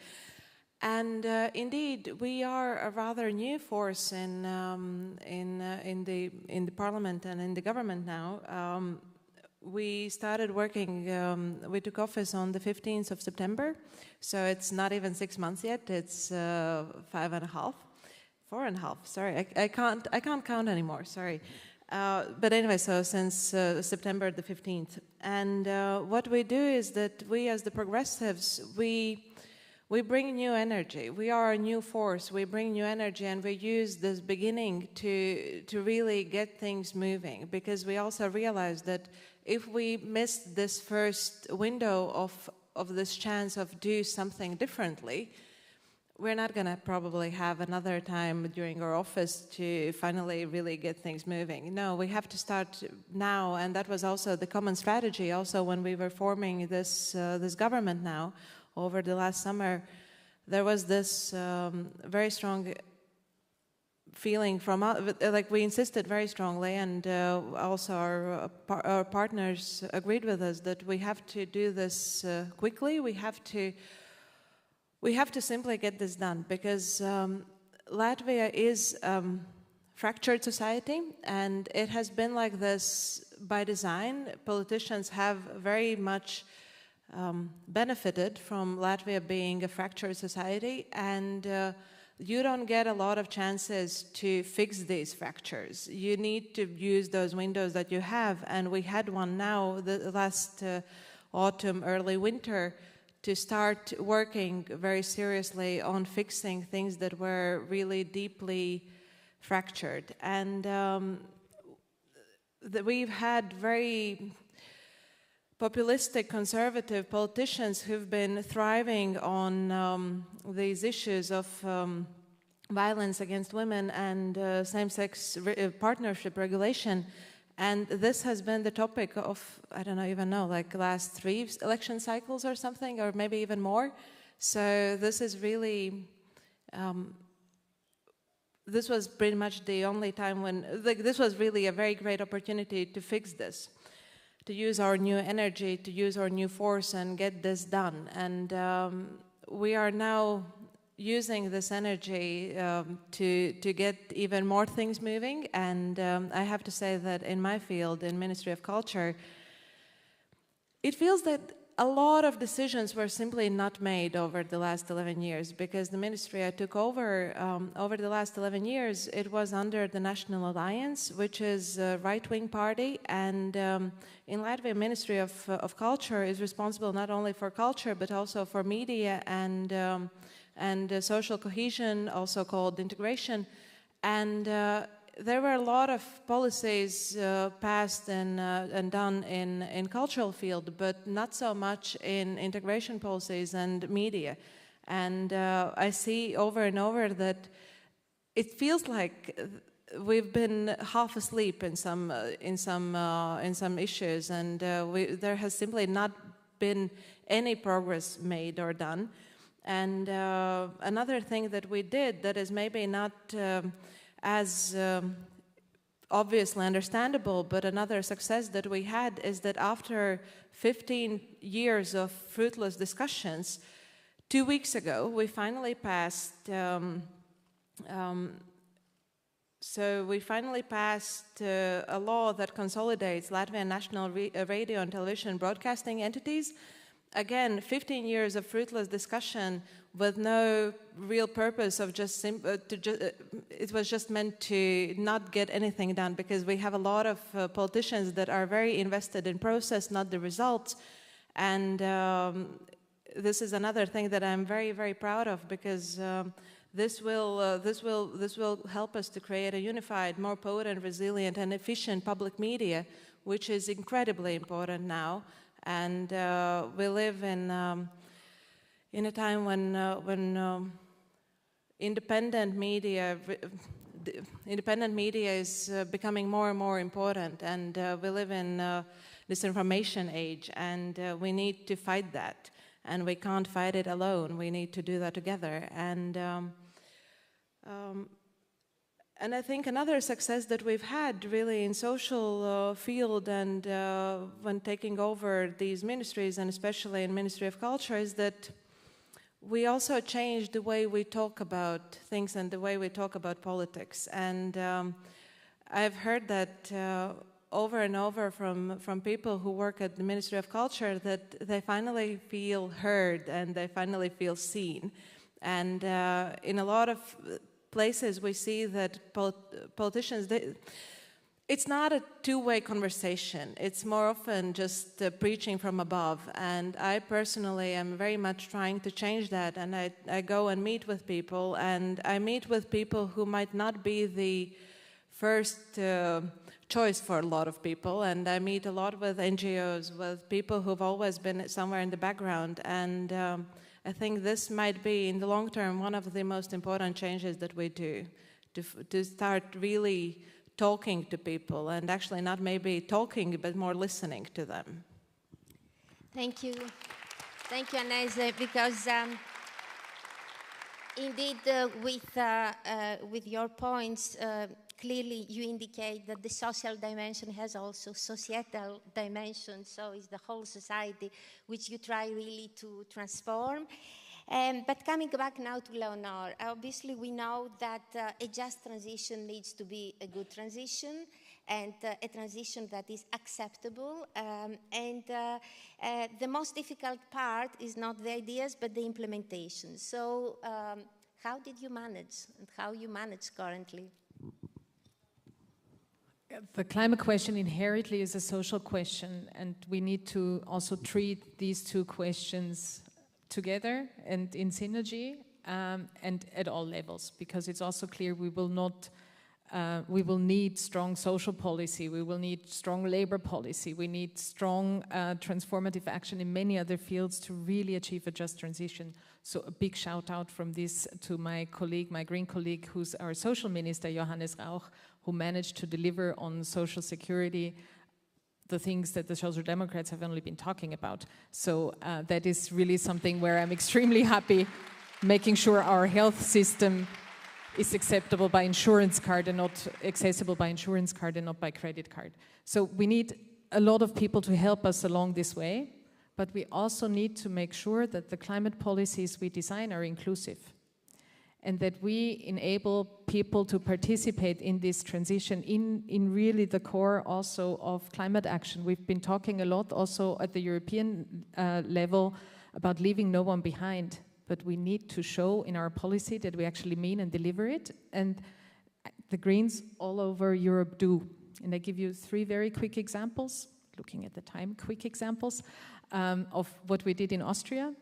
And indeed, we are a rather new force in the parliament and in the government now. We started working. We took office on the 15th of September, so it's not even 6 months yet. It's 5.5, 4.5. Sorry, I can't count anymore. Sorry. But anyway, so since September the 15th, and what we do is that we, as the progressives, we bring new energy. We are a new force. We bring new energy, and we use this beginning to really get things moving, because we also realize that if we miss this first window of this chance of do something differently, we're not going to probably have another time during our office to finally really get things moving. No, we have to start now, and that was also the common strategy also when we were forming this government now. Over the last summer, there was this very strong feeling from, like we insisted very strongly, and also our partners agreed with us that we have to do this quickly. We have to simply get this done, because Latvia is fractured society, and it has been like this by design. Politicians have very much benefited from Latvia being a fractured society, and you don't get a lot of chances to fix these fractures. You need to use those windows that you have, and we had one now the last autumn, early winter, to start working very seriously on fixing things that were really deeply fractured. And we've had very populistic conservative politicians who've been thriving on these issues of violence against women and same-sex partnership regulation. And this has been the topic of, I don't even know, like last 3 election cycles or something, or maybe even more. So this is really, this was pretty much the only time when, like, this was really a very great opportunity to fix this, to use our new energy, to use our new force and get this done. And we are now using this energy to get even more things moving. And I have to say that in my field, in Ministry of Culture, it feels that a lot of decisions were simply not made over the last 11 years, because the ministry I took over the last 11 years, it was under the National Alliance, which is a right-wing party. And in Latvia, Ministry of Culture is responsible not only for culture, but also for media and social cohesion, also called integration. And there were a lot of policies passed and done in cultural field, but not so much in integration policies and media. And I see over and over that it feels like we've been half asleep in some issues, and there has simply not been any progress made or done. And another thing that we did that is maybe not as obviously understandable, but another success that we had is that after 15 years of fruitless discussions, 2 weeks ago we finally passed a law that consolidates Latvian national radio and television broadcasting entities. Again, 15 years of fruitless discussion with no real purpose of it was just meant to not get anything done, because we have a lot of politicians that are very invested in process, not the results. And this is another thing that I'm very, very proud of, because this will help us to create a unified, more potent, resilient, and efficient public media, which is incredibly important now. And we live in a time when independent media is becoming more and more important, and we live in this information age, and we need to fight that, and we can't fight it alone. We need to do that together. And I think another success that we've had really in social field and when taking over these ministries, and especially in Ministry of Culture, is that we also changed the way we talk about things and the way we talk about politics. And I've heard that over and over from people who work at the Ministry of Culture, that they finally feel heard and they finally feel seen. And in a lot of places we see that politicians, it's not a two-way conversation. It's more often just preaching from above. And I personally am very much trying to change that. And I go and meet with people, and I meet with people who might not be the first choice for a lot of people. And I meet a lot with NGOs, with people who've always been somewhere in the background. And I think this might be, in the long term, one of the most important changes that we do, to start really talking to people, and actually not maybe talking, but more listening to them. Thank you. Thank you, Anese, because indeed with your points, clearly you indicate that the social dimension has also societal dimension, so it's the whole society which you try really to transform. But coming back now to Leonor, obviously we know that a just transition needs to be a good transition, and a transition that is acceptable. The most difficult part is not the ideas, but the implementation. So how did you manage, and how you manage currently? The climate question inherently is a social question, and we need to also treat these two questions together and in synergy, and at all levels, because it's also clear we will need strong social policy, we will need strong labor policy, we need strong transformative action in many other fields to really achieve a just transition. So a big shout out from this to my colleague, my Green colleague, who's our social minister, Johannes Rauch, who managed to deliver on social security the things that the Social Democrats have only been talking about. So that is really something where I'm extremely happy, making sure our health system is acceptable by insurance card and not accessible by insurance card and not by credit card. So we need a lot of people to help us along this way, but we also need to make sure that the climate policies we design are inclusive, and that we enable people to participate in this transition in really the core also of climate action. We've been talking a lot also at the European level about leaving no one behind, but we need to show in our policy that we actually mean and deliver it, and the Greens all over Europe do. And I give you 3 very quick examples, looking at the time, quick examples of what we did in Austria.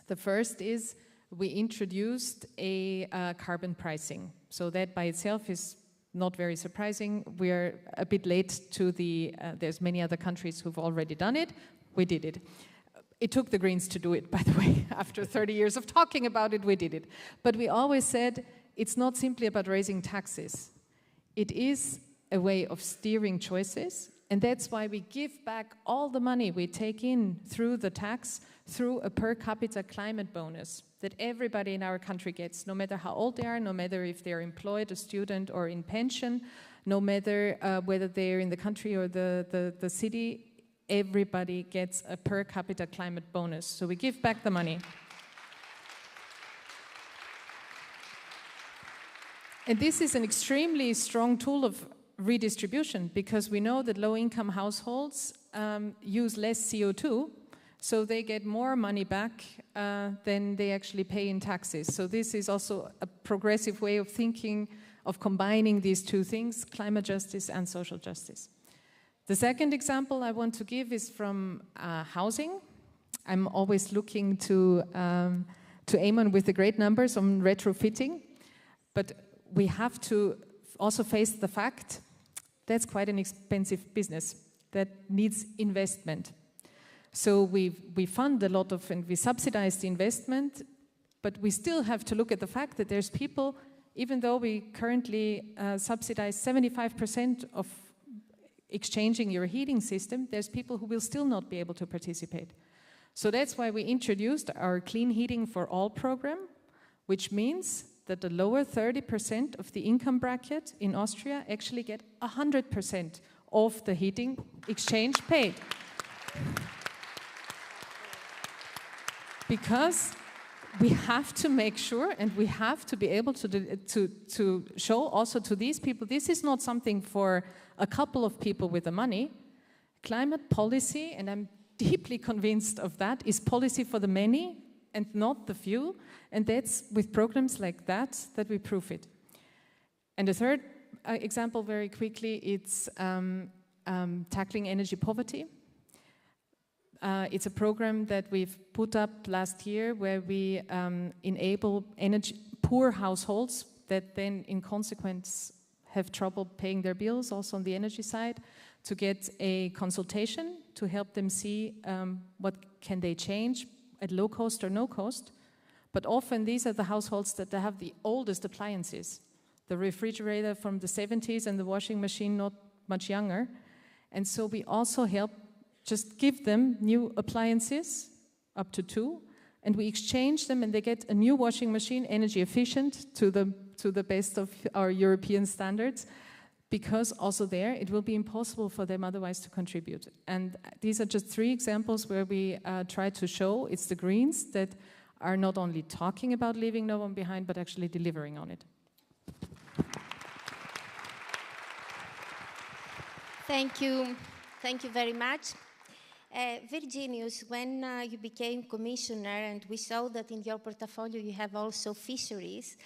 The first is we introduced a carbon pricing. So that by itself is not very surprising. We're a bit late to the, there's many other countries who've already done it. We did it. It took the Greens to do it, by the way. After 30 years of talking about it, we did it. But we always said it's not simply about raising taxes. It is a way of steering choices, and that's why we give back all the money we take in through the tax, through a per capita climate bonus that everybody in our country gets, no matter how old they are, no matter if they're employed, a student, or in pension, no matter whether they're in the country or the city. Everybody gets a per capita climate bonus. So we give back the money. And this is an extremely strong tool of redistribution, because we know that low-income households use less CO2, so they get more money back than they actually pay in taxes. So this is also a progressive way of thinking, of combining these two things, climate justice and social justice. The second example I want to give is from housing. I'm always looking to Eamon with the great numbers on retrofitting, but we have to also face the fact that's quite an expensive business that needs investment. So we fund a lot of, and we subsidize the investment, but we still have to look at the fact that there's people, even though we currently subsidize 75% of exchanging your heating system, there's people who will still not be able to participate. So that's why we introduced our Clean Heating for All program, which means that the lower 30% of the income bracket in Austria actually get 100% of the heating exchange paid. Because we have to make sure, and we have to be able to show also to these people, this is not something for a couple of people with the money. Climate policy, and I'm deeply convinced of that, is policy for the many and not the few. And that's with programs like that we prove it. And the third example, very quickly, it's tackling energy poverty. It's a program that we've put up last year where we enable poor households that then in consequence have trouble paying their bills, also on the energy side, to get a consultation to help them see what can they change at low cost or no cost. But often these are the households that have the oldest appliances, the refrigerator from the 70s and the washing machine not much younger. And so we also help just give them new appliances, up to 2, and we exchange them and they get a new washing machine, energy efficient to the best of our European standards, because also there it will be impossible for them otherwise to contribute. And these are just 3 examples where we try to show it's the Greens that are not only talking about leaving no one behind, but actually delivering on it. Thank you. Thank you very much. Virginius, when you became commissioner, and we saw that in your portfolio you have also fisheries,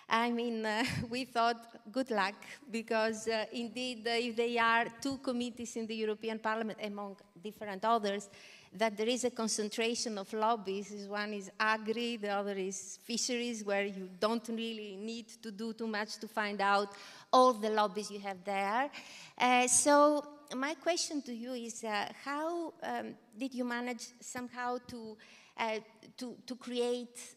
I mean, we thought good luck, because indeed, if there are 2 committees in the European Parliament, among different others, that there is a concentration of lobbies. One is agri, the other is fisheries, where you don't really need to do too much to find out all the lobbies you have there. So my question to you is, how did you manage somehow to create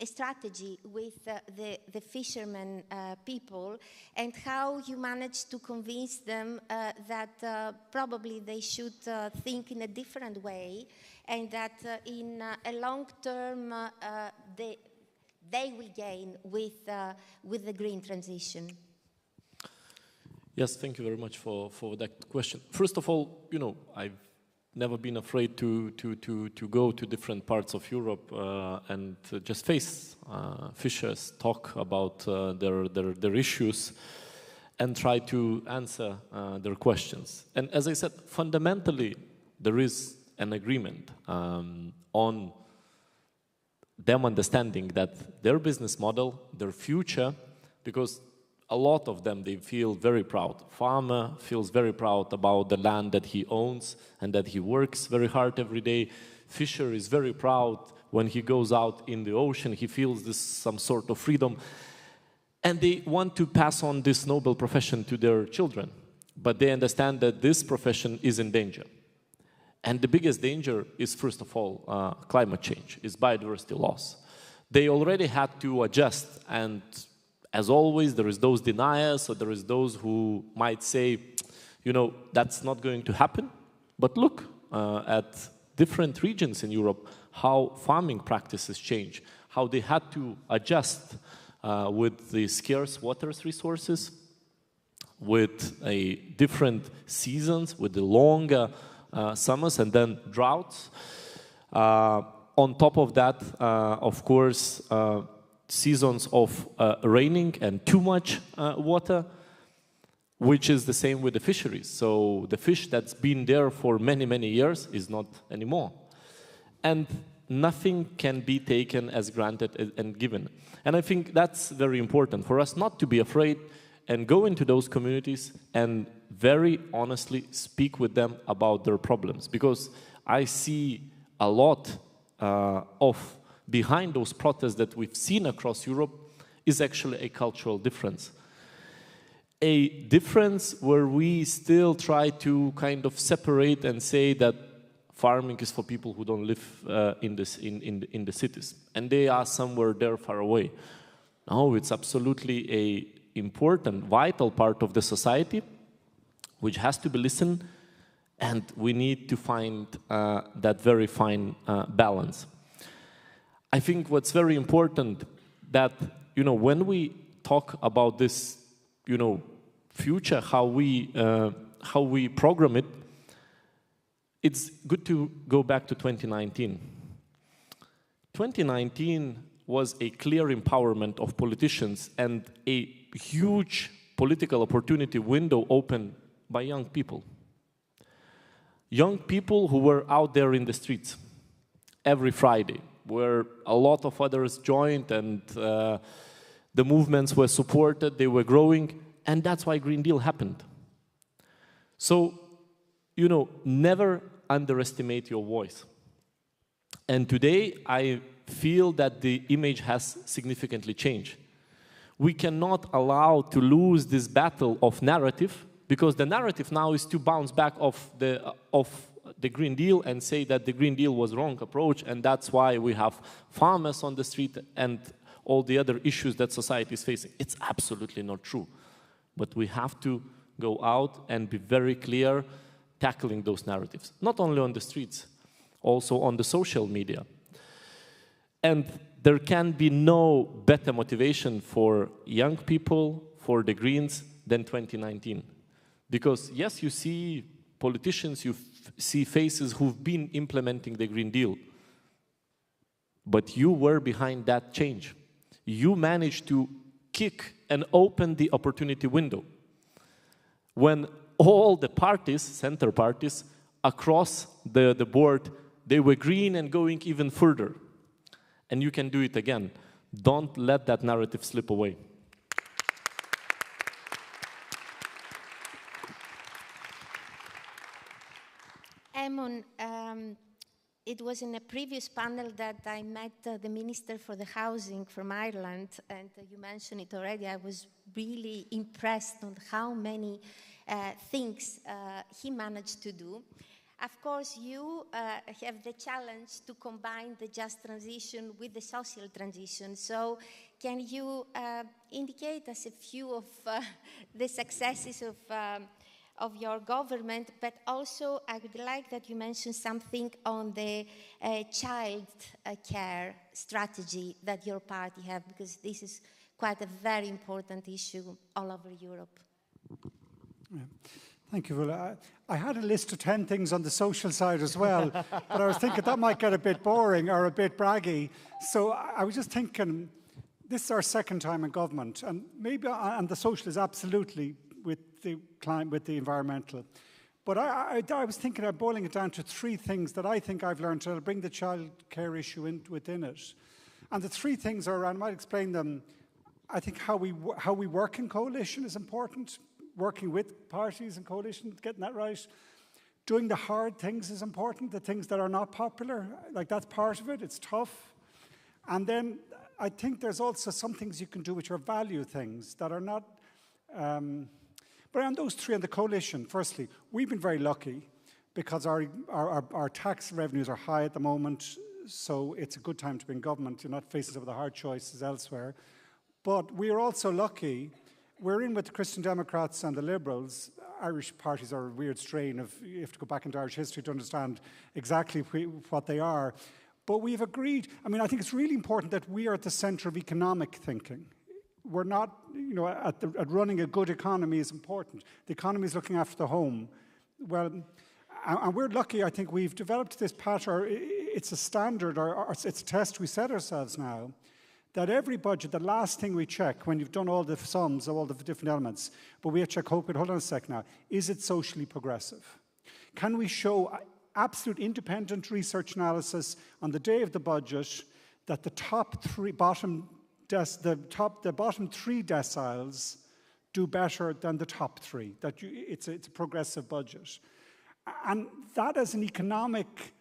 a strategy with the fishermen people, and how you managed to convince them that probably they should think in a different way, and that in a long term they will gain with the green transition? Yes, thank you very much for that question. First of all, you know, I've never been afraid to go to different parts of Europe and just face fishers, talk about their issues, and try to answer their questions. And as I said, fundamentally, there is an agreement on them understanding that their business model, their future, because a lot of them, they feel very proud. Farmer feels very proud about the land that he owns and that he works very hard every day. Fisher is very proud when he goes out in the ocean. He feels this some sort of freedom. And they want to pass on this noble profession to their children, but they understand that this profession is in danger. And the biggest danger is, first of all, climate change, is biodiversity loss. They already had to adjust, and as always, there is those deniers, or there is those who might say, you know, that's not going to happen. But look at different regions in Europe, how farming practices change, how they had to adjust with the scarce water resources, with a different seasons, with the longer summers and then droughts. On top of that, of course, seasons of raining and too much water, which is the same with the fisheries. So the fish that's been there for many, many years is not anymore. And nothing can be taken as granted and given. And I think that's very important for us not to be afraid and go into those communities and very honestly speak with them about their problems. Because I see a lot of behind those protests that we've seen across Europe is actually a cultural difference. A difference where we still try to kind of separate and say that farming is for people who don't live in the cities, and they are somewhere there far away. No, it's absolutely a important, vital part of the society, which has to be listened, and we need to find that very fine balance. I think what's very important that, you know, when we talk about this, you know, future, how we program it, it's good to go back to 2019. 2019 was a clear empowerment of politicians and a huge political opportunity window opened by young people. Young people who were out there in the streets every Friday, where a lot of others joined and the movements were supported, they were growing, and that's why Green Deal happened. So, you know, never underestimate your voice. And today, I feel that the image has significantly changed. We cannot allow to lose this battle of narrative, because the narrative now is to bounce back off the Green Deal and say that the Green Deal was wrong approach, and that's why we have farmers on the street and all the other issues that society is facing. It's absolutely not true. But we have to go out and be very clear tackling those narratives, not only on the streets, also on the social media. And there can be no better motivation for young people, for the Greens, than 2019. Because yes, you see politicians, you see faces who've been implementing the Green Deal, but you were behind that change. You managed to kick and open the opportunity window. When all the parties, center parties, across the board, they were green and going even further. And you can do it again. Don't let that narrative slip away. Emon, it was in a previous panel that I met the Minister for the Housing from Ireland, and you mentioned it already. I was really impressed on how many things he managed to do. Of course, you have the challenge to combine the just transition with the social transition. So can you indicate us a few of the successes of your government, but also I would like that you mention something on the child care strategy that your party have, because this is quite a very important issue all over Europe. Yeah. Thank you, Vula. I had a list of 10 things on the social side as well, but I was thinking that might get a bit boring or a bit braggy. So I was just thinking, this is our second time in government, and maybe, and the social is absolutely with the climate, with the environmental. But I was thinking of boiling it down to 3 things that I think I've learned to bring the child care issue within it. And the 3 things are around, I might explain them. I think how we work in coalition is important. Working with parties and coalitions, getting that right. Doing the hard things is important, the things that are not popular, like that's part of it, it's tough. And then I think there's also some things you can do which are value things that are not... but on those three, on the coalition, firstly, we've been very lucky because our tax revenues are high at the moment, so it's a good time to be in government. You're not facing some of the hard choices elsewhere. But we are also lucky. We're in with the Christian Democrats and the Liberals. Irish parties are a weird strain of, you have to go back into Irish history to understand exactly what they are. But we've agreed, I mean, I think it's really important that we are at the centre of economic thinking. We're not, you know, at running a good economy is important. The economy is looking after the home. Well, and we're lucky, I think we've developed this pattern, it's a standard, or it's a test we set ourselves now, that every budget, the last thing we check when you've done all the sums of all the different elements, but we check, hold on a sec now, is it socially progressive? Can we show absolute independent research analysis on the day of the budget that the bottom three deciles do better than the top three, that it's a progressive budget? And that as an economic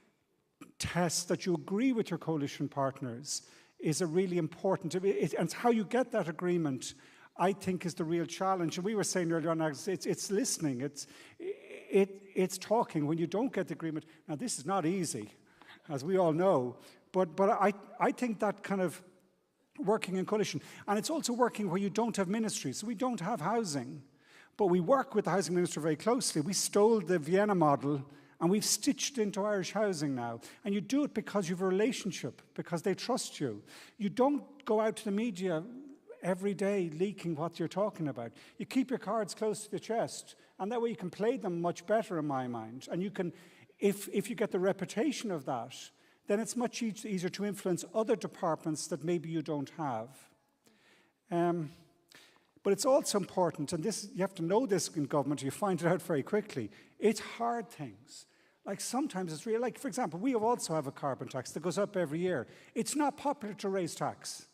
test that you agree with your coalition partners is a really important, and how you get that agreement, I think, is the real challenge. And we were saying earlier on, it's listening, it's talking. When you don't get the agreement, now this is not easy, as we all know, but I think that kind of working in coalition, and it's also working where you don't have ministries, so we don't have housing, but we work with the housing minister very closely. We stole the Vienna model and we've stitched into Irish housing now. And you do it because you have a relationship, because they trust you. You don't go out to the media every day leaking what you're talking about. You keep your cards close to the chest, and that way you can play them much better in my mind. And you can, if you get the reputation of that, then it's much easier to influence other departments that maybe you don't have. But it's also important, and this, you have to know this in government, you find it out very quickly, it's hard things. Like sometimes it's real, like for example, we also have a carbon tax that goes up every year. It's not popular to raise tax,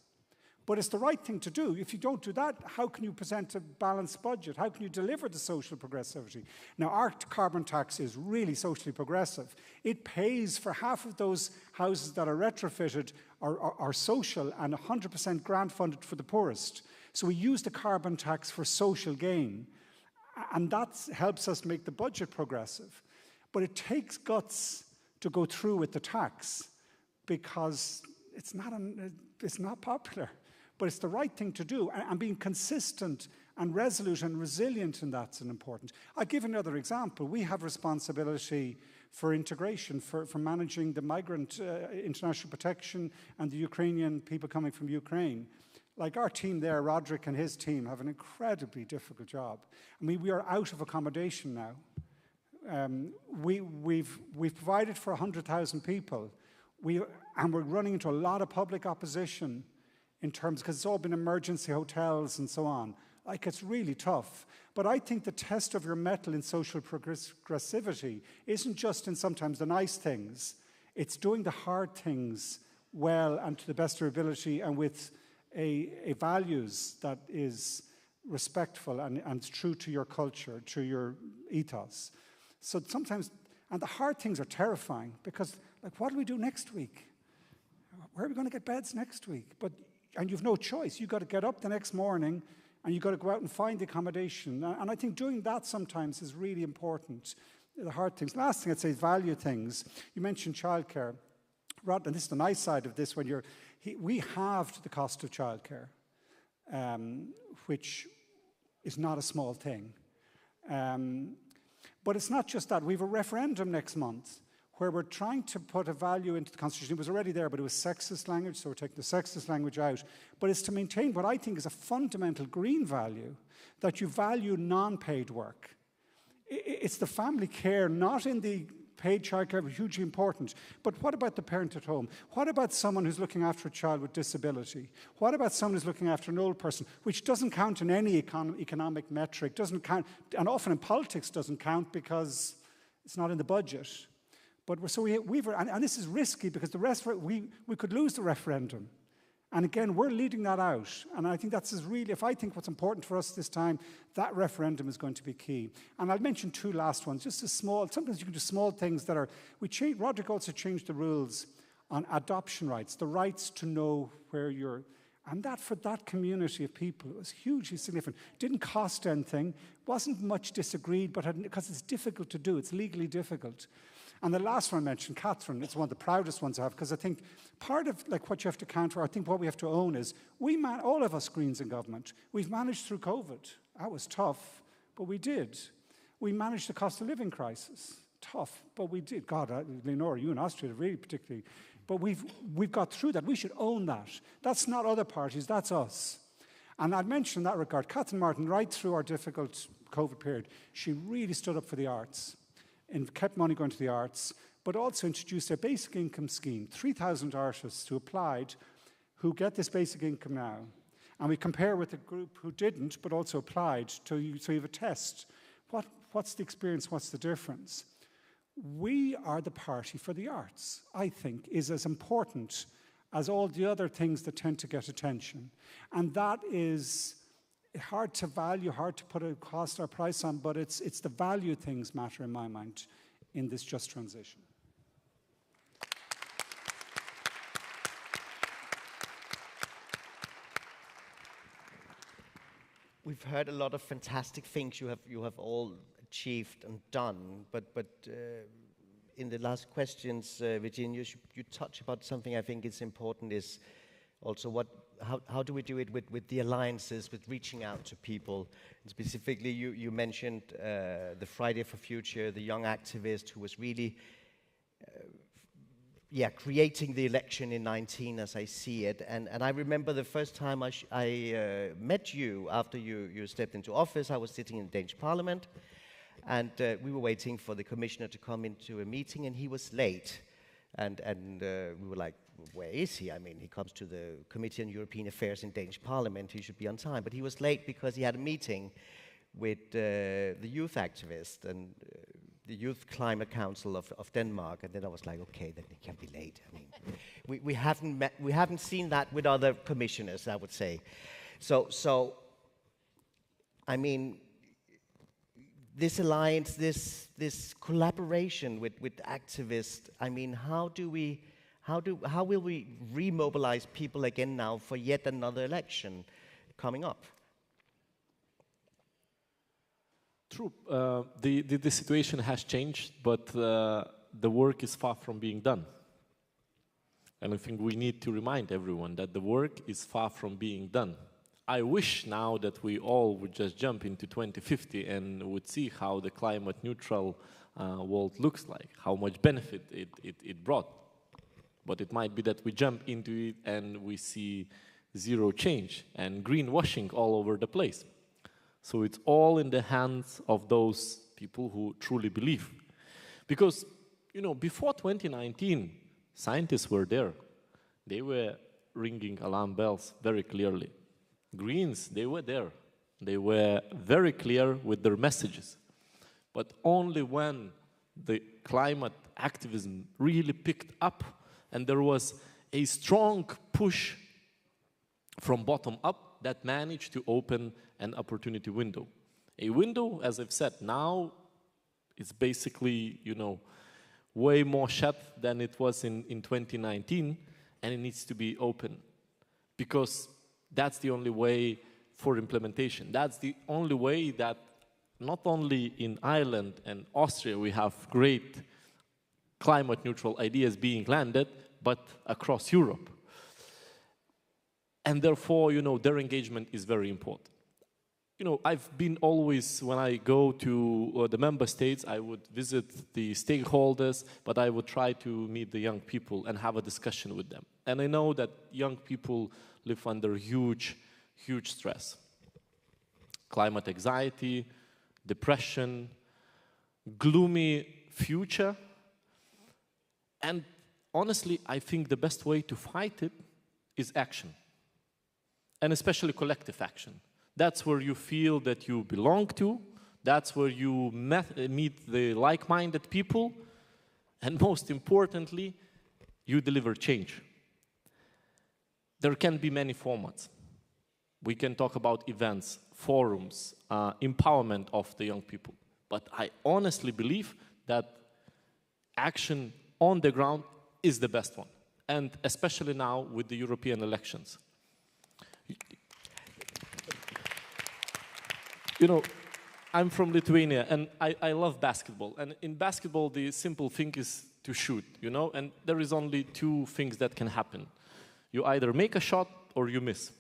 but it's the right thing to do. If you don't do that, how can you present a balanced budget? How can you deliver the social progressivity? Now, our carbon tax is really socially progressive. It pays for half of those houses that are retrofitted are social and 100% grant funded for the poorest. So we use the carbon tax for social gain, and that helps us make the budget progressive. But it takes guts to go through with the tax because it's not popular, but it's the right thing to do. And being consistent and resolute and resilient in that's important. I'll give another example. We have responsibility for integration, for managing the migrant international protection and the Ukrainian people coming from Ukraine. Like our team there, Roderick and his team, have an incredibly difficult job. I mean, we are out of accommodation now. We've provided for 100,000 people, and we're running into a lot of public opposition in terms, because it's all been emergency hotels and so on. Like, it's really tough. But I think the test of your mettle in social progressivity isn't just in sometimes the nice things. It's doing the hard things well and to the best of your ability and with a values that is respectful and true to your culture, to your ethos. So sometimes, and the hard things are terrifying because, like, what do we do next week? Where are we going to get beds next week? And you've no choice. You've got to get up the next morning and you've got to go out and find the accommodation. And I think doing that sometimes is really important, the hard things. Last thing I'd say is value things. You mentioned childcare. Rod, and this is the nice side of this, we halved the cost of childcare, which is not a small thing. But it's not just that. We have a referendum next month where we're trying to put a value into the Constitution. It was already there, but it was sexist language, so we're taking the sexist language out. But it's to maintain what I think is a fundamental green value, that you value non-paid work. It's the family care, not in the paid childcare, hugely important. But what about the parent at home? What about someone who's looking after a child with disability? What about someone who's looking after an old person, which doesn't count in any economic metric, doesn't count, and often in politics doesn't count because it's not in the budget. But and this is risky because we could lose the referendum. And again, we're leading that out. And I think that's really, if I think what's important for us this time, that referendum is going to be key. And I'll mention two last ones, just sometimes you can do small things that are, Roderick also changed the rules on adoption rights, the rights to know where you're. And that, for that community of people, it was hugely significant. Didn't cost anything, wasn't much disagreed, but because it's difficult to do, it's legally difficult. And the last one I mentioned, Catherine, it's one of the proudest ones I have, because I think part of like what you have to counter, I think what we have to own is, all of us Greens in government, we've managed through COVID. That was tough, but we did. We managed the cost of living crisis. Tough, but we did. God, Leonora, you in Austria really particularly. But we've got through that. We should own that. That's not other parties, that's us. And I'd mention in that regard, Catherine Martin, right through our difficult COVID period, she really stood up for the arts and kept money going to the arts, but also introduced a basic income scheme, 3,000 artists who applied, who get this basic income now. And we compare with the group who didn't, but also applied, so you have a test. What's the experience, what's the difference? We are the party for the arts, I think, is as important as all the other things that tend to get attention. And that is hard to value, hard to put a cost or price on, but it's the value things matter in my mind in this just transition. We've heard a lot of fantastic things you have all achieved and done, but in the last questions, Virginia, you touch about something I think is important, is also how do we do it with the alliances, with reaching out to people? And specifically, you mentioned the Friday for Future, the young activist who was really creating the election in 19, as I see it. And I remember the first time I met you after you stepped into office. I was sitting in the Danish Parliament, and we were waiting for the commissioner to come into a meeting, and he was late. And we were like, where is he? I mean, he comes to the Committee on European Affairs in Danish Parliament. He should be on time. But he was late because he had a meeting with the youth activist and the Youth Climate Council of Denmark. And then I was like, okay, then he can be late. I mean, we haven't seen that with other commissioners, I would say. So I mean, this alliance, this collaboration with activists, I mean, how will we remobilize people again now for yet another election coming up? True. The situation has changed, but the work is far from being done. And I think we need to remind everyone that the work is far from being done. I wish now that we all would just jump into 2050 and would see how the climate neutral world looks like, how much benefit it brought. But it might be that we jump into it and we see zero change and greenwashing all over the place. So it's all in the hands of those people who truly believe. Because, you know, before 2019, scientists were there. They were ringing alarm bells very clearly. Greens, they were there. They were very clear with their messages. But only when the climate activism really picked up and there was a strong push from bottom up that managed to open an opportunity window. A window, as I've said, now is basically, you know, way more shut than it was in 2019, and it needs to be open because that's the only way for implementation. That's the only way that not only in Ireland and Austria we have great climate neutral ideas being landed, but across Europe. And therefore, you know, their engagement is very important. You know, I've been always, when I go to the member states, I would visit the stakeholders, but I would try to meet the young people and have a discussion with them. And I know that young people live under huge stress. Climate anxiety, depression, gloomy future. And honestly, I think the best way to fight it is action. And especially collective action. That's where you feel that you belong to. That's where you meet the like-minded people. And most importantly, you deliver change. There can be many formats. We can talk about events, forums, empowerment of the young people. But I honestly believe that action on the ground is the best one. and especially now with the European elections. You know, I'm from Lithuania, and I love basketball. And in basketball, the simple thing is to shoot, you know? And there is only two things that can happen. You either make a shot or you miss.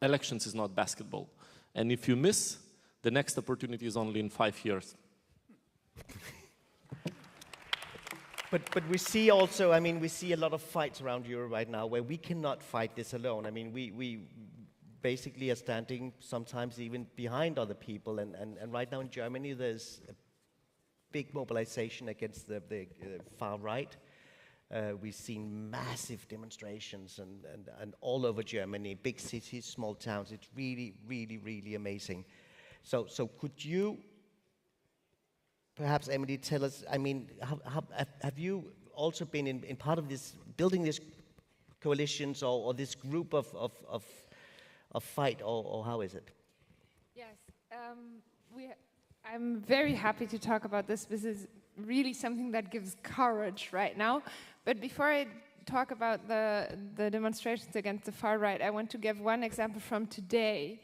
Elections is not basketball. And if you miss, the next opportunity is only in 5 years. But we see also, I mean, we see a lot of fights around Europe right now where we cannot fight this alone. I mean, we basically are standing sometimes even behind other people. And right now in Germany, there's a big mobilization against the far right. We've seen massive demonstrations and all over Germany, big cities, small towns. It's really, really, really amazing. So could you, perhaps, Emily, tell us, I mean, have you also been in part of this, building this coalitions or this group of fight, or how is it? Yes, I'm very happy to talk about this. This is really something that gives courage right now. But before I talk about the demonstrations against the far right, I want to give one example from today,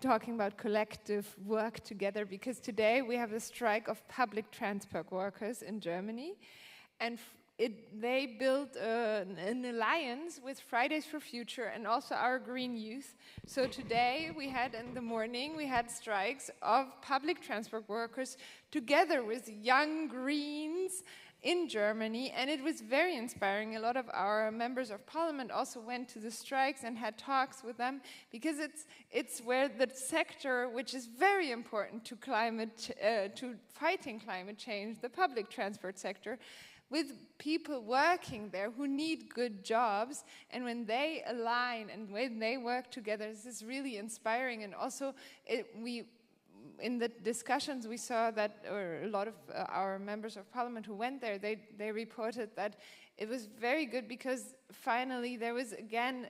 talking about collective work together, because today we have a strike of public transport workers in Germany, and they built an alliance with Fridays for Future and also our Green Youth. So today in the morning, we had strikes of public transport workers together with Young Greens in Germany, and it was very inspiring. A lot of our members of parliament also went to the strikes and had talks with them, because it's where the sector which is very important to to fighting climate change, the public transport sector, with people working there who need good jobs, and when they align and when they work together, this is really inspiring. And also in the discussions we saw that, or a lot of our members of parliament who went there, they reported that it was very good, because finally there was again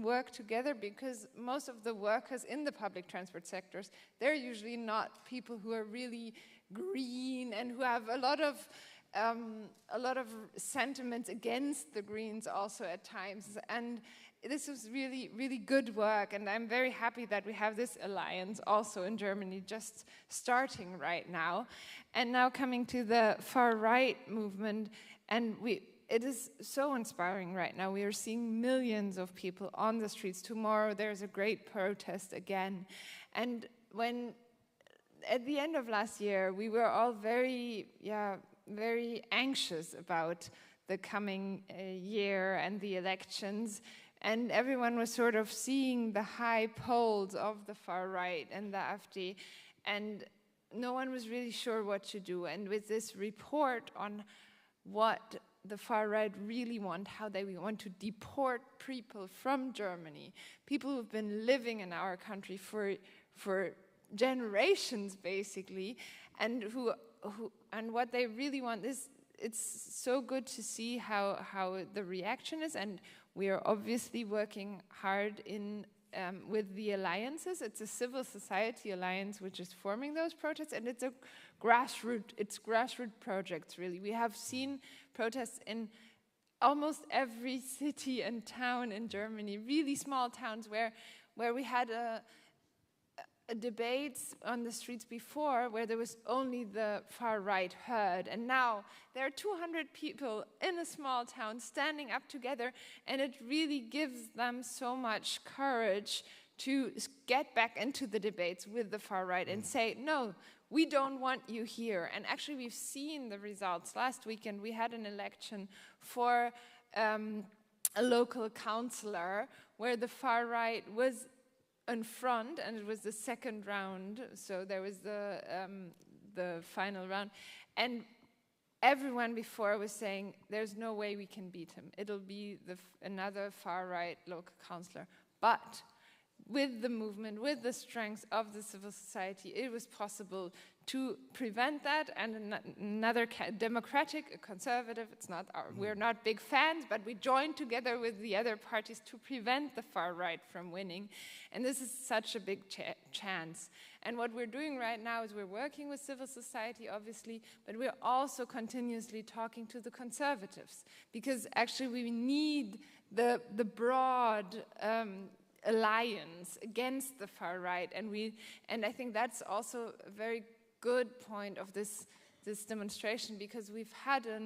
work together, because most of the workers in the public transport sectors, they're usually not people who are really green and who have a lot of sentiments against the Greens also at times. And this was really, really good work, and I'm very happy that we have this alliance also in Germany just starting right now. And now coming to the far right movement, and it is so inspiring right now. We are seeing millions of people on the streets. Tomorrow there's a great protest again. And when at the end of last year, we were all very anxious about the coming year and the elections, and everyone was sort of seeing the high polls of the far right and the AfD, and no one was really sure what to do. And with this report on what the far right really want, how they want to deport people from Germany, people who've been living in our country for generations basically, and and what they really want is, it's so good to see how the reaction is, and we are obviously working hard with the alliances. It's a civil society alliance which is forming those protests, and it's grassroots projects really. We have seen protests in almost every city and town in Germany, really small towns where we had debates on the streets before where there was only the far right heard, and now there are 200 people in a small town standing up together, and it really gives them so much courage to get back into the debates with the far right and say, no, we don't want you here. And actually we've seen the results. Last weekend we had an election for a local councillor where the far right was in front, and it was the second round, so there was the final round, and everyone before was saying there's no way we can beat him. It'll be another far right local councillor. But with the movement, with the strength of the civil society, it was possible to prevent that. And another democratic, conservative, we're not big fans, but we joined together with the other parties to prevent the far right from winning. And this is such a big chance. And what we're doing right now is we're working with civil society, obviously, but we're also continuously talking to the conservatives, because actually we need the broad alliance against the far right, and I think that's also a very good point of this demonstration, because we've had a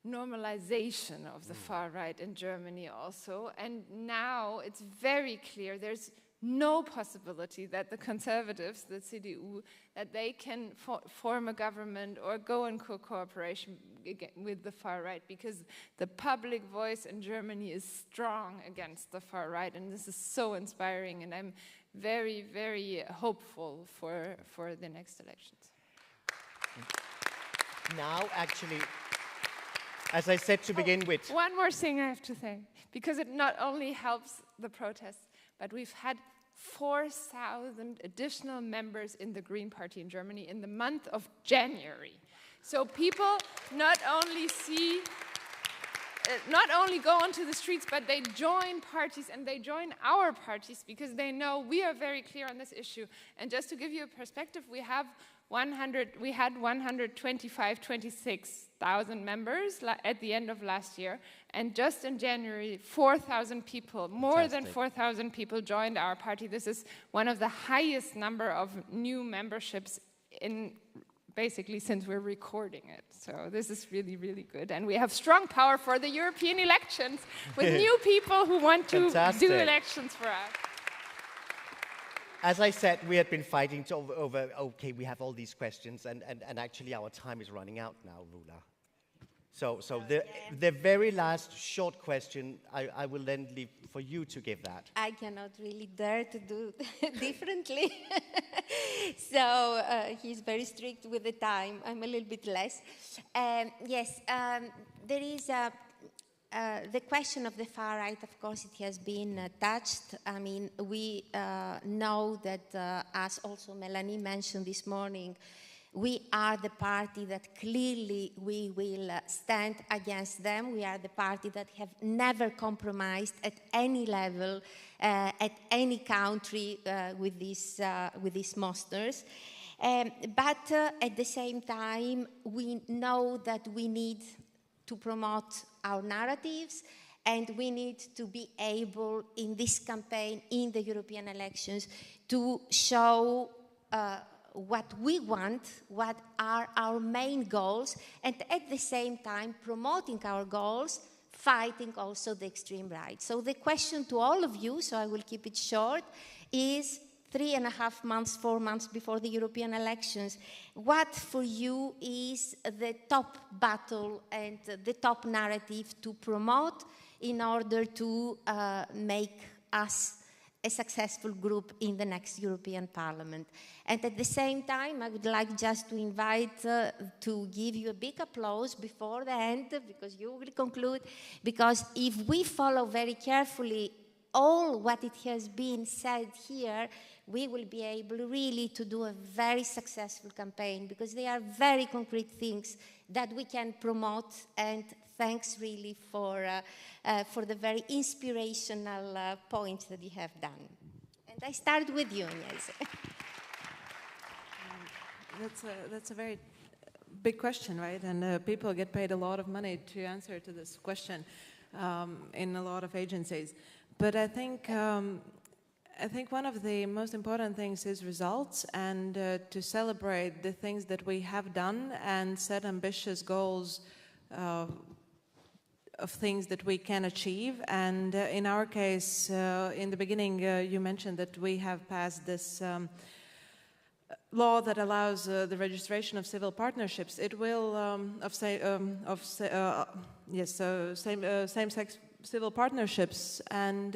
normalization of the far right in Germany also, and now it's very clear there's no possibility that the conservatives, the CDU, that they can form a government or go in cooperation with the far right, because the public voice in Germany is strong against the far right, and this is so inspiring, and I'm very, very hopeful for the next elections. Now, actually, as I said to begin with... One more thing I have to say, because it not only helps the protests, but we've had 4,000 additional members in the Green Party in Germany in the month of January. So people not only go onto the streets, but they join parties, and they join our parties because they know we are very clear on this issue. And just to give you a perspective, we had 26,000 members at the end of last year, and just in January, 4,000 people, more than 4,000 people joined our party. This is one of the highest number of new memberships in basically since we're recording it. So this is really, really good. And we have strong power for the European elections with new people who want to do elections for us. As I said, we had been fighting over okay, we have all these questions, and actually our time is running out now, Rula. So the very last short question, I will then leave for you to give that. I cannot really dare to do differently. So he's very strict with the time. I'm a little bit less. Yes, there is the question of the far right, of course, it has been touched. I mean, we know that, as also Melanie mentioned this morning, we are the party that clearly we will stand against them. We are the party that have never compromised at any level, at any country with these monsters. But at the same time, we know that we need to promote our narratives, and we need to be able in this campaign, in the European elections, to show what we want, what are our main goals, and at the same time promoting our goals, fighting also the extreme right. So the question to all of you, so I will keep it short, is 3.5 months, 4 months before the European elections, what for you is the top battle and the top narrative to promote in order to make us a successful group in the next European Parliament? And at the same time, I would like just to invite to give you a big applause before the end, because you will conclude, because if we follow very carefully all what it has been said here, we will be able really to do a very successful campaign, because they are very concrete things that we can promote. And thanks really for the very inspirational points that you have done. And I start with you, Agnese. That's a very big question, right? And people get paid a lot of money to answer to this question in a lot of agencies. But I think one of the most important things is results, and to celebrate the things that we have done and set ambitious goals of things that we can achieve. And in our case, in the beginning, you mentioned that we have passed this law that allows the registration of civil partnerships. It will same-sex civil partnerships, and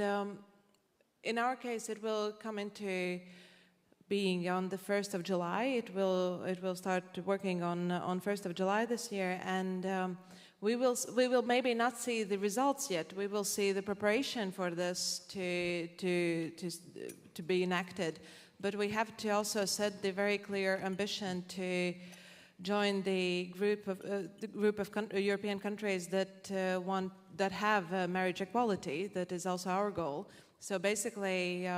in our case, it will come into being on the 1st of July. It will start working on 1st of July this year, and we will maybe not see the results yet. We will see the preparation for this to be enacted, but we have to also set the very clear ambition to join the group of European countries that have marriage equality. That is also our goal. So basically,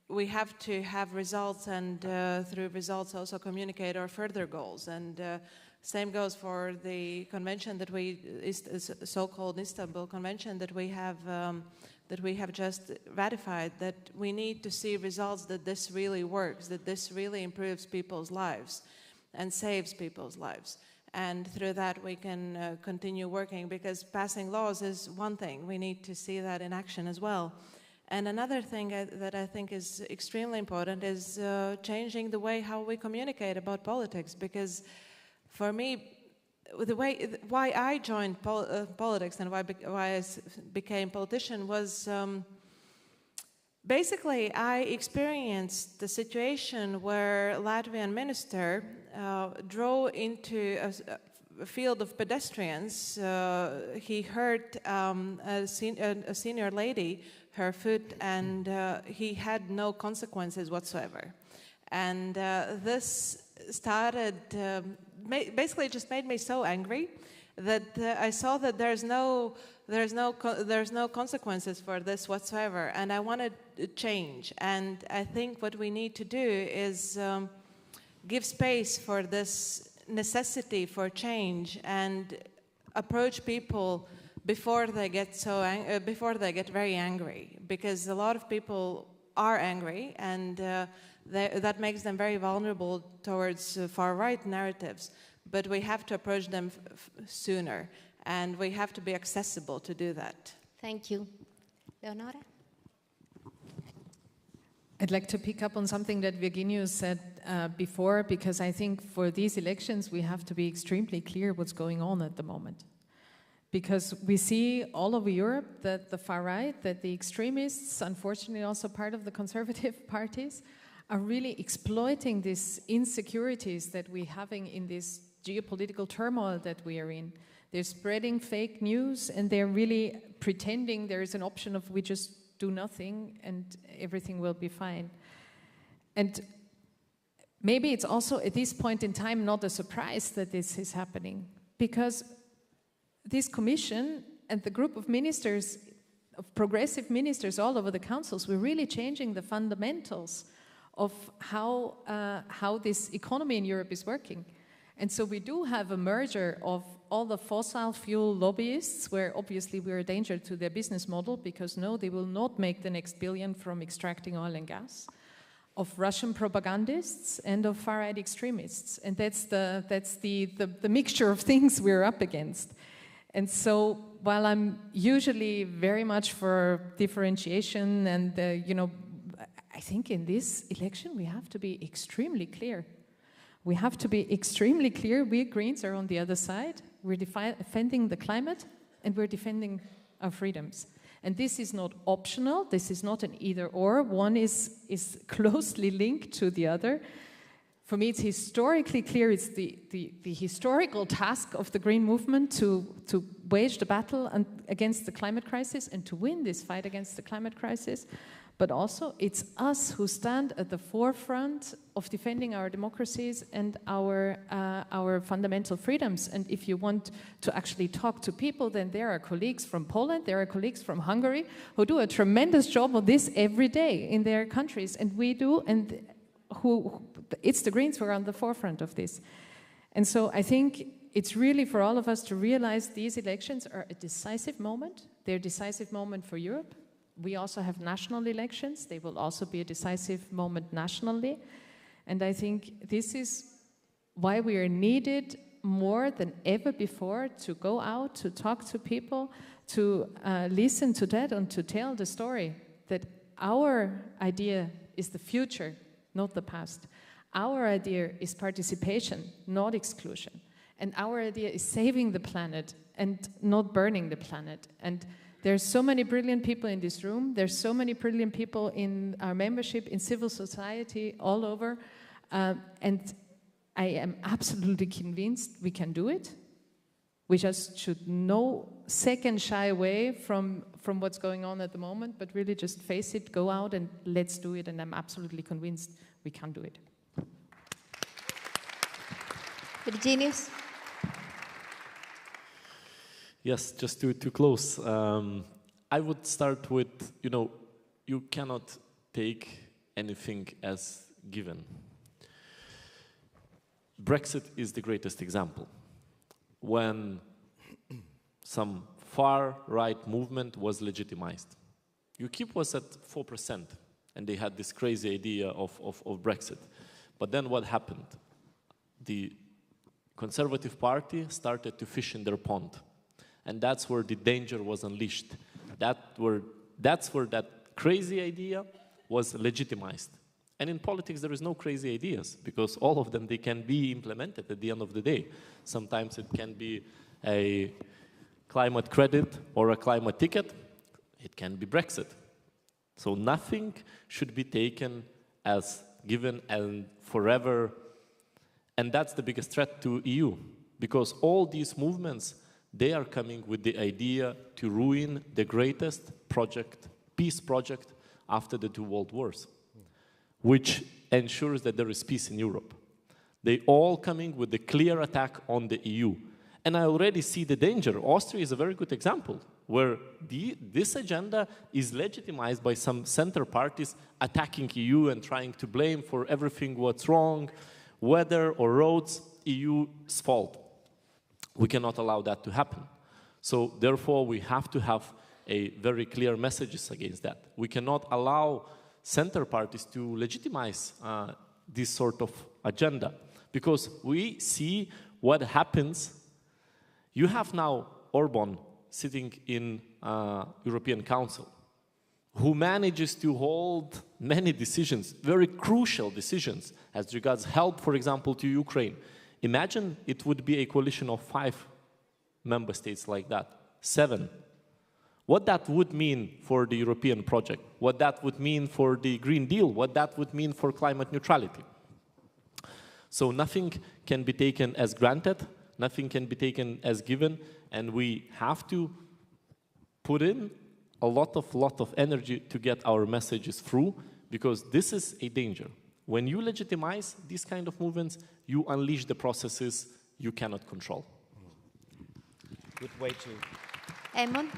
we have to have results, and through results also communicate our further goals. And same goes for the convention that so-called Istanbul Convention that we have just ratified. That we need to see results, that this really works, that this really improves people's lives and saves people's lives. And through that we can continue working, because passing laws is one thing. We need to see that in action as well. And another thing that I think is extremely important is changing the way how we communicate about politics, because for me, why I joined politics and why I became politician was basically I experienced the situation where Latvian minister drove into a field of pedestrians. He hurt a senior lady, her foot, and he had no consequences whatsoever. And this started, basically just made me so angry that I saw that there's no consequences for this whatsoever, and I wanted to change. And I think what we need to do is give space for this necessity for change and approach people before they get very angry, because a lot of people are angry, and that makes them very vulnerable towards far-right narratives. But we have to approach them sooner, and we have to be accessible to do that. Thank you. Leonora? I'd like to pick up on something that Virginijus said before, because I think for these elections we have to be extremely clear what's going on at the moment. Because we see all over Europe that the far right, that the extremists, unfortunately also part of the conservative parties, are really exploiting these insecurities that we're having in this geopolitical turmoil that we are in. They're spreading fake news, and they're really pretending there is an option of we just do nothing and everything will be fine. And maybe it's also at this point in time not a surprise that this is happening, because this commission and the group of ministers, of progressive ministers all over the councils, we're really changing the fundamentals of how this economy in Europe is working. And so we do have a merger of all the fossil fuel lobbyists, where obviously we're a danger to their business model, because no, they will not make the next billion from extracting oil and gas, of Russian propagandists and of far-right extremists. And that's the mixture of things we're up against. And so while I'm usually very much for differentiation and, I think in this election we have to be extremely clear. We have to be extremely clear. We Greens are on the other side. We're defending the climate, and we're defending our freedoms. And this is not optional. This is not an either-or. One is closely linked to the other. For me, it's historically clear. It's the historical task of the Green movement to wage the battle against the climate crisis and to win this fight against the climate crisis. But also, it's us who stand at the forefront of defending our democracies and our fundamental freedoms. And if you want to actually talk to people, then there are colleagues from Poland, there are colleagues from Hungary who do a tremendous job of this every day in their countries, and we do, and it's the Greens who are on the forefront of this. And so I think it's really for all of us to realize these elections are a decisive moment. They're a decisive moment for Europe. We also have national elections. They will also be a decisive moment nationally. And I think this is why we are needed more than ever before to go out, to talk to people, to listen to that and to tell the story that our idea is the future, not the past. Our idea is participation, not exclusion. And our idea is saving the planet and not burning the planet. And there's so many brilliant people in this room. There's so many brilliant people in our membership, in civil society, all over. And I am absolutely convinced we can do it. We just should no second shy away from what's going on at the moment, but really just face it, go out and let's do it. And I'm absolutely convinced we can do it. Virginius? Yes, just to close, I would start with, you cannot take anything as given. Brexit is the greatest example. When some far-right movement was legitimized. UKIP was at 4%, and they had this crazy idea of Brexit. But then what happened? The Conservative Party started to fish in their pond. And that's where the danger was unleashed. That's where that crazy idea was legitimized. And in politics, there is no crazy ideas, because all of them, they can be implemented at the end of the day. Sometimes it can be a climate credit or a climate ticket. It can be Brexit. So nothing should be taken as given and forever. And that's the biggest threat to EU, because all these movements, they are coming with the idea to ruin the greatest project, peace project, after the 2 world wars, which ensures that there is peace in Europe. They all coming with a clear attack on the EU. And I already see the danger. Austria is a very good example, where this agenda is legitimized by some center parties attacking EU and trying to blame for everything what's wrong, weather or roads, EU's fault. We cannot allow that to happen. So therefore, we have to have a very clear messages against that. We cannot allow center parties to legitimize this sort of agenda, because we see what happens. You have now Orban sitting in European Council, who manages to hold many decisions, very crucial decisions, as regards help, for example, to Ukraine. Imagine it would be a coalition of 5 member states like that, 7. What that would mean for the European project, what that would mean for the Green Deal, what that would mean for climate neutrality. So nothing can be taken as granted, nothing can be taken as given, and we have to put in a lot of energy to get our messages through, because this is a danger. When you legitimize these kind of movements, you unleash the processes you cannot control. Good way to... Emon?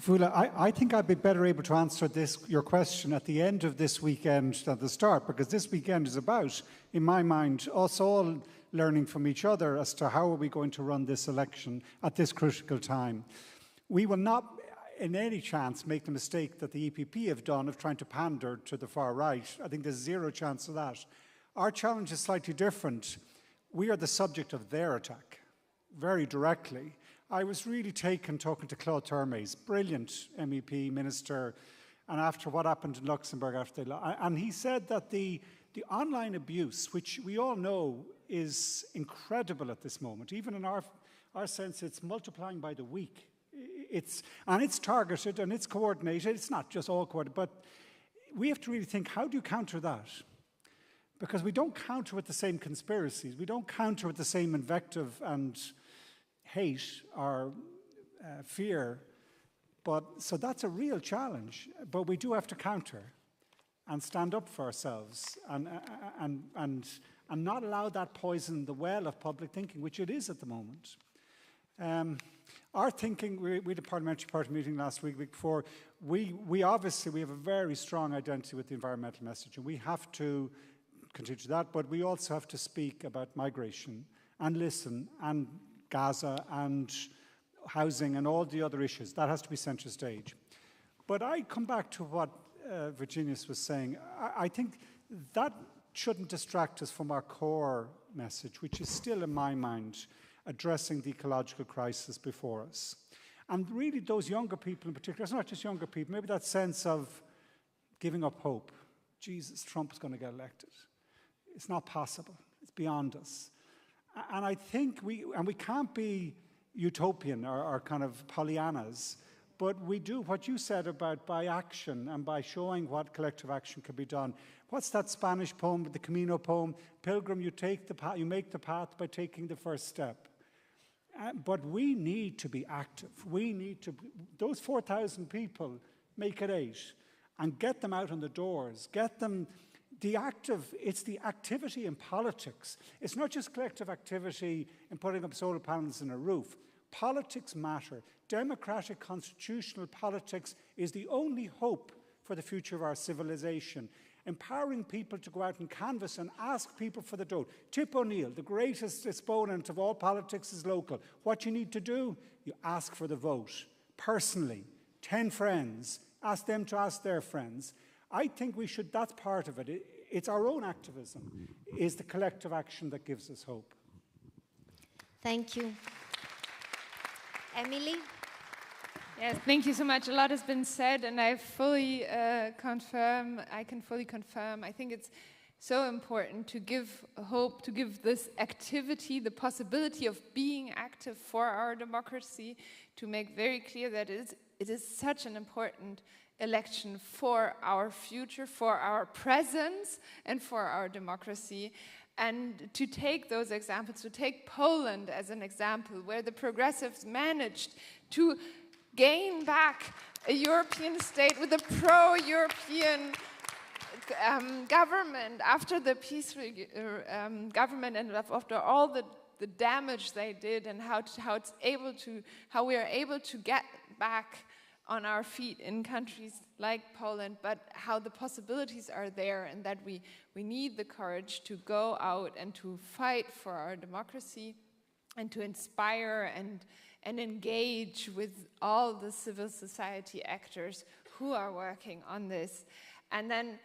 Fula, I think I'd be better able to answer your question at the end of this weekend than the start, because this weekend is about, in my mind, us all learning from each other as to how are we going to run this election at this critical time. We will not, in any chance, make the mistake that the EPP have done of trying to pander to the far right. I think there's 0 chance of that. Our challenge is slightly different. We are the subject of their attack, very directly. I was really taken talking to Claude Turmes, brilliant MEP, minister, and after what happened in Luxembourg and he said that the online abuse, which we all know is incredible at this moment, even in our sense, it's multiplying by the week. It's targeted and it's coordinated. It's not just all coordinated, but we have to really think, how do you counter that? Because we don't counter with the same conspiracies. We don't counter with the same invective and hate or fear. So that's a real challenge. But we do have to counter and stand up for ourselves and not allow that poison the well of public thinking, which it is at the moment. Our thinking, we had a parliamentary party meeting last week before, we obviously have a very strong identity with the environmental message, and we have to continue to that, but we also have to speak about migration and listen, and Gaza and housing and all the other issues. That has to be centre stage. But I come back to what Virginius was saying. I think that shouldn't distract us from our core message, which is still, in my mind, addressing the ecological crisis before us. And really those younger people in particular, it's not just younger people, maybe that sense of giving up hope. Jesus, Trump is going to get elected. It's not possible. It's beyond us. And I think we can't be utopian or kind of Pollyannas, but we do what you said about by action and by showing what collective action can be done. What's that Spanish poem, the Camino poem? Pilgrim, you make the path by taking the first step. But we need to be active. We need to, those 4,000 people, make it 8 and get them out on the doors. Get them, it's the activity in politics. It's not just collective activity in putting up solar panels in a roof. Politics matter. Democratic constitutional politics is the only hope for the future of our civilization. Empowering people to go out and canvass and ask people for the vote. Tip O'Neill, the greatest exponent of all politics, is local. What you need to do, you ask for the vote. Personally, 10 friends, ask them to ask their friends. I think we should, that's part of it. It's our own activism, is the collective action that gives us hope. Thank you. Emily? Yes, thank you so much. A lot has been said, and I can fully confirm. I think it's so important to give hope, to give this activity the possibility of being active for our democracy, to make very clear that it is such an important election for our future, for our presence, and for our democracy. And to take those examples, to take Poland as an example, where the progressives managed to gain back a European state with a pro-European government after the peace government and after all the damage they did, and how we are able to get back on our feet in countries like Poland, but how the possibilities are there, and that we need the courage to go out and to fight for our democracy and to inspire and engage with all the civil society actors who are working on this. And then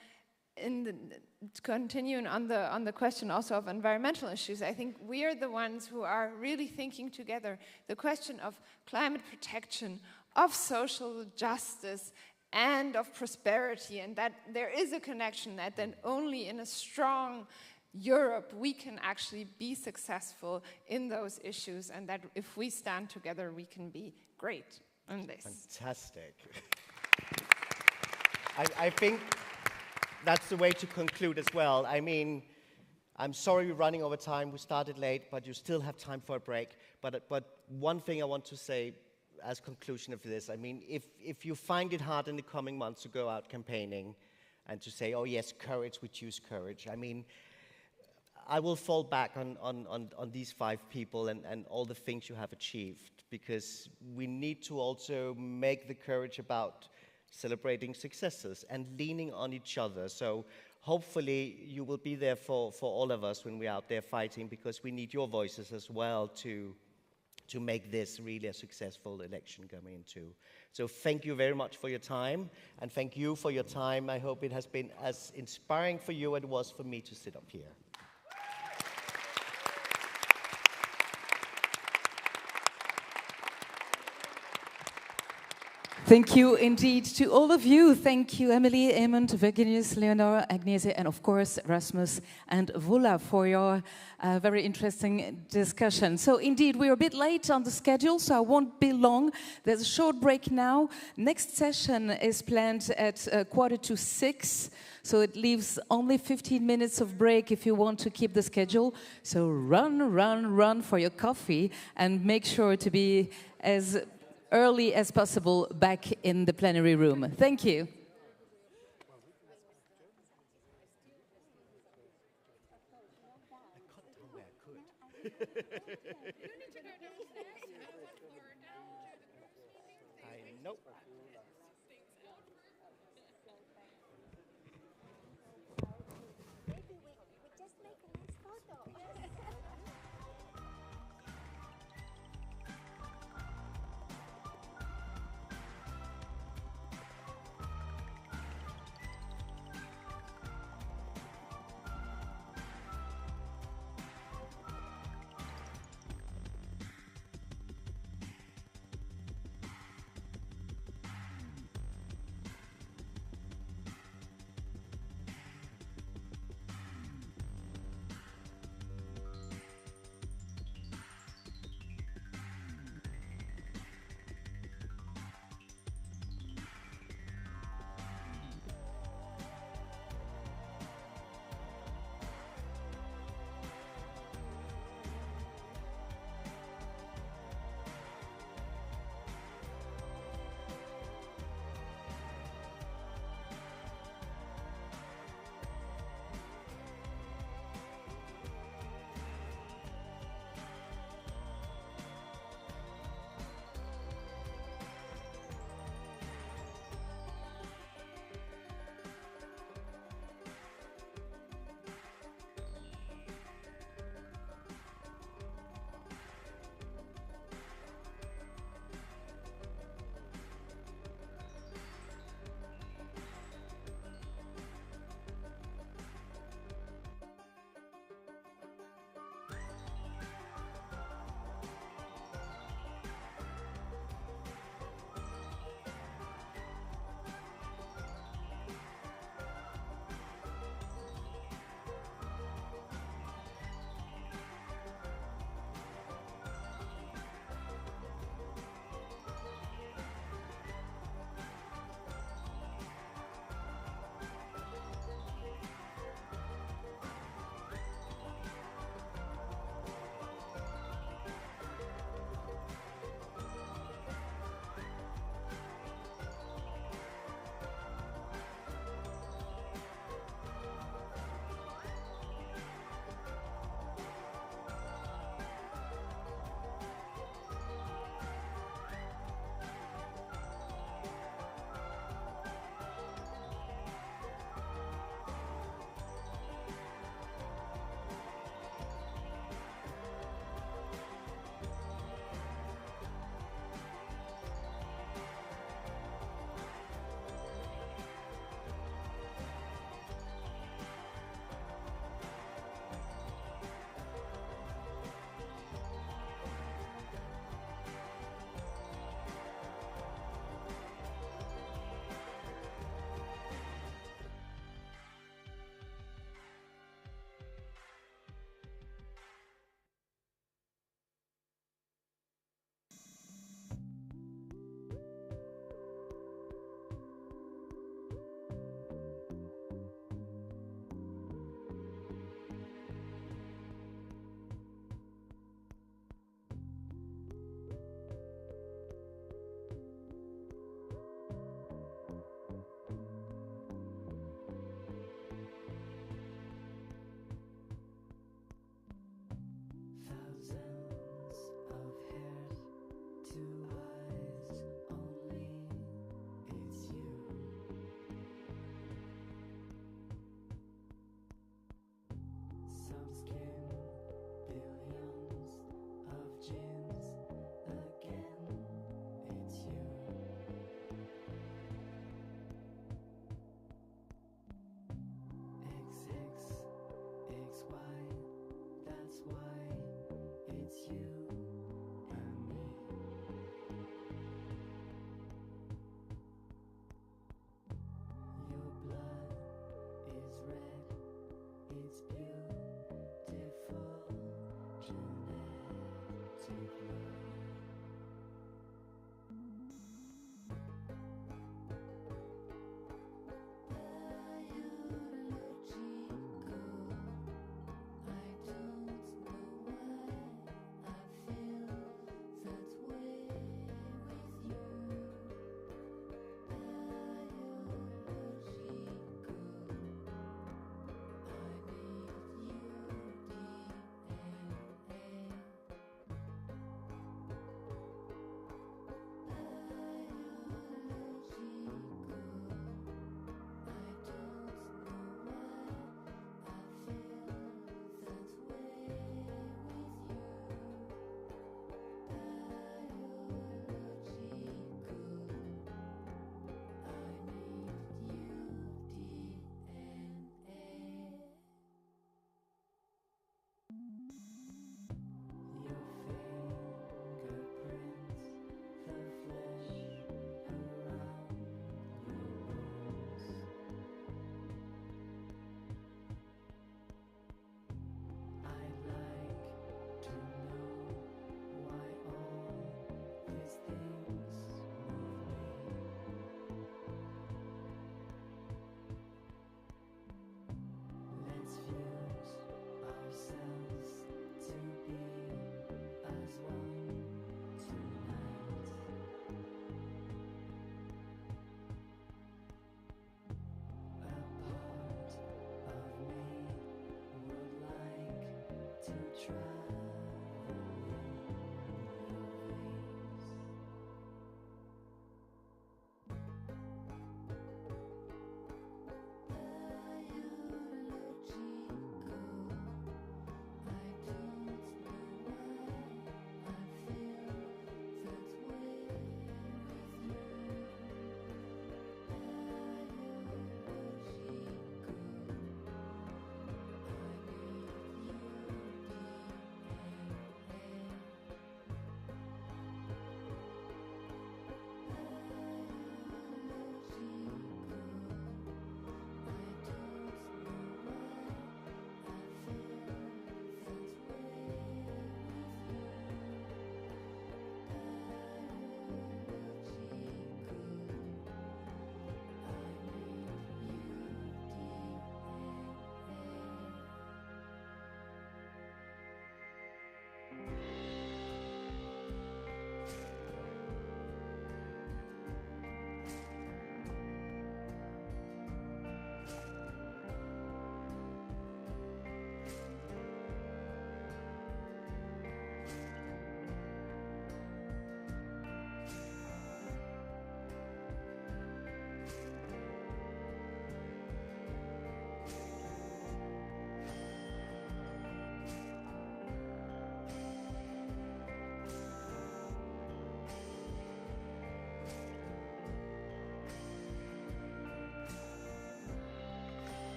continuing on the question also of environmental issues, I think we are the ones who are really thinking together the question of climate protection, of social justice, and of prosperity, and that there is a connection, that then only in a strong Europe we can actually be successful in those issues, and that if we stand together we can be great on this. Fantastic. I think that's the way to conclude as well. I mean, I'm sorry we're running over time. We started late, but you still have time for a break. But one thing I want to say as conclusion of this, I mean, if you find it hard in the coming months to go out campaigning and to say, oh yes, courage, we choose courage. I mean, I will fall back on these 5 people and all the things you have achieved, because we need to also make the courage about celebrating successes and leaning on each other. So hopefully you will be there for all of us when we're out there fighting, because we need your voices as well to make this really a successful election coming into. So thank you very much for your time, and thank you for your time. I hope it has been as inspiring for you as it was for me to sit up here. Thank you indeed to all of you. Thank you, Emily, Eamon, Virginius, Leonora, Agnese, and of course, Rasmus and Vula for your very interesting discussion. So indeed, we're a bit late on the schedule, so I won't be long. There's a short break now. Next session is planned at 5:45, so it leaves only 15 minutes of break if you want to keep the schedule. So run for your coffee, and make sure to be as early as possible back in the plenary room. Thank you. I know.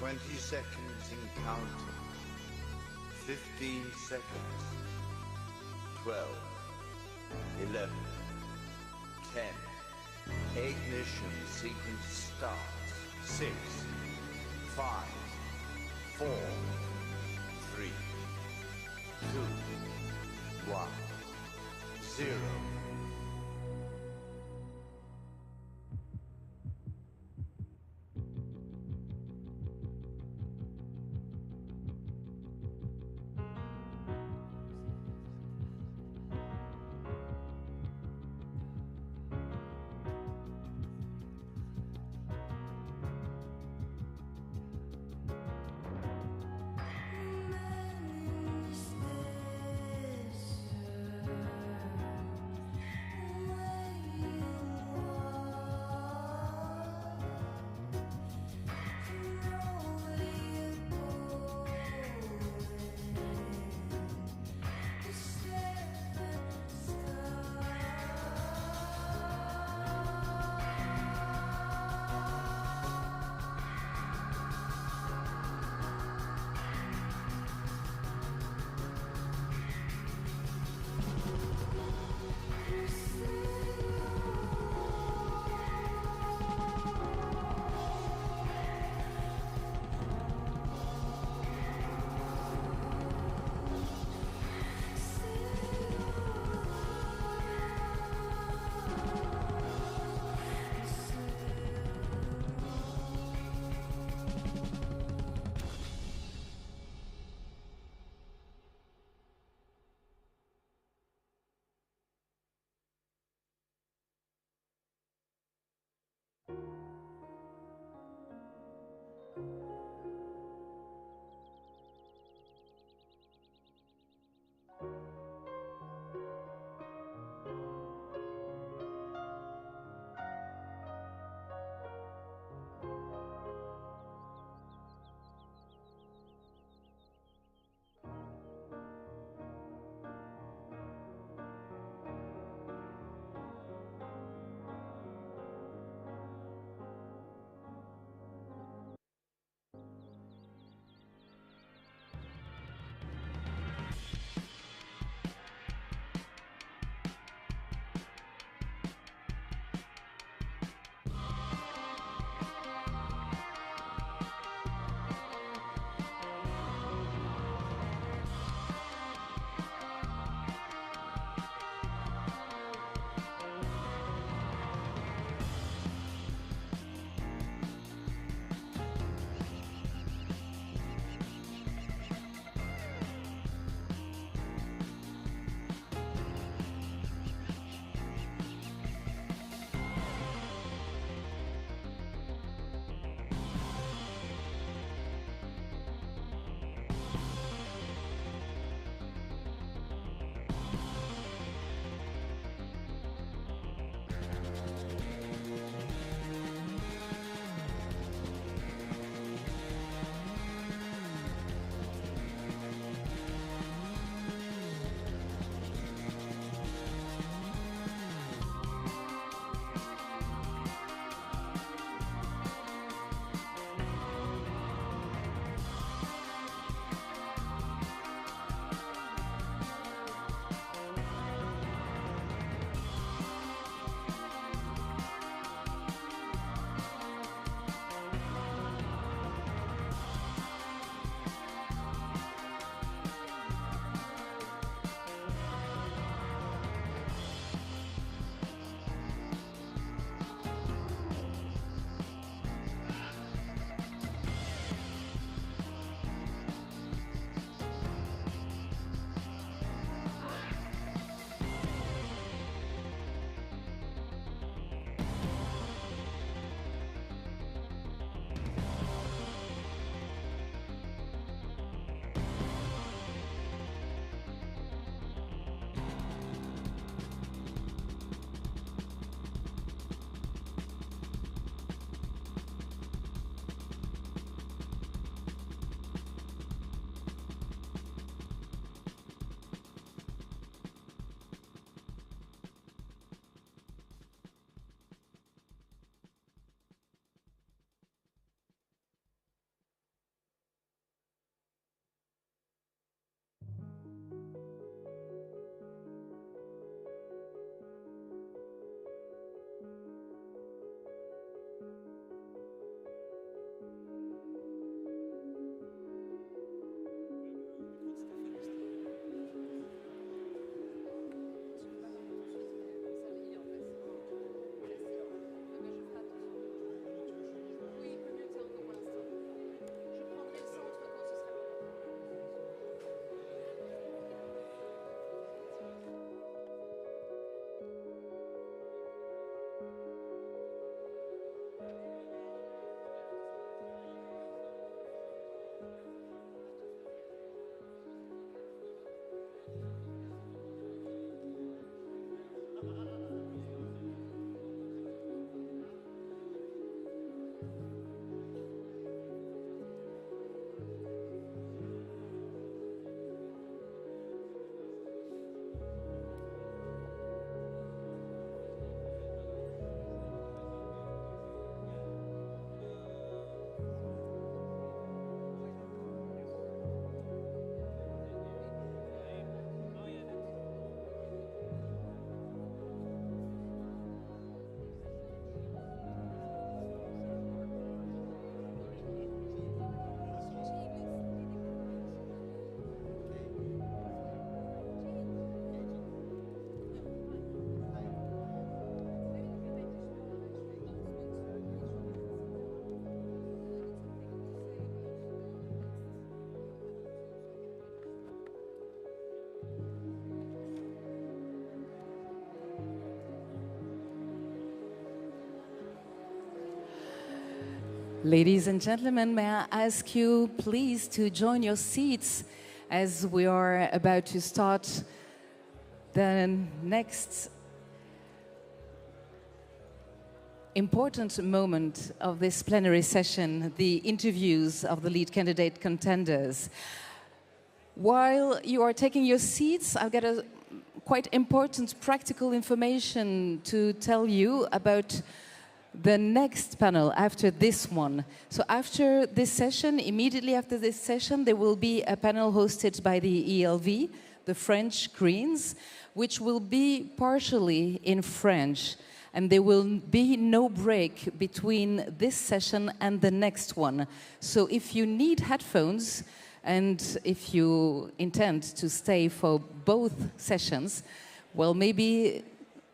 20 seconds and counting. 15 seconds. 12. 11. 10. Ignition sequence starts. 6. 5. 4. 3. 2. 1. 0. Ladies and gentlemen, may I ask you please to join your seats as we are about to start the next important moment of this plenary session, the interviews of the lead candidate contenders. While you are taking your seats, I've got a quite important practical information to tell you about the next panel after this one. So after this session, immediately after this session, there will be a panel hosted by the ELV, the French Greens, which will be partially in French. And there will be no break between this session and the next one. So if you need headphones, and if you intend to stay for both sessions, well, maybe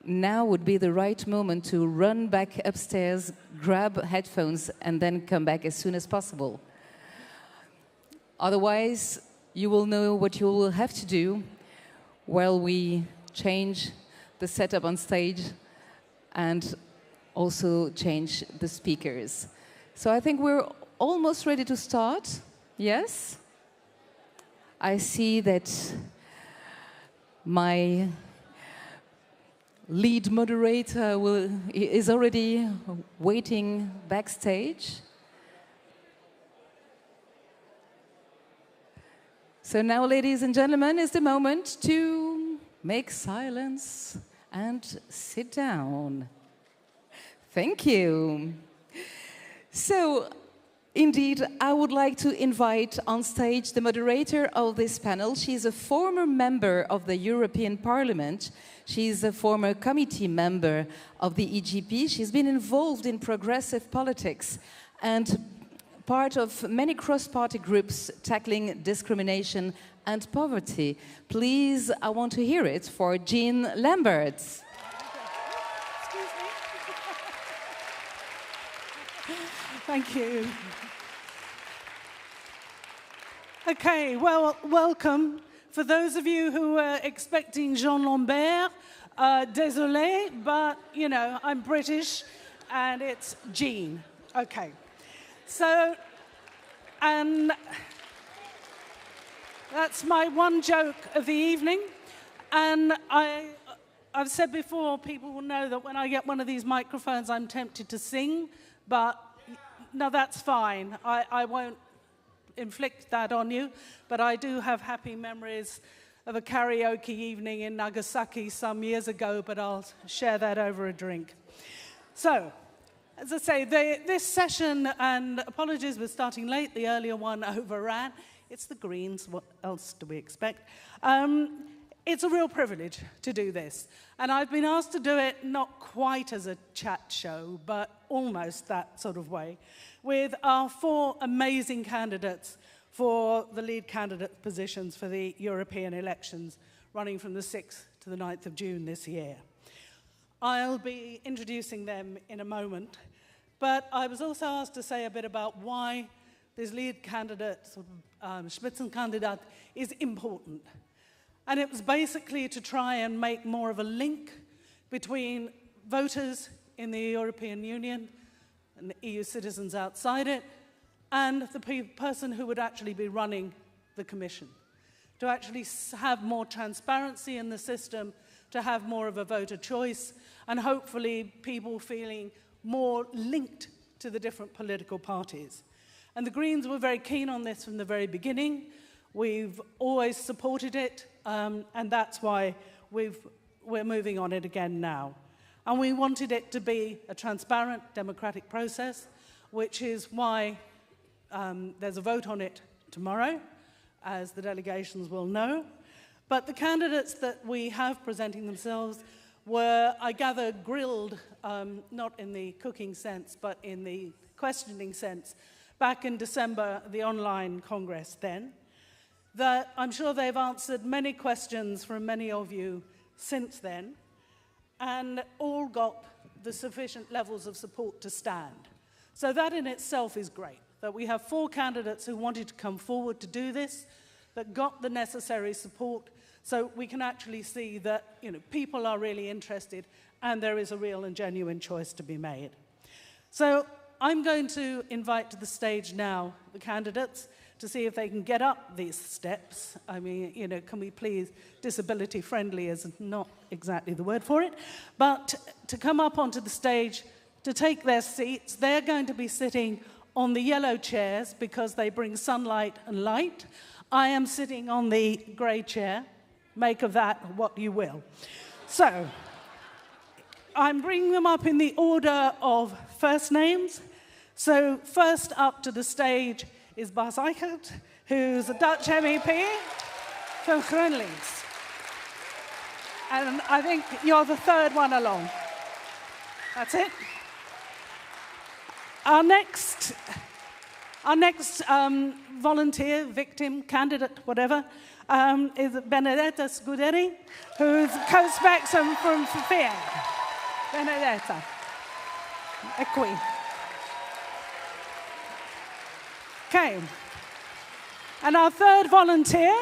now would be the right moment to run back upstairs, grab headphones, and then come back as soon as possible. Otherwise, you will know what you will have to do while we change the setup on stage and also change the speakers. So I think we're almost ready to start. Yes? I see that my lead moderator is already waiting backstage. So now, ladies and gentlemen, is the moment to make silence and sit down. Thank you. So, indeed, I would like to invite on stage the moderator of this panel. She's a former member of the European Parliament. She's a former committee member of the EGP. She's been involved in progressive politics and part of many cross-party groups tackling discrimination and poverty. Please, I want to hear it for Jean Lambert. Thank you. Okay, well, welcome. For those of you who were expecting Jean Lambert, désolé, but, you know, I'm British, and it's Jean. Okay. So, and that's my one joke of the evening. And I've said before, people will know that when I get one of these microphones, I'm tempted to sing, but no, that's fine. I won't inflict that on you, but I do have happy memories of a karaoke evening in Nagasaki some years ago, but I'll share that over a drink. So, as I say, this session, and apologies we're starting late, the earlier one overran. It's the Greens, what else do we expect? It's a real privilege to do this. And I've been asked to do it not quite as a chat show, but almost that sort of way, with our 4 amazing candidates for the lead candidate positions for the European elections, running from the 6th to the 9th of June this year. I'll be introducing them in a moment, but I was also asked to say a bit about why this lead candidate, Spitzenkandidat, is important. And it was basically to try and make more of a link between voters in the European Union and the EU citizens outside it, and the person who would actually be running the Commission. To actually have more transparency in the system, to have more of a voter choice, and hopefully people feeling more linked to the different political parties. And the Greens were very keen on this from the very beginning. We've always supported it, and that's why we're moving on it again now. And we wanted it to be a transparent, democratic process, which is why there's a vote on it tomorrow, as the delegations will know. But the candidates that we have presenting themselves were, I gather, grilled, not in the cooking sense, but in the questioning sense, back in December, the online Congress then, that I'm sure they've answered many questions from many of you since then, and all got the sufficient levels of support to stand. So that in itself is great, that we have 4 candidates who wanted to come forward to do this, that got the necessary support, so we can actually see that, you know, people are really interested and there is a real and genuine choice to be made. So I'm going to invite to the stage now the candidates to see if they can get up these steps. I mean, you know, can we please, disability friendly is not exactly the word for it, but to come up onto the stage to take their seats. They're going to be sitting on the yellow chairs because they bring sunlight and light. I am sitting on the grey chair. Make of that what you will. So, I'm bringing them up in the order of first names. So, first up to the stage is Bas Eichert, who's a Dutch MEP from GroenLinks. And I think you're the third one along. That's it. Our next volunteer, victim, candidate, whatever, is Benedetta Scuderi, who's co-spectrum from FIA. Benedetta. È qui. Okay. And our third volunteer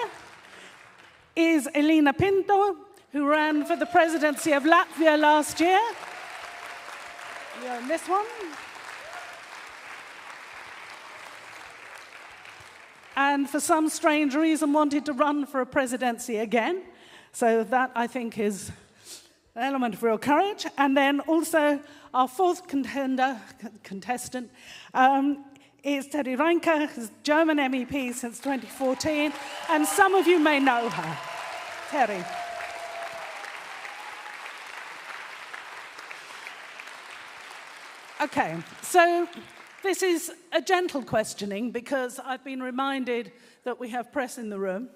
is Elina Pinto, who ran for the presidency of Latvia last year. You're in this one. And for some strange reason wanted to run for a presidency again. So that, I think, is an element of real courage. And then also our fourth contestant is Terry Reinke, who's German MEP since 2014. And some of you may know her. Terry. Okay, so this is a gentle questioning because I've been reminded that we have press in the room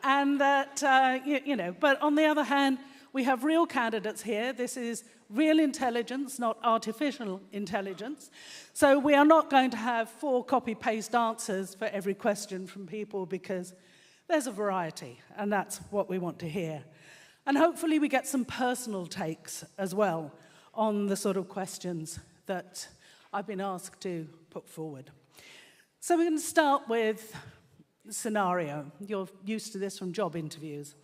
and that, you know, but on the other hand, we have real candidates here. This is real intelligence, not artificial intelligence. So we are not going to have 4 copy-paste answers for every question from people because there's a variety and that's what we want to hear. And hopefully we get some personal takes as well on the sort of questions that I've been asked to put forward. So we're going to start with the scenario. You're used to this from job interviews.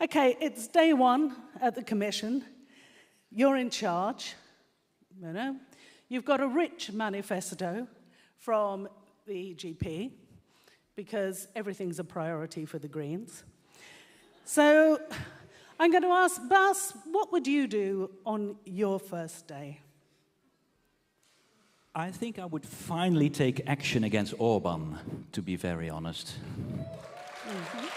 Okay, it's day 1 at the Commission. You're in charge, you know. You've got a rich manifesto from the EGP because everything's a priority for the Greens. So I'm going to ask Bas, what would you do on your first day? I think I would finally take action against Orban, to be very honest. Mm-hmm.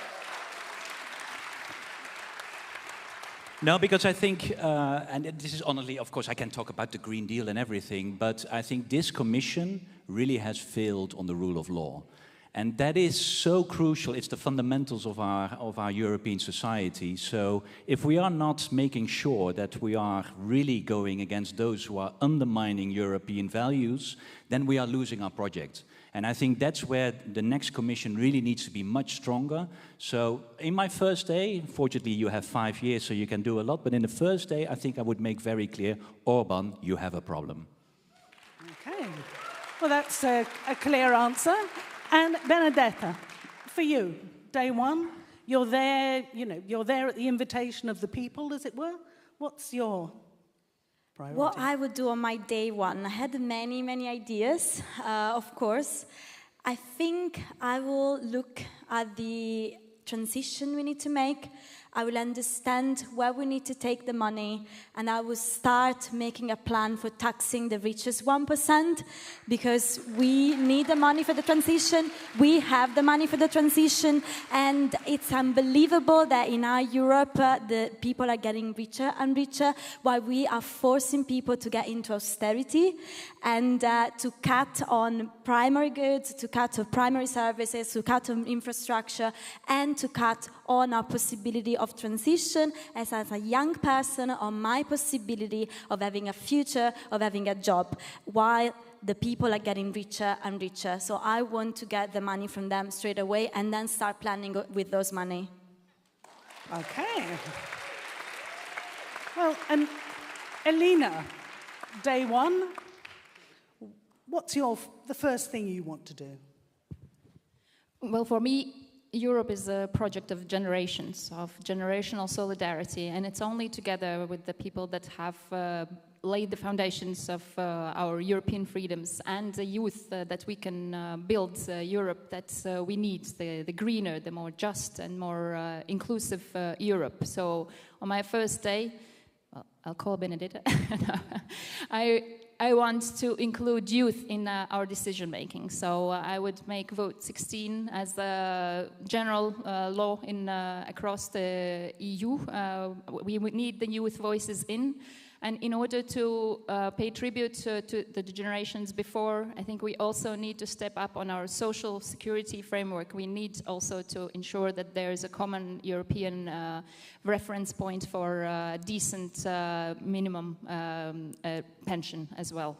No, because I think, and this is honestly, of course, I can talk about the Green Deal and everything, but I think this Commission really has failed on the rule of law. And that is so crucial. It's the fundamentals of our European society. So if we are not making sure that we are really going against those who are undermining European values, then we are losing our project. And I think that's where the next Commission really needs to be much stronger. So in my first day, fortunately you have 5 years so you can do a lot, but in the first day I think I would make very clear, Orban, you have a problem. Okay, well that's a clear answer. And Benedetta, for you, day 1, you're there, you know, you're there at the invitation of the people, as it were. What's your priority? What I would do on my day 1, I had many ideas, of course. I think I will look at the transition we need to make. I will understand where we need to take the money, and I will start making a plan for taxing the richest 1%, because we need the money for the transition, we have the money for the transition, and it's unbelievable that in our Europe, the people are getting richer and richer, while we are forcing people to get into austerity, and to cut on primary goods, to cut on primary services, to cut on infrastructure, and to cut on our possibility of transition as a young person, on my possibility of having a future, of having a job, while the people are getting richer and richer. So I want to get the money from them straight away and then start planning with those money. Okay. Well, and Elina, day 1, what's the first thing you want to do? Well, for me, Europe is a project of generations, of generational solidarity, and it's only together with the people that have laid the foundations of our European freedoms and the youth that we can build Europe that we need, the greener, the more just and more inclusive Europe. So on my first day, well, I'll call Benedetta, I want to include youth in our decision making. So I would make vote 16 as the general law in across the EU. We would need the youth voices in. And in order to pay tribute to the generations before, I think we also need to step up on our social security framework. We need also to ensure that there is a common European reference point for decent minimum pension as well,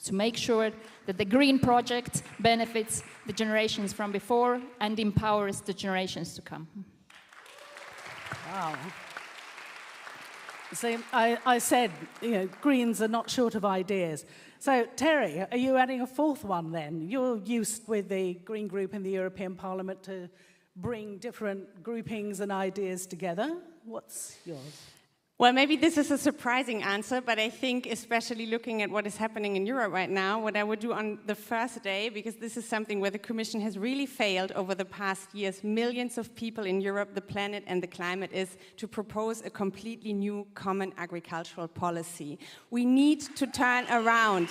to make sure that the green project benefits the generations from before and empowers the generations to come. Wow. See, I said, you know, Greens are not short of ideas. So, Terry, are you adding a fourth one then? You're used with the Green Group in the European Parliament to bring different groupings and ideas together. What's yours? Well, maybe this is a surprising answer, but I think especially looking at what is happening in Europe right now, what I would do on the first day, because this is something where the Commission has really failed over the past years, millions of people in Europe, the planet and the climate, is to propose a completely new common agricultural policy. We need to turn around.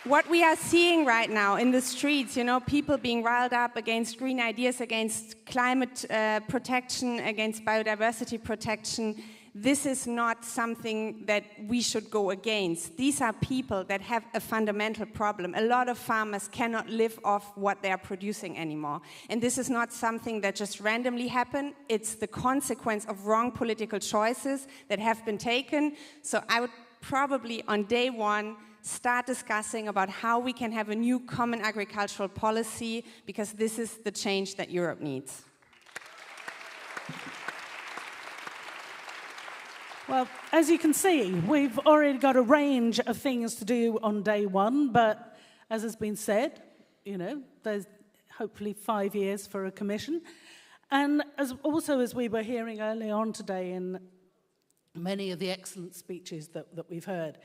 What we are seeing right now in the streets, you know, people being riled up against green ideas, against climate protection, against biodiversity protection, this is not something that we should go against. These are people that have a fundamental problem. A lot of farmers cannot live off what they are producing anymore. And this is not something that just randomly happened. It's the consequence of wrong political choices that have been taken. So I would probably, on day one, start discussing about how we can have a new common agricultural policy, because this is the change that Europe needs. Well, as you can see, we've already got a range of things to do on day one, but as has been said, you know, there's hopefully 5 years for a commission. And as we were hearing early on today in many of the excellent speeches that we've heard,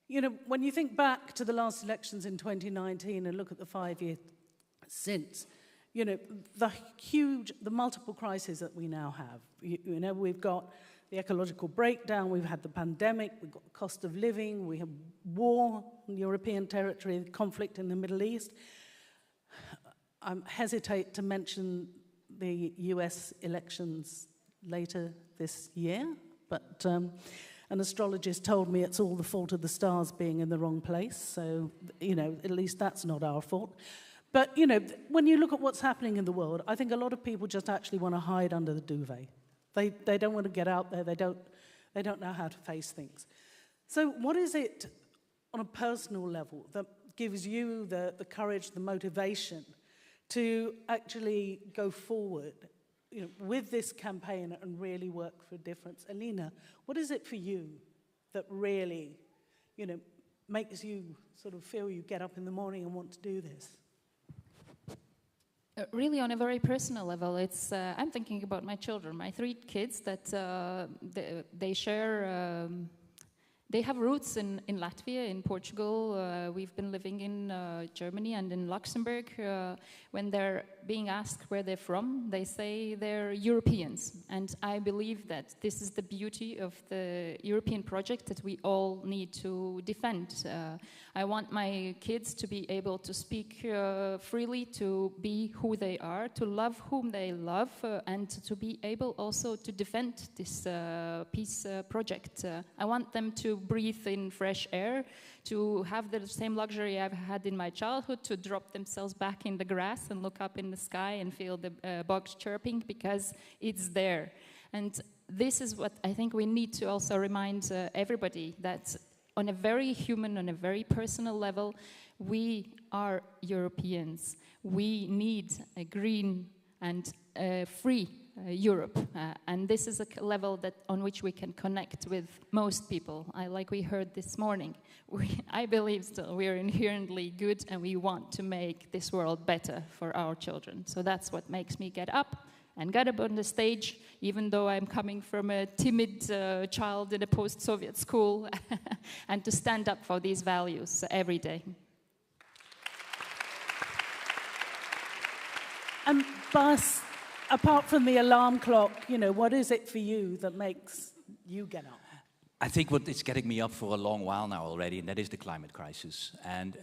you know, when you think back to the last elections in 2019 and look at the 5 years since, you know, the multiple crises that we now have. You know, we've got the ecological breakdown, we've had the pandemic, we've got the cost of living, we have war in European territory, conflict in the Middle East. I hesitate to mention the US elections later this year, but an astrologist told me it's all the fault of the stars being in the wrong place, so, you know, at least that's not our fault. But, you know, when you look at what's happening in the world, I think a lot of people just actually want to hide under the duvet. They don't want to get out there, they don't know how to face things. So what is it on a personal level that gives you the courage, the motivation to actually go forward, you know, with this campaign and really work for a difference? Alina, what is it for you that really, you know, makes you sort of feel you get up in the morning and want to do this? Really, on a very personal level, it's I'm thinking about my children, my 3 kids that they share. They have roots in Latvia, in Portugal. We've been living in Germany and in Luxembourg. When they're being asked where they're from, they say they're Europeans. And I believe that this is the beauty of the European project that we all need to defend. I want my kids to be able to speak freely, to be who they are, to love whom they love, and to be able also to defend this peace project. I want them to breathe in fresh air, to have the same luxury I've had in my childhood, to drop themselves back in the grass and look up in the sky and feel the bugs chirping, because it's there. And this is what I think we need to also remind everybody, that on a very human, on a very personal level, we are Europeans. We need a green and free Europe, and this is a level that on which we can connect with most people. Like we heard this morning, I believe still we are inherently good, and we want to make this world better for our children. So that's what makes me get up and get up on the stage, even though I'm coming from a timid child in a post-Soviet school, and to stand up for these values every day. And Bas, apart from the alarm clock, you know, what is it for you that makes you get up? I think what is getting me up for a long while now already, and that is the climate crisis. And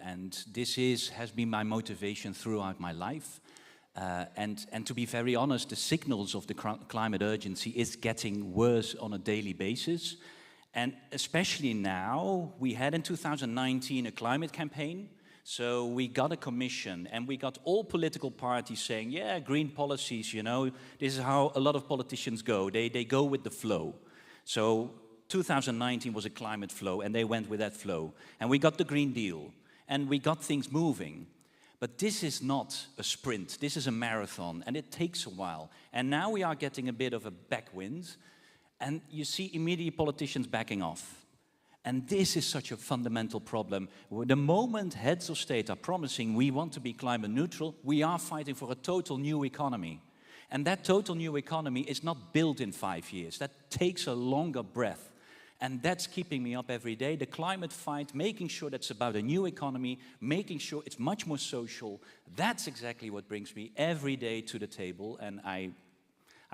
this has been my motivation throughout my life. And to be very honest, the signals of the climate urgency is getting worse on a daily basis. And especially now, we had in 2019 a climate campaign. So we got a commission and we got all political parties saying, yeah, green policies, you know, this is how a lot of politicians go. They go with the flow. So 2019 was a climate flow and they went with that flow. And we got the Green Deal and we got things moving. But this is not a sprint, this is a marathon and it takes a while. And now we are getting a bit of a backwind and you see immediate politicians backing off. And this is such a fundamental problem. The moment heads of state are promising we want to be climate neutral, we are fighting for a total new economy. And that total new economy is not built in 5 years. That takes a longer breath. And that's keeping me up every day. The climate fight, making sure that's about a new economy, making sure it's much more social. That's exactly what brings me every day to the table. And I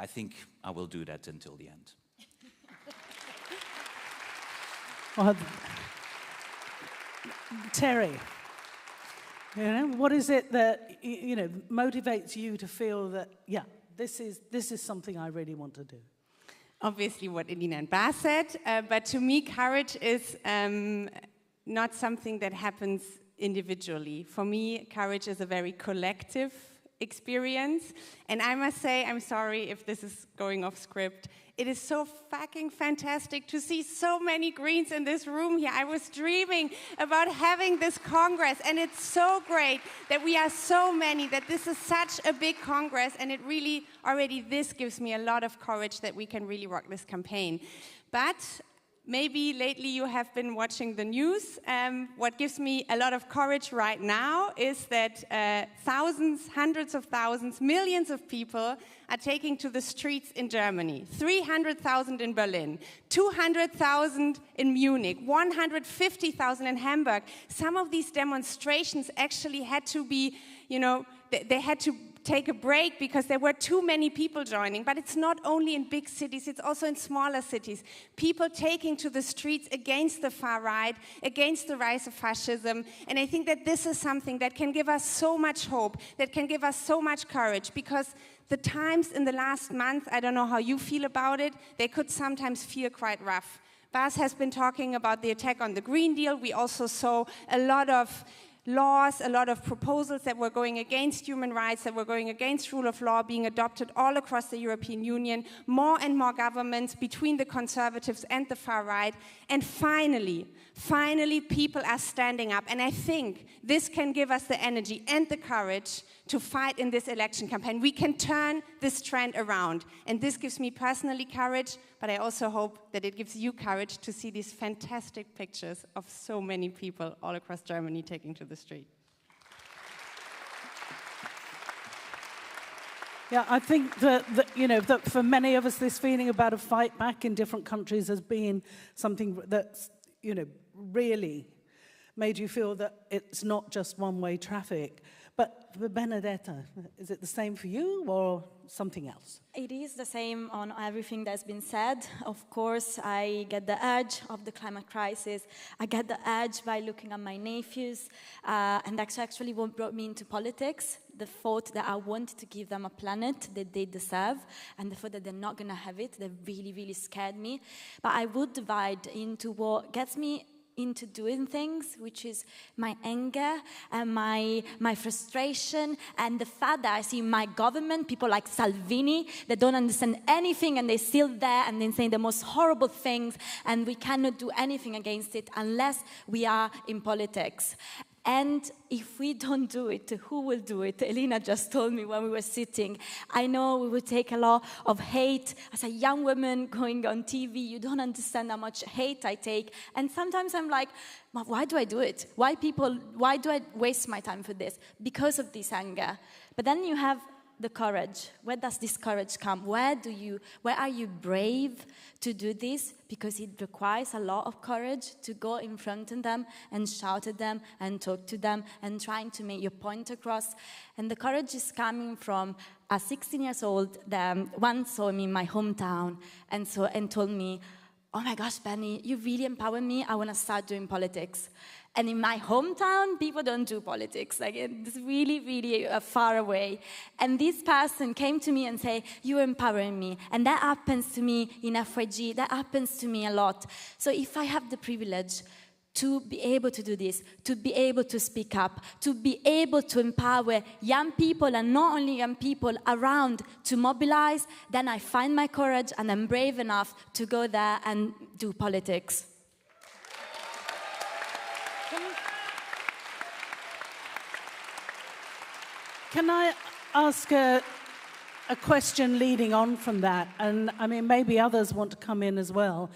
think I will do that until the end. Well, Terry, you know, what is it that motivates you to feel that, yeah, this is something I really want to do? Obviously, what Elina and Bas said, but to me, courage is not something that happens individually. For me, courage is a very collective experience, and I must say, I'm sorry if this is going off script. It is so fucking fantastic to see so many Greens in this room here. I was dreaming about having this Congress, and it's so great that we are so many, that this is such a big Congress, and it really, already this gives me a lot of courage that we can really rock this campaign. But maybe lately you have been watching the news. What gives me a lot of courage right now is that thousands, hundreds of thousands, millions of people are taking to the streets in Germany. 300,000 in Berlin, 200,000 in Munich, 150,000 in Hamburg. Some of these demonstrations actually had to be, they had to take a break because there were too many people joining. But it's not only in big cities, it's also in smaller cities. People taking to the streets against the far right, against the rise of fascism. And I think that this is something that can give us so much hope, that can give us so much courage, because the times in the last month, I don't know how you feel about it, they could sometimes feel quite rough. Bas has been talking about the attack on the Green Deal. We also saw a lot of laws, a lot of proposals that were going against human rights, that were going against rule of law being adopted all across the European Union, more and more governments between the conservatives and the far right. And finally, people are standing up. And I think this can give us the energy and the courage to fight in this election campaign. We can turn this trend around. And this gives me personally courage, but I also hope that it gives you courage to see these fantastic pictures of so many people all across Germany taking to the street. Yeah, I think that for many of us, this feeling about a fight back in different countries has been something that's, really made you feel that it's not just one-way traffic. But for Benedetta, is it the same for you or something else? It is the same on everything that's been said. Of course, I get the edge of the climate crisis. I get the edge by looking at my nephews. And that's actually what brought me into politics. The thought that I wanted to give them a planet that they deserve, and the thought that they're not going to have it, that really, really scared me. But I would divide into what gets me into doing things, which is my anger and my frustration, and the fact that I see my government, people like Salvini, that don't understand anything, and they're still there and they're saying the most horrible things, and we cannot do anything against it unless we are in politics. And if we don't do it, who will do it? Elina just told me when we were sitting. I know we would take a lot of hate. As a young woman going on TV, you don't understand how much hate I take. And sometimes I'm like, why do I do it? Why do I waste my time for this? Because of this anger. But then you have the courage? Where does this courage come? Where are you brave to do this? Because it requires a lot of courage to go in front of them and shout at them and talk to them and trying to make your point across. And the courage is coming from a 16 years old that once saw me in my hometown and told me, "Oh my gosh, Benny, you really empower me. I want to start doing politics." And in my hometown, people don't do politics. Like, it's really, really far away. And this person came to me and said, "You're empowering me." And that happens to me in FYG. That happens to me a lot. So if I have the privilege to be able to do this, to be able to speak up, to be able to empower young people, and not only young people around, to mobilize, then I find my courage and I'm brave enough to go there and do politics. Can I ask a question leading on from that? And I mean, maybe others want to come in as well.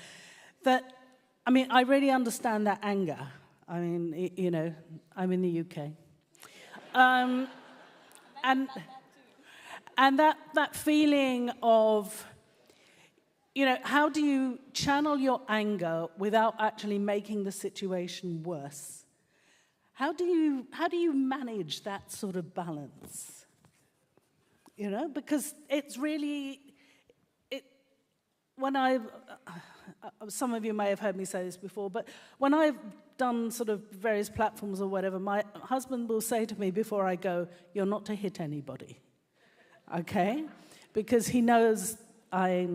I really understand that anger. I mean, you know, I'm in the UK. And that feeling of, you know, how do you channel your anger without actually making the situation worse? How do you manage that sort of balance? You know, because it's really, some of you may have heard me say this before, but when I've done sort of various platforms or whatever, my husband will say to me before I go, "You're not to hit anybody," okay? Because he knows I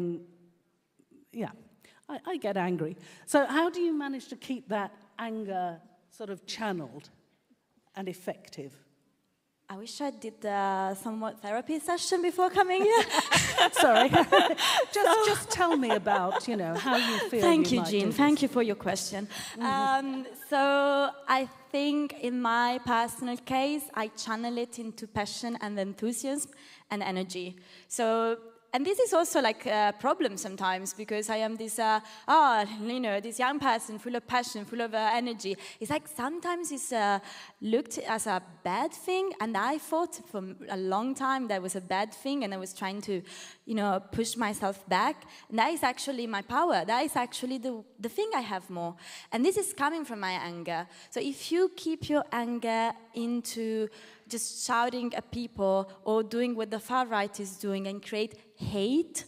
get angry. So how do you manage to keep that anger sort of channeled and effective? I wish I did somewhat therapy session before coming here. Sorry. just tell me about, you know, how you feel. Thank you, Jean. Thank you for your question. So I think in my personal case, I channel it into passion and enthusiasm and energy. And this is also like a problem sometimes, because I am this, this young person full of passion, full of energy. It's like sometimes it's looked as a bad thing, and I thought for a long time that was a bad thing, and I was trying to, push myself back. And that is actually my power. That is actually the thing I have more. And this is coming from my anger. So if you keep your anger into just shouting at people or doing what the far right is doing and create hate,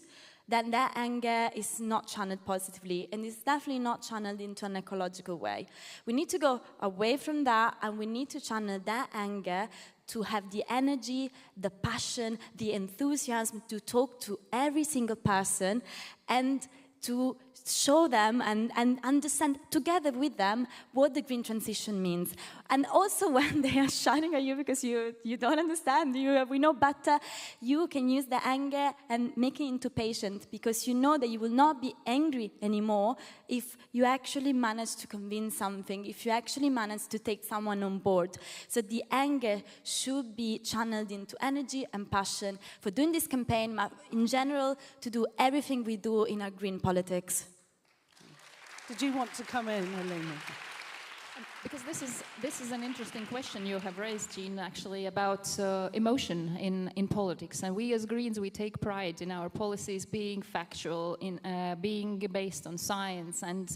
then that anger is not channeled positively, and it's definitely not channeled into an ecological way. We need to go away from that, and we need to channel that anger to have the energy, the passion, the enthusiasm to talk to every single person and to show them and understand together with them what the green transition means. And also when they are shouting at you because you don't understand, we know better, you can use the anger and make it into patience, because you know that you will not be angry anymore if you actually manage to convince something, if you actually manage to take someone on board. So the anger should be channeled into energy and passion for doing this campaign, but in general, to do everything we do in our green politics. Did you want to come in, Helena? Because this is an interesting question you have raised, Jean, actually, about emotion in politics. And we as Greens, we take pride in our policies being factual, in being based on science, and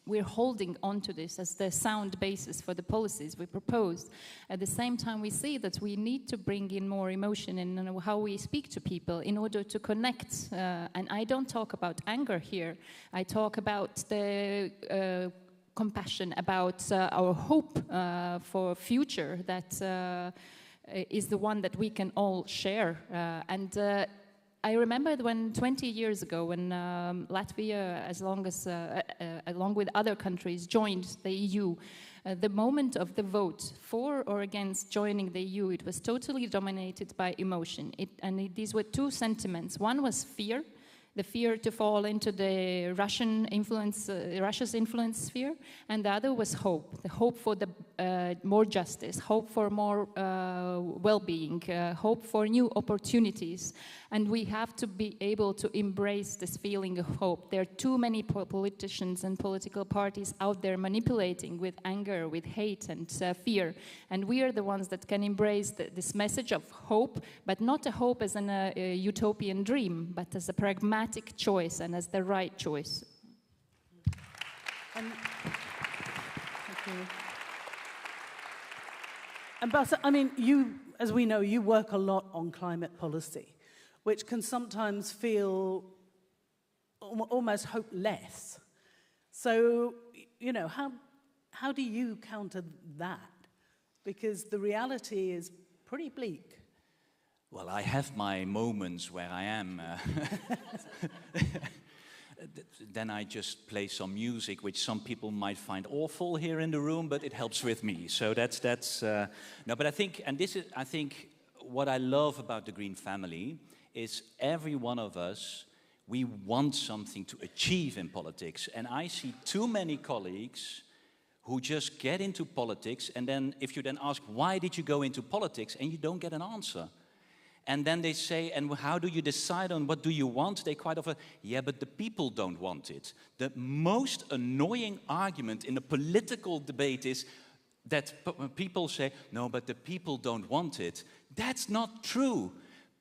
we're holding on to this as the sound basis for the policies we propose. At the same time, we see that we need to bring in more emotion in how we speak to people in order to connect. And I don't talk about anger here. I talk about the compassion, about our hope for a future that is the one that we can all share. I remember when 20 years ago, when Latvia, along with other countries, joined the EU, the moment of the vote for or against joining the EU, it was totally dominated by emotion. These were two sentiments. One was fear, the fear to fall into the Russia's influence sphere, and the other was hope, the hope for the more justice, hope for more well-being, hope for new opportunities. And we have to be able to embrace this feeling of hope. There are too many politicians and political parties out there manipulating with anger, with hate and fear. And we are the ones that can embrace this message of hope, but not a hope as a utopian dream, but as a pragmatic choice and as the right choice. Thank you. And Basa, I mean, you, as we know, you work a lot on climate policy, which can sometimes feel almost hopeless. So, you know, how do you counter that? Because the reality is pretty bleak. Well, I have my moments where I am. Then I just play some music, which some people might find awful here in the room, but it helps with me. So that's no. But I think, and this is, I think, what I love about the Green family is every one of us, we want something to achieve in politics, and I see too many colleagues who just get into politics, and then if you then ask why did you go into politics, and you don't get an answer. And then they say, and how do you decide on what do you want? They quite often, yeah, but the people don't want it. The most annoying argument in a political debate is that people say, no, but the people don't want it. That's not true.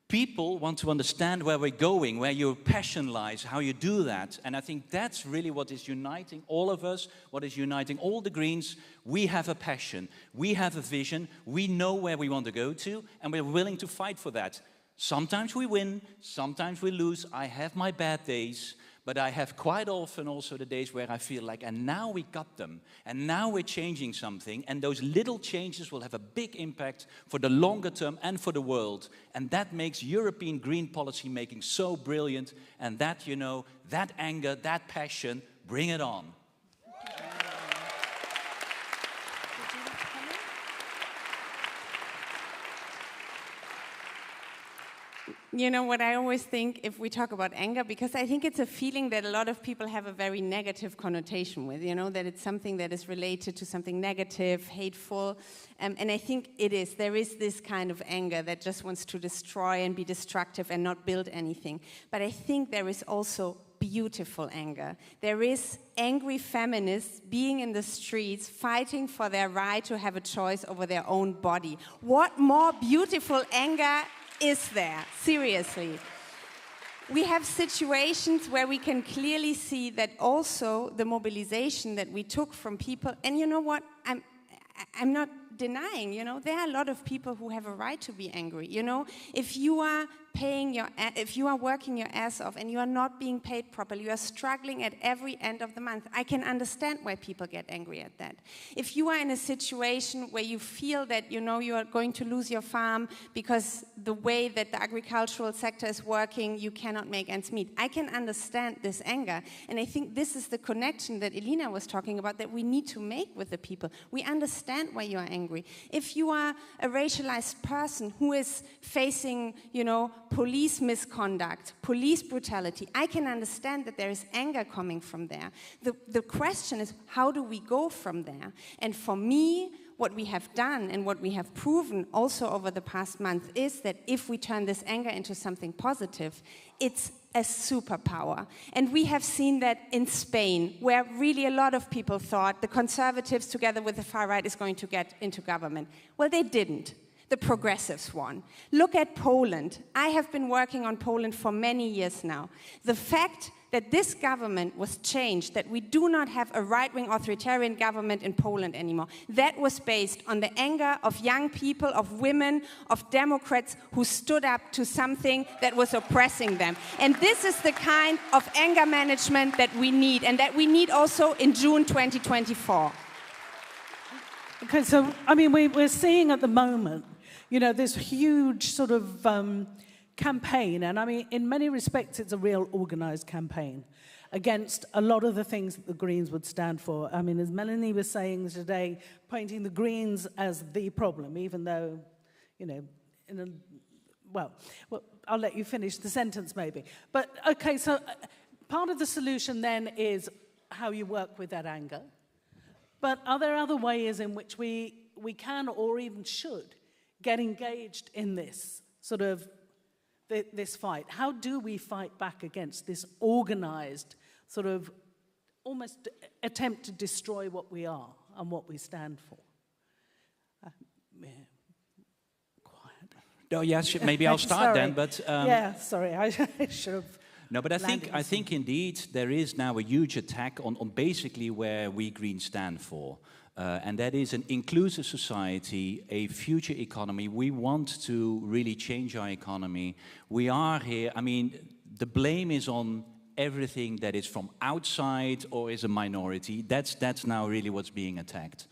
People want to understand where we're going, where your passion lies, how you do that. And I think that's really what is uniting all of us, what is uniting all the Greens. We have a passion, we have a vision, we know where we want to go to, and we're willing to fight for that. Sometimes we win, sometimes we lose. I have my bad days, but I have quite often also the days where I feel like, and now we got them, and now we're changing something, and those little changes will have a big impact for the longer term and for the world. And that makes European green policy making so brilliant, and that, you know, that anger, that passion, bring it on. You know what I always think if we talk about anger, because I think it's a feeling that a lot of people have a very negative connotation with, you know, that it's something that is related to something negative, hateful, and I think it is. There is this kind of anger that just wants to destroy and be destructive and not build anything. But I think there is also beautiful anger. There is angry feminists being in the streets, fighting for their right to have a choice over their own body. What more beautiful anger is there? Seriously. We have situations where we can clearly see that also the mobilization that we took from people, and you know what, I'm not denying, you know, there are a lot of people who have a right to be angry, you know. If you are if you are working your ass off and you are not being paid properly, you are struggling at every end of the month, I can understand why people get angry at that. If you are in a situation where you feel that, you know, you are going to lose your farm because the way that the agricultural sector is working, you cannot make ends meet, I can understand this anger. And I think this is the connection that Elina was talking about that we need to make with the people. We understand why you are angry. If you are a racialized person who is facing, you know, police misconduct, police brutality, I can understand that there is anger coming from there. The question is, how do we go from there? And for me, what we have done and what we have proven also over the past month is that if we turn this anger into something positive, it's a superpower. And we have seen that in Spain, where really a lot of people thought the conservatives together with the far right is going to get into government. Well, they didn't. The progressives won. Look at Poland. I have been working on Poland for many years now. The fact that this government was changed, that we do not have a right-wing authoritarian government in Poland anymore, that was based on the anger of young people, of women, of Democrats who stood up to something that was oppressing them. And this is the kind of anger management that we need, and that we need also in June 2024. Okay, so, I mean, we're seeing at the moment, you know, this huge sort of campaign, and I mean, in many respects, it's a real organized campaign against a lot of the things that the Greens would stand for. I mean, as Melanie was saying today, pointing the Greens as the problem, even though, you know, well, I'll let you finish the sentence maybe. But okay, so part of the solution then is how you work with that anger. But are there other ways in which we can or even should get engaged in this sort of this fight? How do we fight back against this organized sort of almost attempt to destroy what we are and what we stand for? No, yes, maybe I'll start then. But yeah, sorry, I should have. No, but I think indeed there is now a huge attack on basically where we Greens stand for. And that is an inclusive society, a future economy. We want to really change our economy. We are here, I mean, the blame is on everything that is from outside or is a minority. That's now really what's being attacked.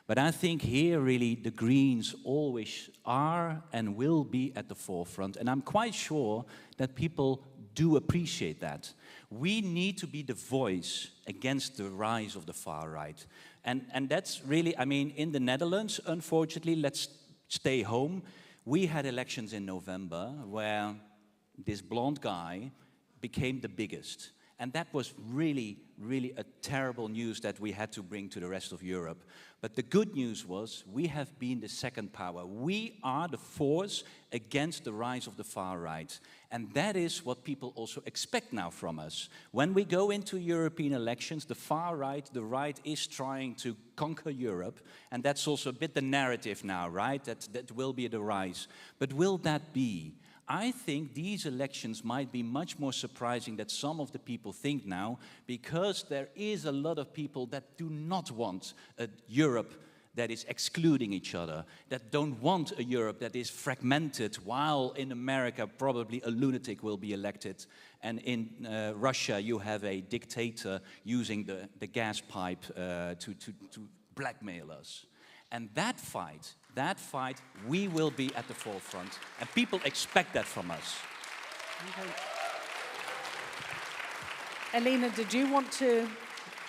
But I think here really the Greens always are and will be at the forefront. And I'm quite sure that people do appreciate that. We need to be the voice against the rise of the far right. And that's really, I mean, in the Netherlands, unfortunately, let's stay home. We had elections in November where this blonde guy became the biggest. And that was really, really a terrible news that we had to bring to the rest of Europe. But the good news was we have been the second power. We are the force against the rise of the far right. And that is what people also expect now from us. When we go into European elections, the far right, the right is trying to conquer Europe. And that's also a bit the narrative now, right? That will be the rise. But will that be? I think these elections might be much more surprising than some of the people think now, because there is a lot of people that do not want a Europe that is excluding each other, that don't want a Europe that is fragmented, while in America probably a lunatic will be elected, and in Russia you have a dictator using the gas pipe to blackmail us. And that fight, we will be at the forefront. And people expect that from us. Okay. Elena, did you want to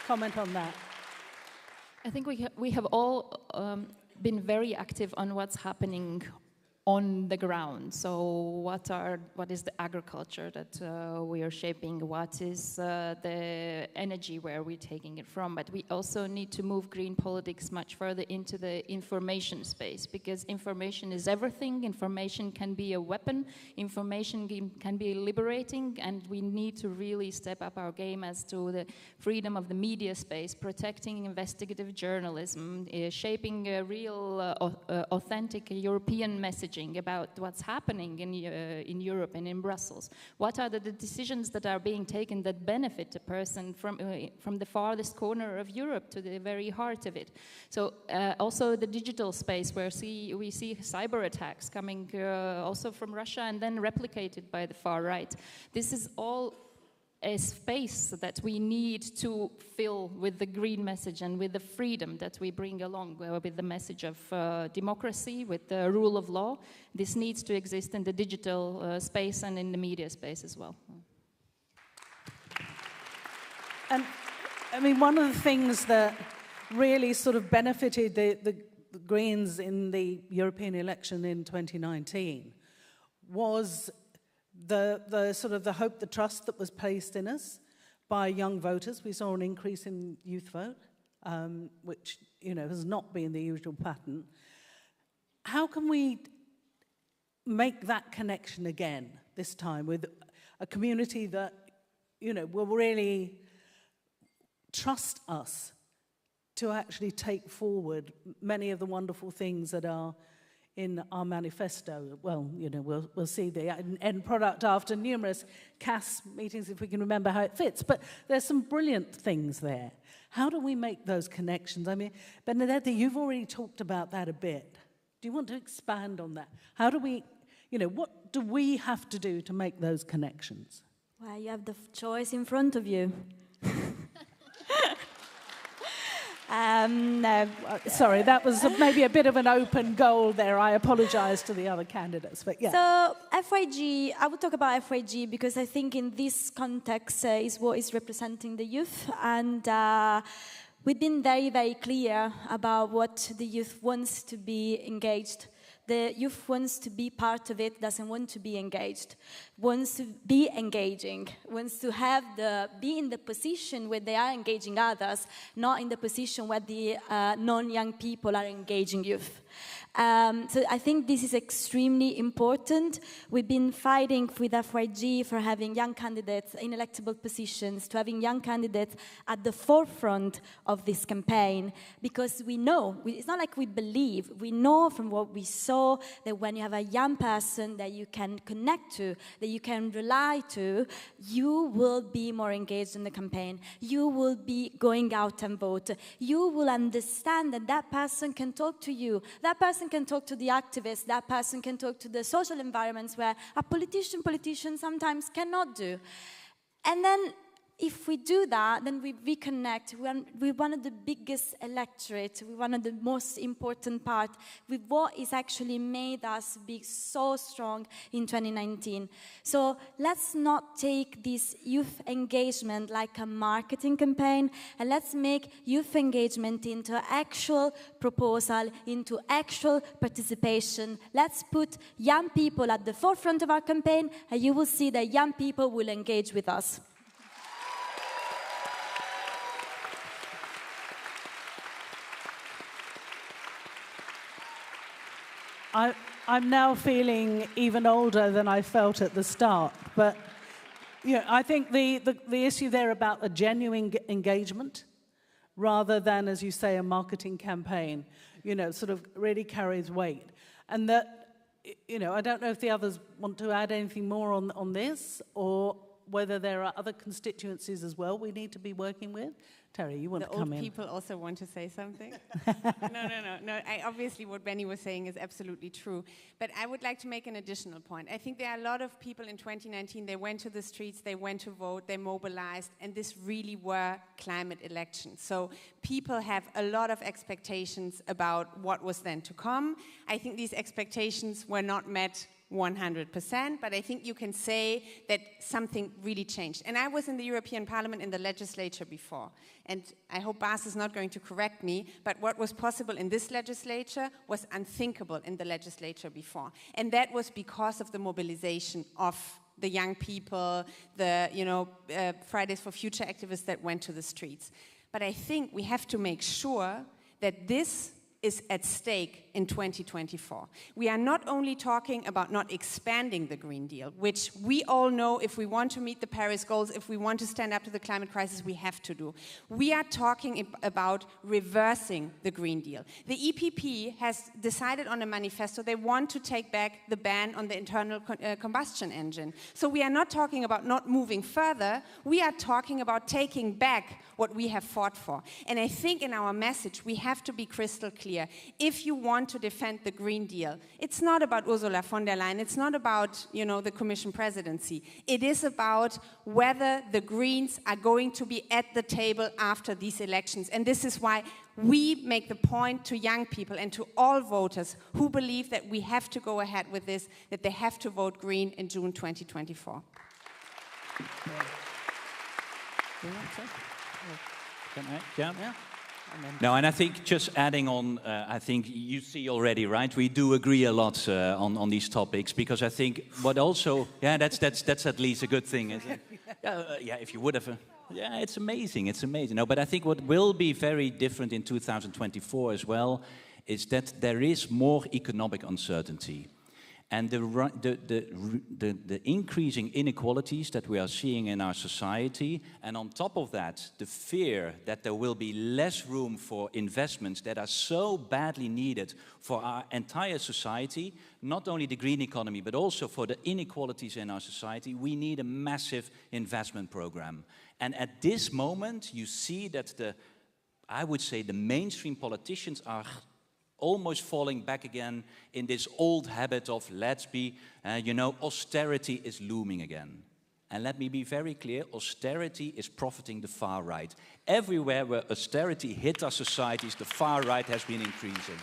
comment on that? I think we have all been very active on what's happening on the ground. So what is the agriculture that we are shaping? What is the energy, where we're taking it from? But we also need to move green politics much further into the information space, because information is everything. Information can be a weapon. Information can be liberating, and we need to really step up our game as to the freedom of the media space, protecting investigative journalism, shaping a real authentic European messaging about what's happening in Europe and in Brussels. What are the decisions that are being taken that benefit a person from the farthest corner of Europe to the very heart of it? So also the digital space, where we see cyber attacks coming also from Russia and then replicated by the far right. This is all a space that we need to fill with the green message and with the freedom that we bring along with the message of democracy, with the rule of law. This needs to exist in the digital space and in the media space as well. And I mean, one of the things that really sort of benefited the Greens in the European election in 2019 was the sort of the hope, the trust that was placed in us by young voters. We saw an increase in youth vote, which, you know, has not been the usual pattern. How can we make that connection again this time with a community that, you know, will really trust us to actually take forward many of the wonderful things that are in our manifesto? Well, you know, we'll see the end product after numerous CAS meetings, if we can remember how it fits. But there's some brilliant things there. How do we make those connections? I mean, Benedetta, you've already talked about that a bit. Do you want to expand on that? How do we, you know, what do we have to do to make those connections? Well, you have the choice in front of you. Sorry, that was maybe a bit of an open goal there. I apologize to the other candidates, but yeah. So FYG, I would talk about FYG because I think in this context is what is representing the youth, and we've been very, very clear about what the youth wants to be engaged the youth wants to be part of it, doesn't want to be engaged, wants to be engaging, wants to be in the position where they are engaging others, not in the position where the non-young people are engaging youth. So I think this is extremely important. We've been fighting with FYG for having young candidates in electable positions, to having young candidates at the forefront of this campaign, because we know, it's not like we believe, we know from what we saw that when you have a young person that you can connect to, that you can rely to, you will be more engaged in the campaign. You will be going out and vote. You will understand that that person can talk to you. That person can talk to the activists. That person can talk to the social environments where a politician sometimes cannot do. And then if we do that, then we reconnect. We're one of the biggest electorate. We're one of the most important part with what is actually made us be so strong in 2019. So let's not take this youth engagement like a marketing campaign, and let's make youth engagement into actual proposal, into actual participation. Let's put young people at the forefront of our campaign, and you will see that young people will engage with us. I'm now feeling even older than I felt at the start. But I think the issue there about a genuine engagement rather than, as you say, a marketing campaign, sort of really carries weight. And that, I don't know if the others want to add anything more on this, or whether there are other constituencies as well we need to be working with. Terry, you want to come in? The old people also want to say something? No. Obviously, what Benny was saying is absolutely true. But I would like to make an additional point. I think there are a lot of people in 2019, they went to the streets, they went to vote, they mobilized, and this really were climate elections. So people have a lot of expectations about what was then to come. I think these expectations were not met 100%, but I think you can say that something really changed. And I was in the European Parliament in the legislature before, and I hope Bas is not going to correct me, but what was possible in this legislature was unthinkable in the legislature before. And that was because of the mobilization of the young people, the Fridays for Future activists that went to the streets. But I think we have to make sure that this is at stake in 2024. We are not only talking about not expanding the Green Deal, which we all know if we want to meet the Paris goals, if we want to stand up to the climate crisis, we have to do. We are talking about reversing the Green Deal. The EPP has decided on a manifesto they want to take back the ban on the internal combustion engine. So we are not talking about not moving further, we are talking about taking back what we have fought for. And I think in our message we have to be crystal clear. If you want to defend the Green Deal, it's not about Ursula von der Leyen, it's not about, the Commission presidency. It is about whether the Greens are going to be at the table after these elections. And this is why we make the point to young people and to all voters who believe that we have to go ahead with this, that they have to vote Green in June 2024. Yeah. No, and I think just adding on, I think you see already, right? We do agree a lot on these topics, because I think what also, that's at least a good thing, isn't it? If you would have, it's amazing. No, but I think what will be very different in 2024 as well is that there is more economic uncertainty. And the increasing inequalities that we are seeing in our society, and on top of that, the fear that there will be less room for investments that are so badly needed for our entire society, not only the green economy, but also for the inequalities in our society, we need a massive investment program. And at this moment, you see that I would say the mainstream politicians are almost falling back again in this old habit of austerity is looming again. And let me be very clear, austerity is profiting the far right. Everywhere where austerity hit our societies, the far right has been increasing.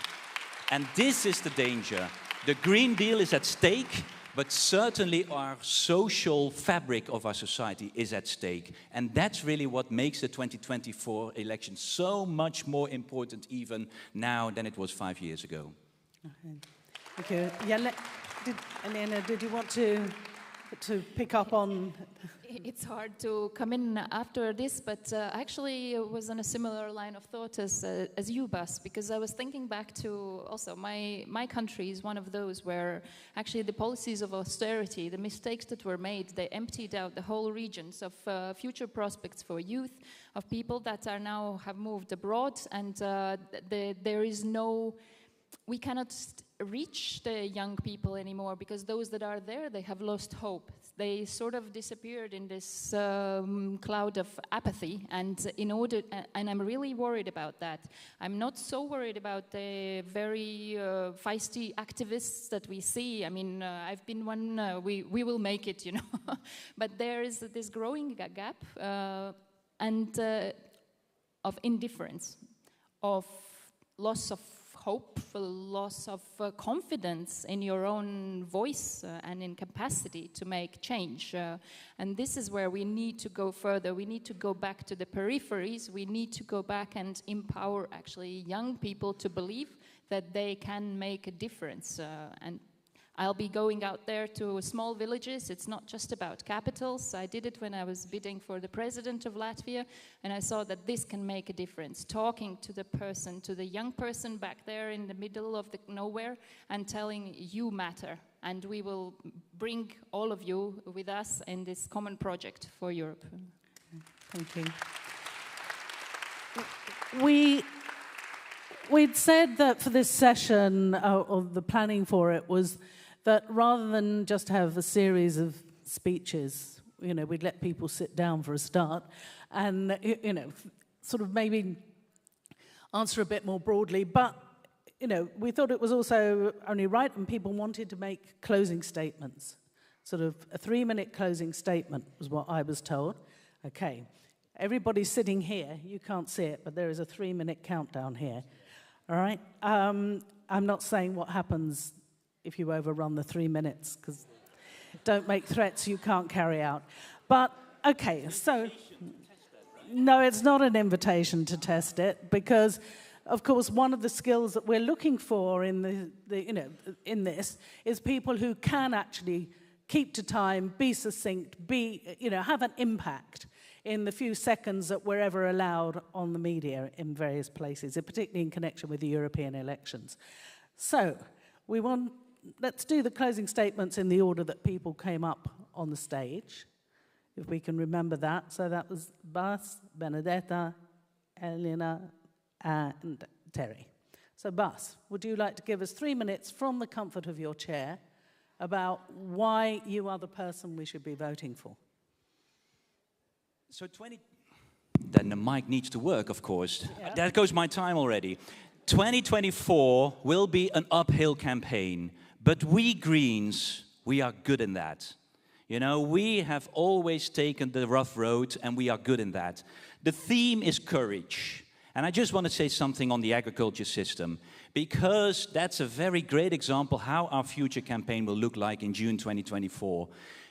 And this is the danger. The Green Deal is at stake, but certainly our social fabric of our society is at stake. And that's really what makes the 2024 election so much more important even now than it was 5 years ago. Thank you. Yeah, Elena, did you want to pick up on? It's hard to come in after this, but actually it was on a similar line of thought as you, Bas, because I was thinking back to also my country is one of those where actually the policies of austerity, the mistakes that were made, they emptied out the whole regions of future prospects for youth, of people that are now have moved abroad, and there is no, we cannot reach the young people anymore because those that are there, they have lost hope. They sort of disappeared in this cloud of apathy, and and I'm really worried about that. I'm not so worried about the very feisty activists that we see. I mean, I've been one. We will make it, you know. But there is this growing gap and of indifference, of loss of hope, loss of confidence in your own voice and in capacity to make change. And this is where we need to go further. We need to go back to the peripheries. We need to go back and empower actually young people to believe that they can make a difference. And I'll be going out there to small villages. It's not just about capitals. I did it when I was bidding for the president of Latvia, and I saw that this can make a difference. Talking to the person, to the young person back there in the middle of the nowhere, and telling you matter. And we will bring all of you with us in this common project for Europe. Thank you. We'd said that for this session, or the planning for it, was that rather than just have a series of speeches, you know, we'd let people sit down for a start and, you know, sort of maybe answer a bit more broadly. But, you know, we thought it was also only right, and people wanted to make closing statements. Sort of a 3-minute closing statement was what I was told. Okay, everybody's sitting here. You can't see it, but there is a 3-minute countdown here. All right? I'm not saying what happens if you overrun the 3 minutes, because don't make threats you can't carry out. But, okay, so, no, it's not an invitation to test it, because, of course, one of the skills that we're looking for in in this is people who can actually keep to time, be succinct, have an impact in the few seconds that we're ever allowed on the media in various places, particularly in connection with the European elections. So, let's do the closing statements in the order that people came up on the stage, if we can remember that. So that was Bas, Benedetta, Elena, and Terry. So Bas, would you like to give us 3 minutes from the comfort of your chair about why you are the person we should be voting for? So then the mic needs to work, of course. Yeah. There goes my time already. 2024 will be an uphill campaign, but we Greens, we are good in that. You know, we have always taken the rough road, and we are good in that. The theme is courage. And I just want to say something on the agriculture system, because that's a very great example how our future campaign will look like in June 2024.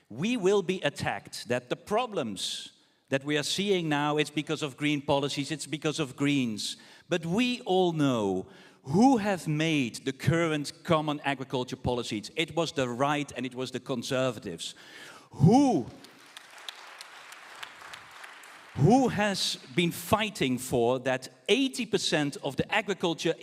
We will be attacked that the problems that we are seeing now, it's because of green policies, it's because of Greens. But we all know who have made the current common agriculture policies. It was the right and it was the Conservatives. Who has been fighting for that 80% of the agriculture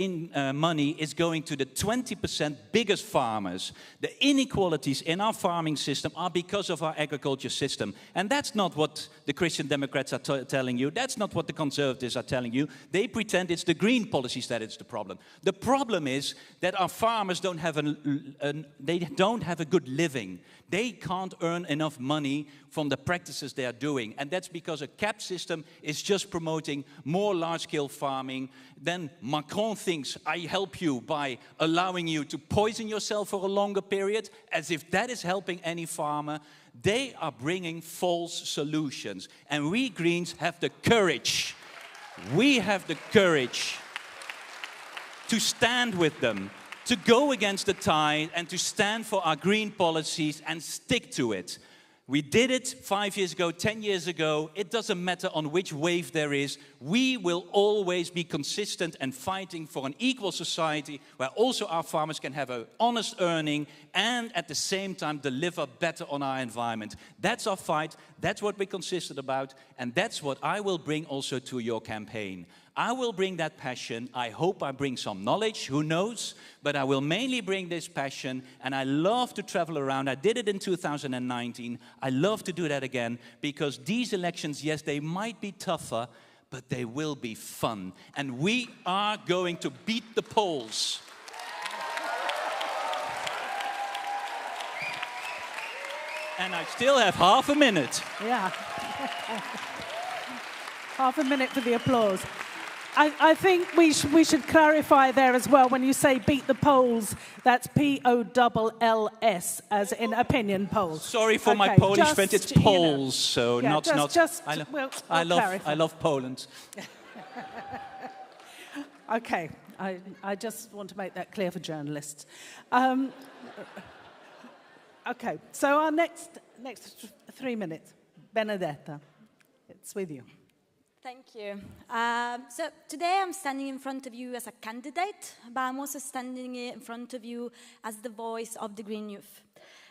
money is going to the 20% biggest farmers. The inequalities in our farming system are because of our agriculture system. And that's not what the Christian Democrats are telling you. That's not what the Conservatives are telling you. They pretend it's the green policies that it's the problem. The problem is that our farmers don't have a good living. They can't earn enough money from the practices they are doing. And that's because a cap system is just promoting more large-scale farming. Then Macron thinks, I help you by allowing you to poison yourself for a longer period, as if that is helping any farmer. They are bringing false solutions. And we Greens have the courage. We have the courage to stand with them, to go against the tide and to stand for our green policies and stick to it. We did it 5 years ago, 10 years ago. It doesn't matter on which wave there is. We will always be consistent and fighting for an equal society where also our farmers can have an honest earning and at the same time deliver better on our environment. That's our fight. That's what we're consistent about. And that's what I will bring also to your campaign. I will bring that passion. I hope I bring some knowledge, who knows? But I will mainly bring this passion, and I love to travel around. I did it in 2019. I love to do that again, because these elections, yes, they might be tougher, but they will be fun. And we are going to beat the polls. And I still have half a minute. Yeah. Half a minute for the applause. I think we should clarify there as well. When you say beat the polls, that's POLLS, as in opinion polls. Sorry for my Polish friends, it's polls, so yeah, not. I love Poland. Okay, I just want to make that clear for journalists. Okay, so our next 3 minutes, Benedetta, it's with you. Thank you. So today I'm standing in front of you as a candidate, but I'm also standing in front of you as the voice of the Green Youth.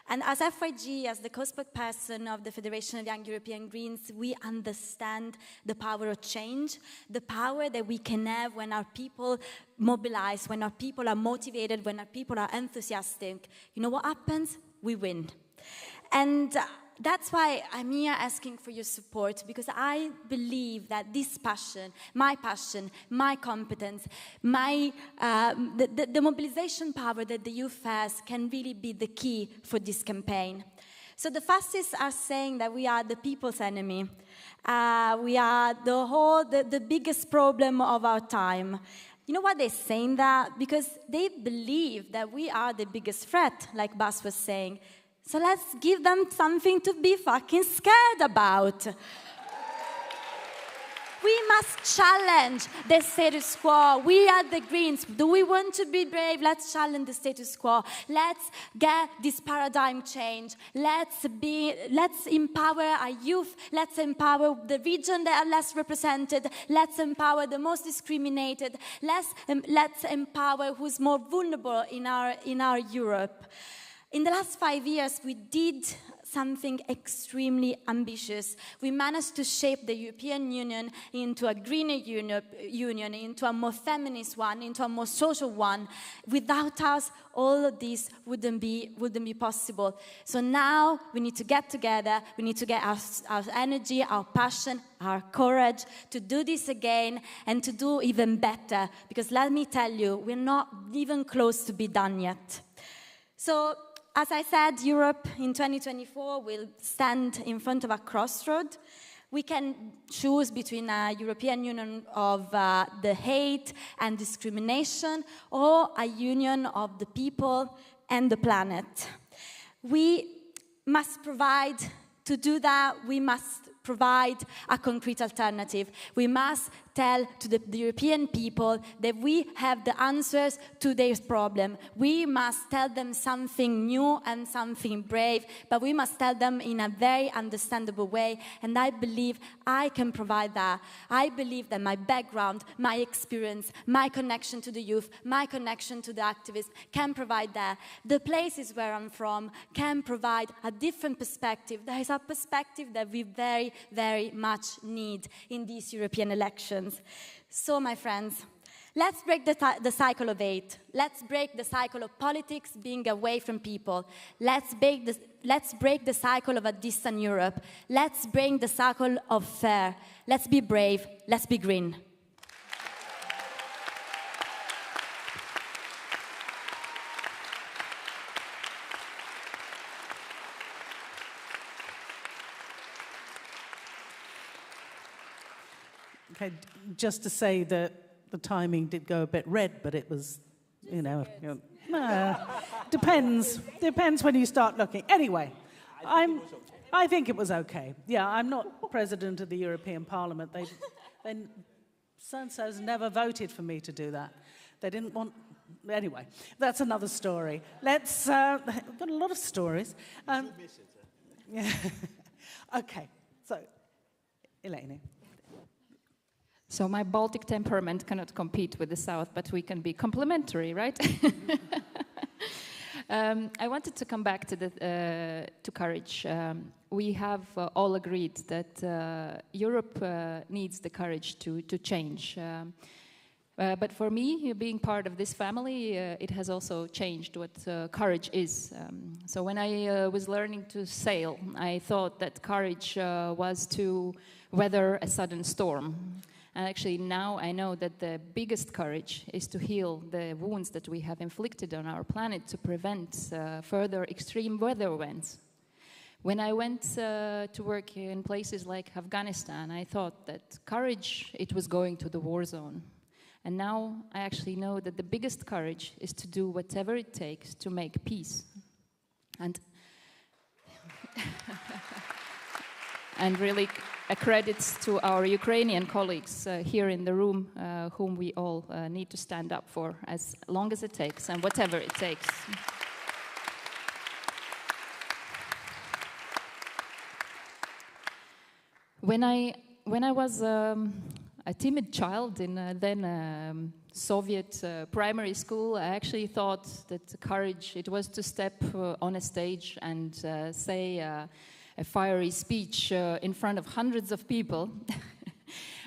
And as FYG, as the co-spokesperson of the Federation of Young European Greens, we understand the power of change, the power that we can have when our people mobilize, when our people are motivated, when our people are enthusiastic. You know what happens? We win. And that's why I'm here asking for your support, because I believe that this passion, my competence, the mobilization power that the youth has can really be the key for this campaign. So the fascists are saying that we are the people's enemy. We are the biggest problem of our time. You know why they're saying that? Because they believe that we are the biggest threat, like Bas was saying. So let's give them something to be fucking scared about. We must challenge the status quo. We are the Greens. Do we want to be brave? Let's challenge the status quo. Let's get this paradigm change. Let's empower our youth. Let's empower the region that are less represented. Let's empower the most discriminated. Let's empower who's more vulnerable in our Europe. In the last 5 years, we did something extremely ambitious. We managed to shape the European Union into a greener union, into a more feminist one, into a more social one. Without us, all of this wouldn't be possible. So now we need to get together. We need to get our energy, our passion, our courage to do this again and to do even better. Because let me tell you, we're not even close to be done yet. So, as I said, Europe in 2024 will stand in front of a crossroad. We can choose between a European Union of the hate and discrimination or a union of the people and the planet. We must provide, to do that, we must provide a concrete alternative. We must tell to the European people that we have the answers to their problem. We must tell them something new and something brave, but we must tell them in a very understandable way, and I believe I can provide that. I believe that my background, my experience, my connection to the youth, my connection to the activists can provide that. The places where I'm from can provide a different perspective. There is a perspective that we very, very much need in these European elections. So, my friends, let's break the cycle of hate. Let's break the cycle of politics being away from people. Let's break the cycle of a distant Europe. Let's break the cycle of fear. Let's be brave. Let's be green. Okay, just to say that the timing did go a bit red, but it was, depends when you start looking. Anyway, I think it was okay. Yeah, I'm not president of the European Parliament. So-and-so's never voted for me to do that. They didn't want. Anyway, that's another story. We've got a lot of stories. Okay, so, Elena. So my Baltic temperament cannot compete with the South, but we can be complementary, right? I wanted to come back to courage. We have all agreed that Europe needs the courage to change. But for me, being part of this family, it has also changed what courage is. So when I was learning to sail, I thought that courage was to weather a sudden storm. And actually now I know that the biggest courage is to heal the wounds that we have inflicted on our planet to prevent further extreme weather events. When I went to work in places like Afghanistan, I thought that courage, it was going to the war zone. And now I actually know that the biggest courage is to do whatever it takes to make peace. And really credits to our Ukrainian colleagues here in the room, whom we all need to stand up for as long as it takes and whatever it takes. When I was a timid child in then Soviet primary school, I actually thought that courage, it was to step on a stage and say a fiery speech in front of hundreds of people.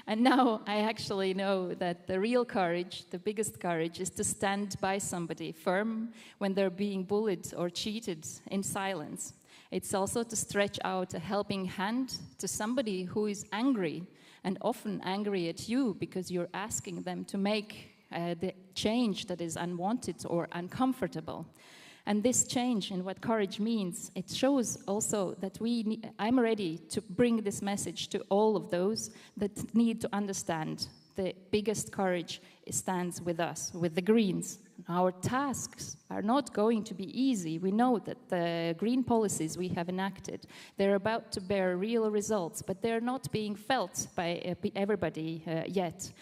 And now I actually know that the real courage, the biggest courage, is to stand by somebody firm when they're being bullied or cheated in silence. It's also to stretch out a helping hand to somebody who is angry, and often angry at you because you're asking them to make the change that is unwanted or uncomfortable. And this change in what courage means, it shows also that I'm ready to bring this message to all of those that need to understand the biggest courage stands with us, with the Greens. Our tasks are not going to be easy. We know that the green policies we have enacted, they're about to bear real results, but they're not being felt by everybody yet.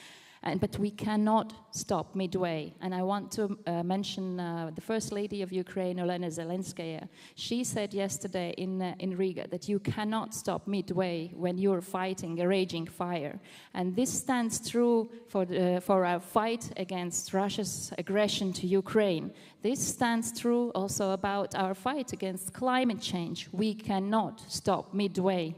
But we cannot stop midway. And I want to mention the First Lady of Ukraine, Olena Zelenskaya. She said yesterday in Riga that you cannot stop midway when you're fighting a raging fire. And this stands true for our fight against Russia's aggression to Ukraine. This stands true also about our fight against climate change. We cannot stop midway.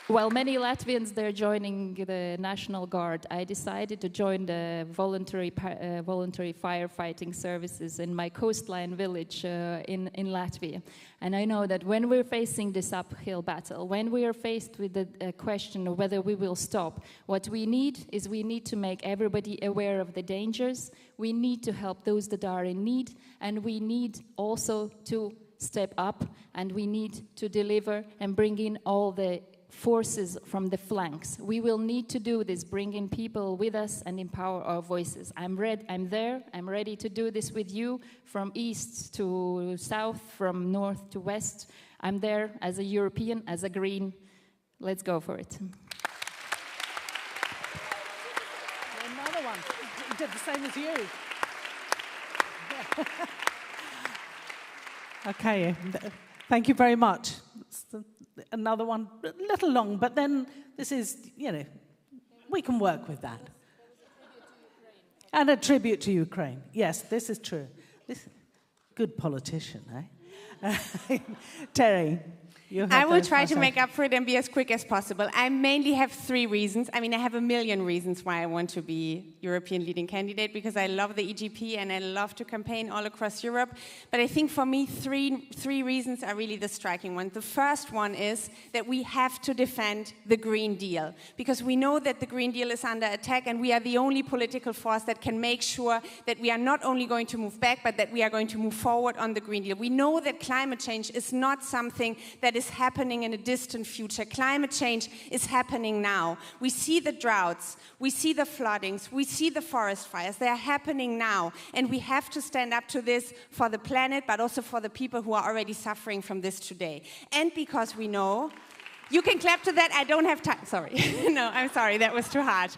While many Latvians, they're joining the National Guard, I decided to join the voluntary firefighting services in my coastline village in Latvia. And I know that when we're facing this uphill battle, when we are faced with the question of whether we will stop, what we need to make everybody aware of the dangers, we need to help those that are in need, and we need also to step up, and we need to deliver and bring in all the forces from the flanks. We will need to do this, bring in people with us and empower our voices. I'm there, I'm ready to do this with you from east to south, from north to west. I'm there as a European, as a Green. Let's go for it. Another one. He did the same as you. Okay, thank you very much. Another one, a little long, but then this is, we can work with that. And a tribute to Ukraine. Yes, this is true. Good politician, eh? Terry, I will try to make up for it and be as quick as possible. I mainly have 3 reasons. I mean, I have a million reasons why I want to be European leading candidate, because I love the EGP and I love to campaign all across Europe. But I think for me, three reasons are really the striking ones. The first one is that we have to defend the Green Deal, because we know that the Green Deal is under attack, and we are the only political force that can make sure that we are not only going to move back, but that we are going to move forward on the Green Deal. We know that climate change is not something that is happening in a distant future. Climate change is happening now. We see the droughts, we see the floodings, we see the forest fires. They are happening now, and we have to stand up to this for the planet, but also for the people who are already suffering from this today. And because we know You can clap to that. I don't have time. Sorry. No, I'm sorry. That was too harsh.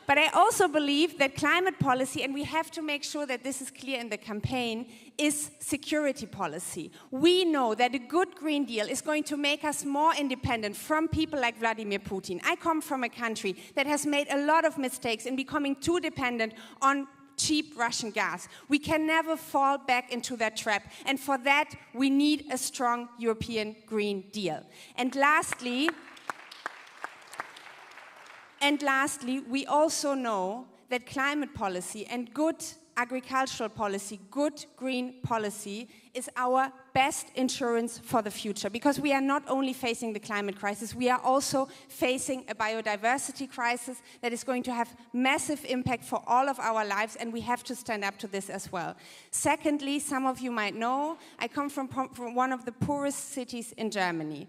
But I also believe that climate policy, and we have to make sure that this is clear in the campaign, is security policy. We know that a good Green Deal is going to make us more independent from people like Vladimir Putin. I come from a country that has made a lot of mistakes in becoming too dependent on cheap Russian gas. We can never fall back into that trap. And for that, we need a strong European Green Deal. And lastly, we also know that climate policy and good agricultural policy, good green policy, is our best insurance for the future, because we are not only facing the climate crisis, we are also facing a biodiversity crisis that is going to have massive impact for all of our lives, and we have to stand up to this as well. Secondly, some of you might know, I come from one of the poorest cities in Germany.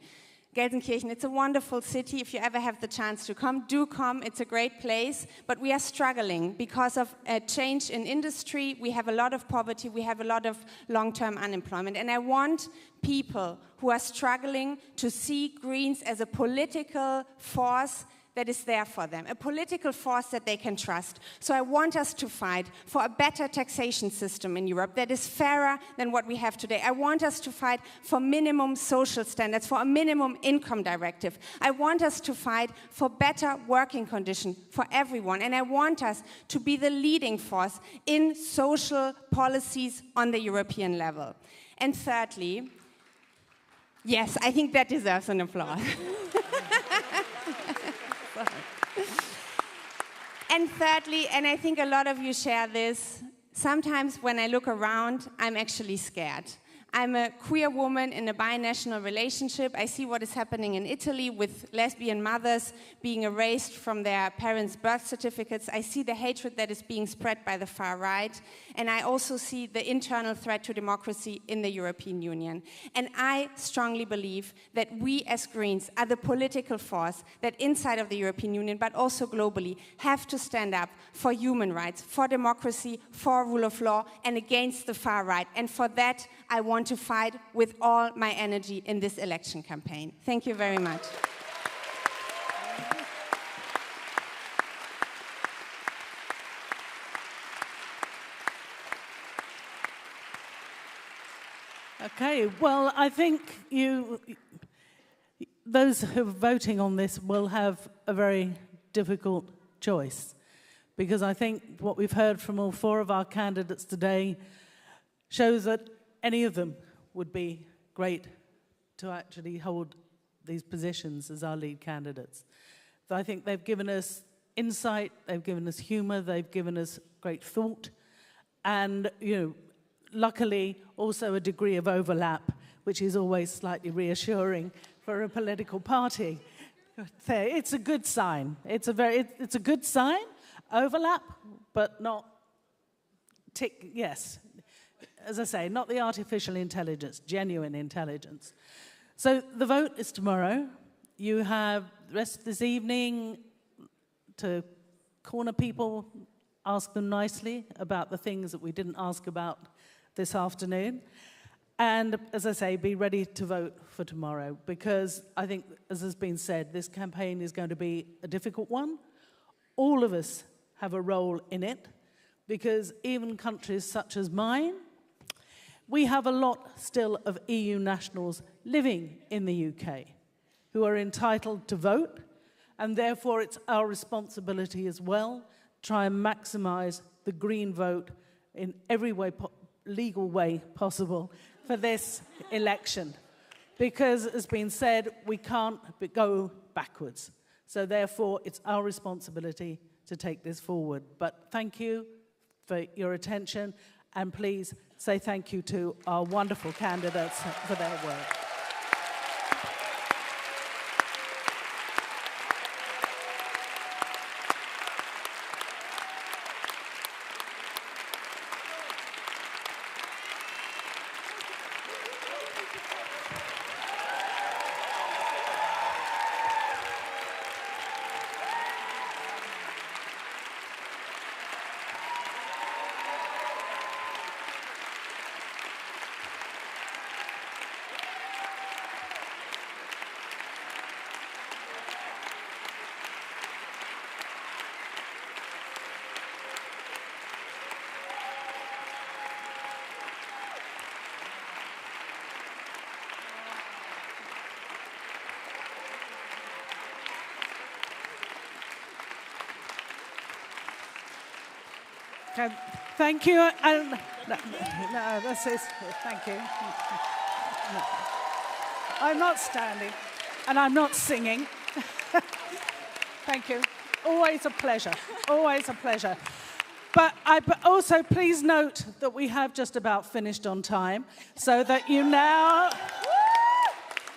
Gelsenkirchen, it's a wonderful city. If you ever have the chance to come, do come. It's a great place. But we are struggling because of a change in industry. We have a lot of poverty. We have a lot of long-term unemployment. And I want people who are struggling to see Greens as a political force that is there for them, a political force that they can trust. So I want us to fight for a better taxation system in Europe that is fairer than what we have today. I want us to fight for minimum social standards, for a minimum income directive. I want us to fight for better working conditions for everyone. And I want us to be the leading force in social policies on the European level. And thirdly, yes, I think that deserves an applause. And thirdly, and I think a lot of you share this, sometimes when I look around, I'm actually scared. I'm a queer woman in a binational relationship. I see what is happening in Italy with lesbian mothers being erased from their parents' birth certificates. I see the hatred that is being spread by the far right. And I also see the internal threat to democracy in the European Union. And I strongly believe that we as Greens are the political force that inside of the European Union, but also globally, have to stand up for human rights, for democracy, for rule of law, and against the far right. And for that, I want to fight with all my energy in this election campaign. Thank you very much. Okay, well, I think those who are voting on this will have a very difficult choice, because I think what we've heard from all four of our candidates today shows that any of them would be great to actually hold these positions as our lead candidates. So I think they've given us insight, they've given us humor, they've given us great thought, and, luckily also a degree of overlap, which is always slightly reassuring for a political party. It's a good sign. It's a good sign, overlap, but not yes. As I say, not the artificial intelligence, genuine intelligence. So the vote is tomorrow. You have the rest of this evening to corner people, ask them nicely about the things that we didn't ask about this afternoon. And as I say, be ready to vote for tomorrow, because I think, as has been said, this campaign is going to be a difficult one. All of us have a role in it, because even countries such as mine, we have a lot still of EU nationals living in the UK who are entitled to vote, and therefore it's our responsibility as well to try and maximise the green vote in every way, legal way possible for this election. Because, as has been said, we can't go backwards. So therefore, it's our responsibility to take this forward. But thank you for your attention, and please say thank you to our wonderful candidates for their work. Okay, thank you. And this is, thank you. No. I'm not standing, and I'm not singing. Thank you. Always a pleasure. Always a pleasure. But also please note that we have just about finished on time, so that you now...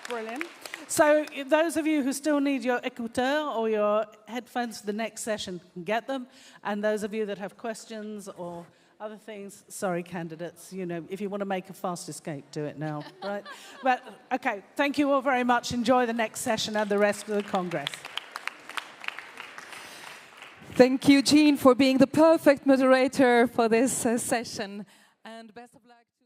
Brilliant. So those of you who still need your écouteurs or your headphones for the next session can get them. And those of you that have questions or other things, sorry, candidates, you know, if you want to make a fast escape, do it now, right? But, okay, thank you all very much. Enjoy the next session and the rest of the Congress. Thank you, Jean, for being the perfect moderator for this session. And best of luck to